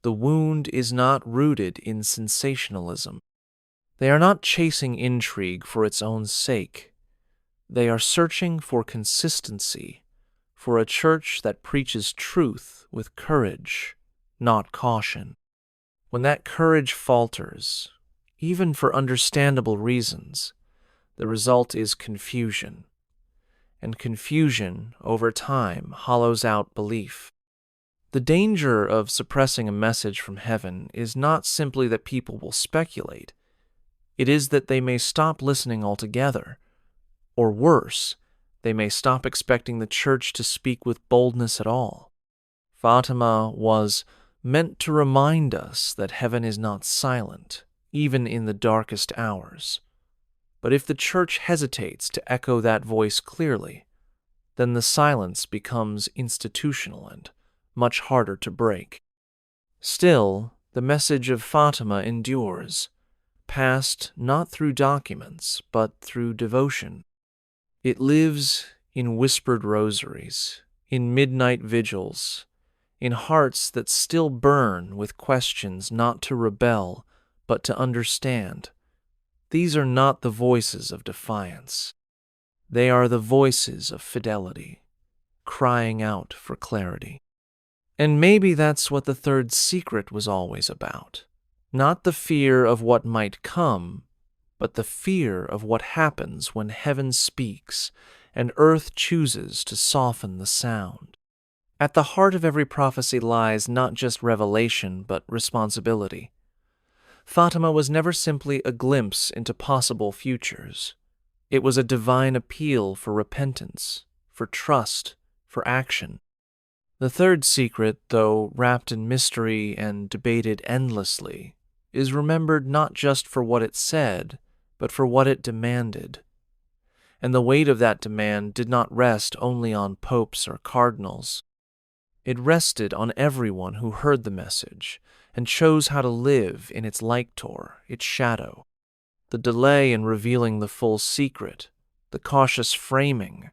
Speaker 1: the wound is not rooted in sensationalism. They are not chasing intrigue for its own sake. They are searching for consistency, for a church that preaches truth with courage, not caution. When that courage falters, even for understandable reasons, the result is confusion. And confusion, over time, hollows out belief. The danger of suppressing a message from heaven is not simply that people will speculate. It is that they may stop listening altogether. Or worse, they may stop expecting the Church to speak with boldness at all. Fatima was meant to remind us that heaven is not silent, even in the darkest hours. But if the Church hesitates to echo that voice clearly, then the silence becomes institutional and much harder to break. Still, The message of Fatima endures, passed not through documents, but through devotion. It lives in whispered rosaries, in midnight vigils, in hearts that still burn with questions not to rebel, but to understand. These are not the voices of defiance. They are the voices of fidelity, crying out for clarity. And maybe that's what the third secret was always about. Not the fear of what might come, but the fear of what happens when heaven speaks and earth chooses to soften the sound. At the heart of every prophecy lies not just revelation, but responsibility. Fatima was never simply a glimpse into possible futures. It was a divine appeal for repentance, for trust, for action. The third secret, though wrapped in mystery and debated endlessly, is remembered not just for what it said, but for what it demanded. And the weight of that demand did not rest only on popes or cardinals. It rested on everyone who heard the message and chose how to live in its lictor, its shadow. The delay in revealing the full secret, the cautious framing,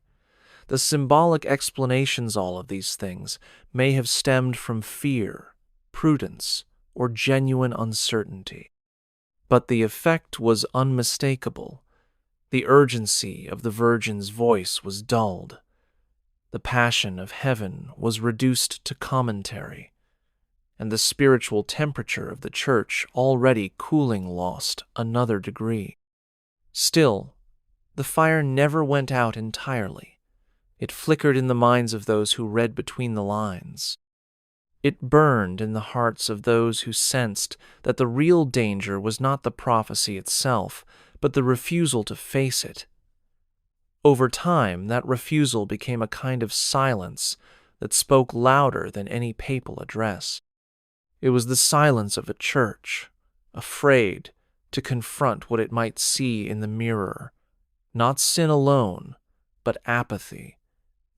Speaker 1: the symbolic explanations, all of these things may have stemmed from fear, prudence, or genuine uncertainty. But the effect was unmistakable. The urgency of the Virgin's voice was dulled. The passion of heaven was reduced to commentary, and the spiritual temperature of the Church, already cooling, lost another degree. Still, the fire never went out entirely. It flickered in the minds of those who read between the lines. It burned in the hearts of those who sensed that the real danger was not the prophecy itself, but the refusal to face it. Over time, that refusal became a kind of silence that spoke louder than any papal address. It was the silence of a church, afraid to confront what it might see in the mirror. Not sin alone, but apathy.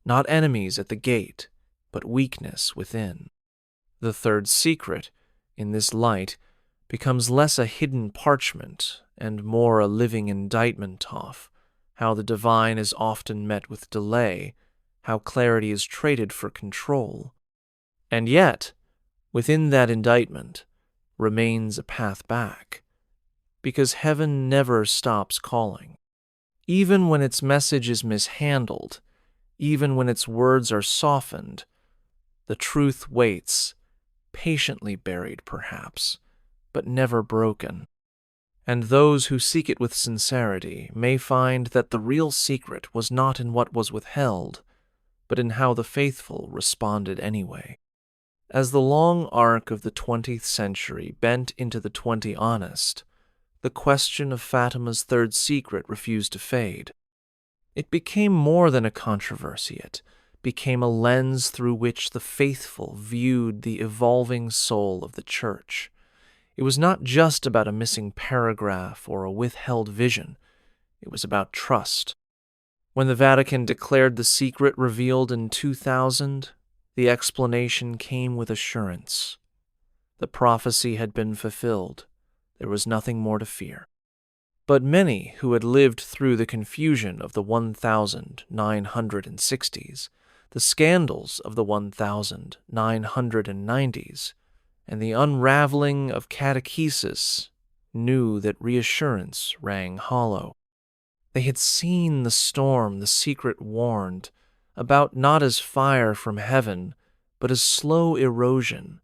Speaker 1: Not enemies at the gate, but weakness within. The third secret, in this light, becomes less a hidden parchment and more a living indictment of how the divine is often met with delay, how clarity is traded for control. And yet, within that indictment remains a path back, because heaven never stops calling. Even when its message is mishandled, even when its words are softened, the truth waits, patiently buried perhaps, but never broken. And those who seek it with sincerity may find that the real secret was not in what was withheld, but in how the faithful responded anyway. As the long arc of the 20th century bent into the 20 honest, the question of Fatima's third secret refused to fade. It became more than a controversy. It became a lens through which the faithful viewed the evolving soul of the Church. It was not just about a missing paragraph or a withheld vision. It was about trust. When the Vatican declared the secret revealed in 2000, the explanation came with assurance. The prophecy had been fulfilled. There was nothing more to fear. But many who had lived through the confusion of the 1960s, the scandals of the 1990s, and the unraveling of catechesis knew that reassurance rang hollow. They had seen the storm the secret warned about, not as fire from heaven, but as slow erosion,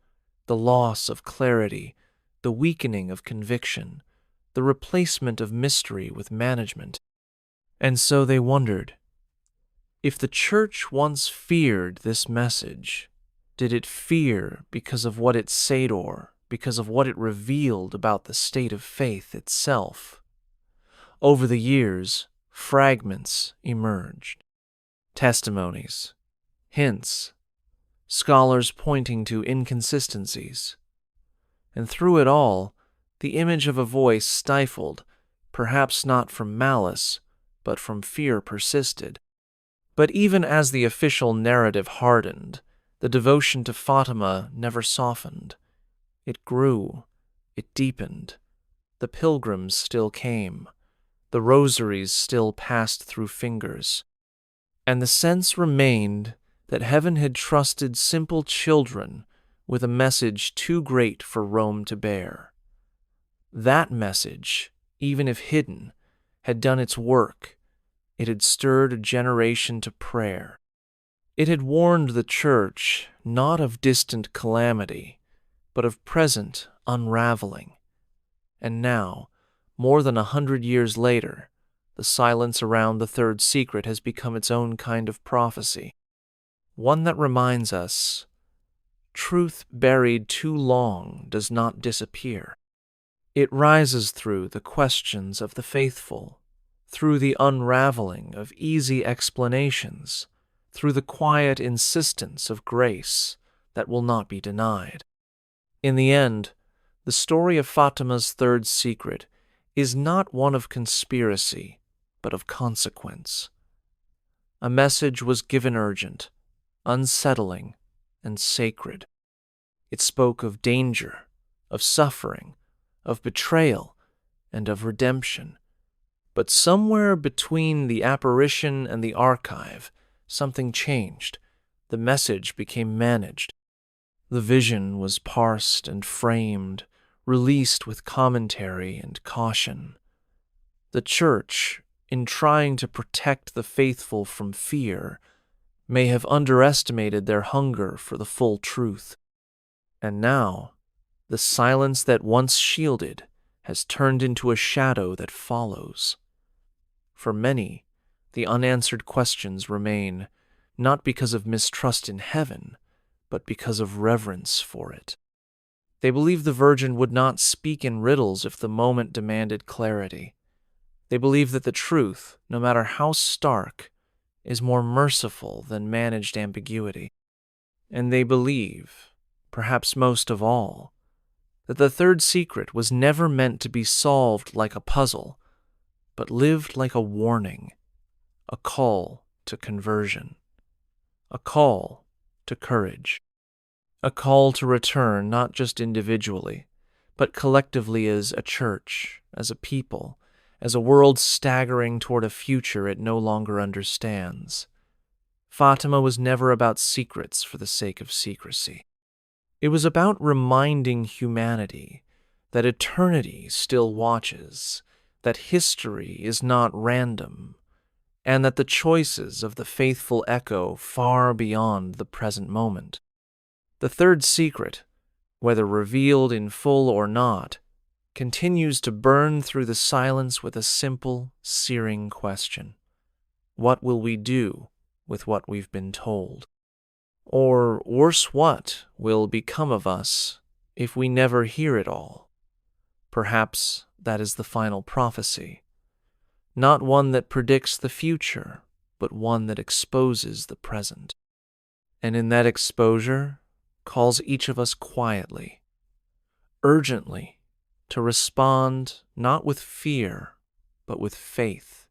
Speaker 1: the loss of clarity, the weakening of conviction, the replacement of mystery with management. And so they wondered, if the Church once feared this message, did it fear because of what it said or because of what it revealed about the state of faith itself? Over the years, fragments emerged. Testimonies, hints, scholars pointing to inconsistencies. And through it all, the image of a voice stifled, perhaps not from malice, but from fear persisted. But even as the official narrative hardened, the devotion to Fatima never softened. It grew, it deepened. The pilgrims still came. The rosaries still passed through fingers. And the sense remained that heaven had trusted simple children with a message too great for Rome to bear. That message, even if hidden, had done its work. It had stirred a generation to prayer. It had warned the Church not of distant calamity, but of present unraveling. And now, more than 100 years later, the silence around the third secret has become its own kind of prophecy, one that reminds us, truth buried too long does not disappear. It rises through the questions of the faithful, through the unraveling of easy explanations, through the quiet insistence of grace that will not be denied. In the end, the story of Fatima's third secret is not one of conspiracy, but of consequence. A message was given urgent, unsettling, and sacred. It spoke of danger, of suffering, of betrayal, and of redemption. But somewhere between the apparition and the archive, something changed. The message became managed. The vision was parsed and framed, released with commentary and caution. The Church, in trying to protect the faithful from fear, may have underestimated their hunger for the full truth. And now, the silence that once shielded has turned into a shadow that follows. For many, the unanswered questions remain, not because of mistrust in heaven, but because of reverence for it. They believe the Virgin would not speak in riddles if the moment demanded clarity. They believe that the truth, no matter how stark, is more merciful than managed ambiguity. And they believe, perhaps most of all, that the third secret was never meant to be solved like a puzzle, but lived like a warning, a call to conversion, a call to courage, a call to return not just individually, but collectively as a church, as a people, as a world staggering toward a future it no longer understands. Fatima was never about secrets for the sake of secrecy. It was about reminding humanity that eternity still watches, that history is not random, and that the choices of the faithful echo far beyond the present moment. The third secret, whether revealed in full or not, continues to burn through the silence with a simple, searing question. What will we do with what we've been told? Or, worse, what will become of us if we never hear it all? Perhaps that is the final prophecy, not one that predicts the future, but one that exposes the present. And in that exposure, calls each of us quietly, urgently, to respond not with fear, but with faith.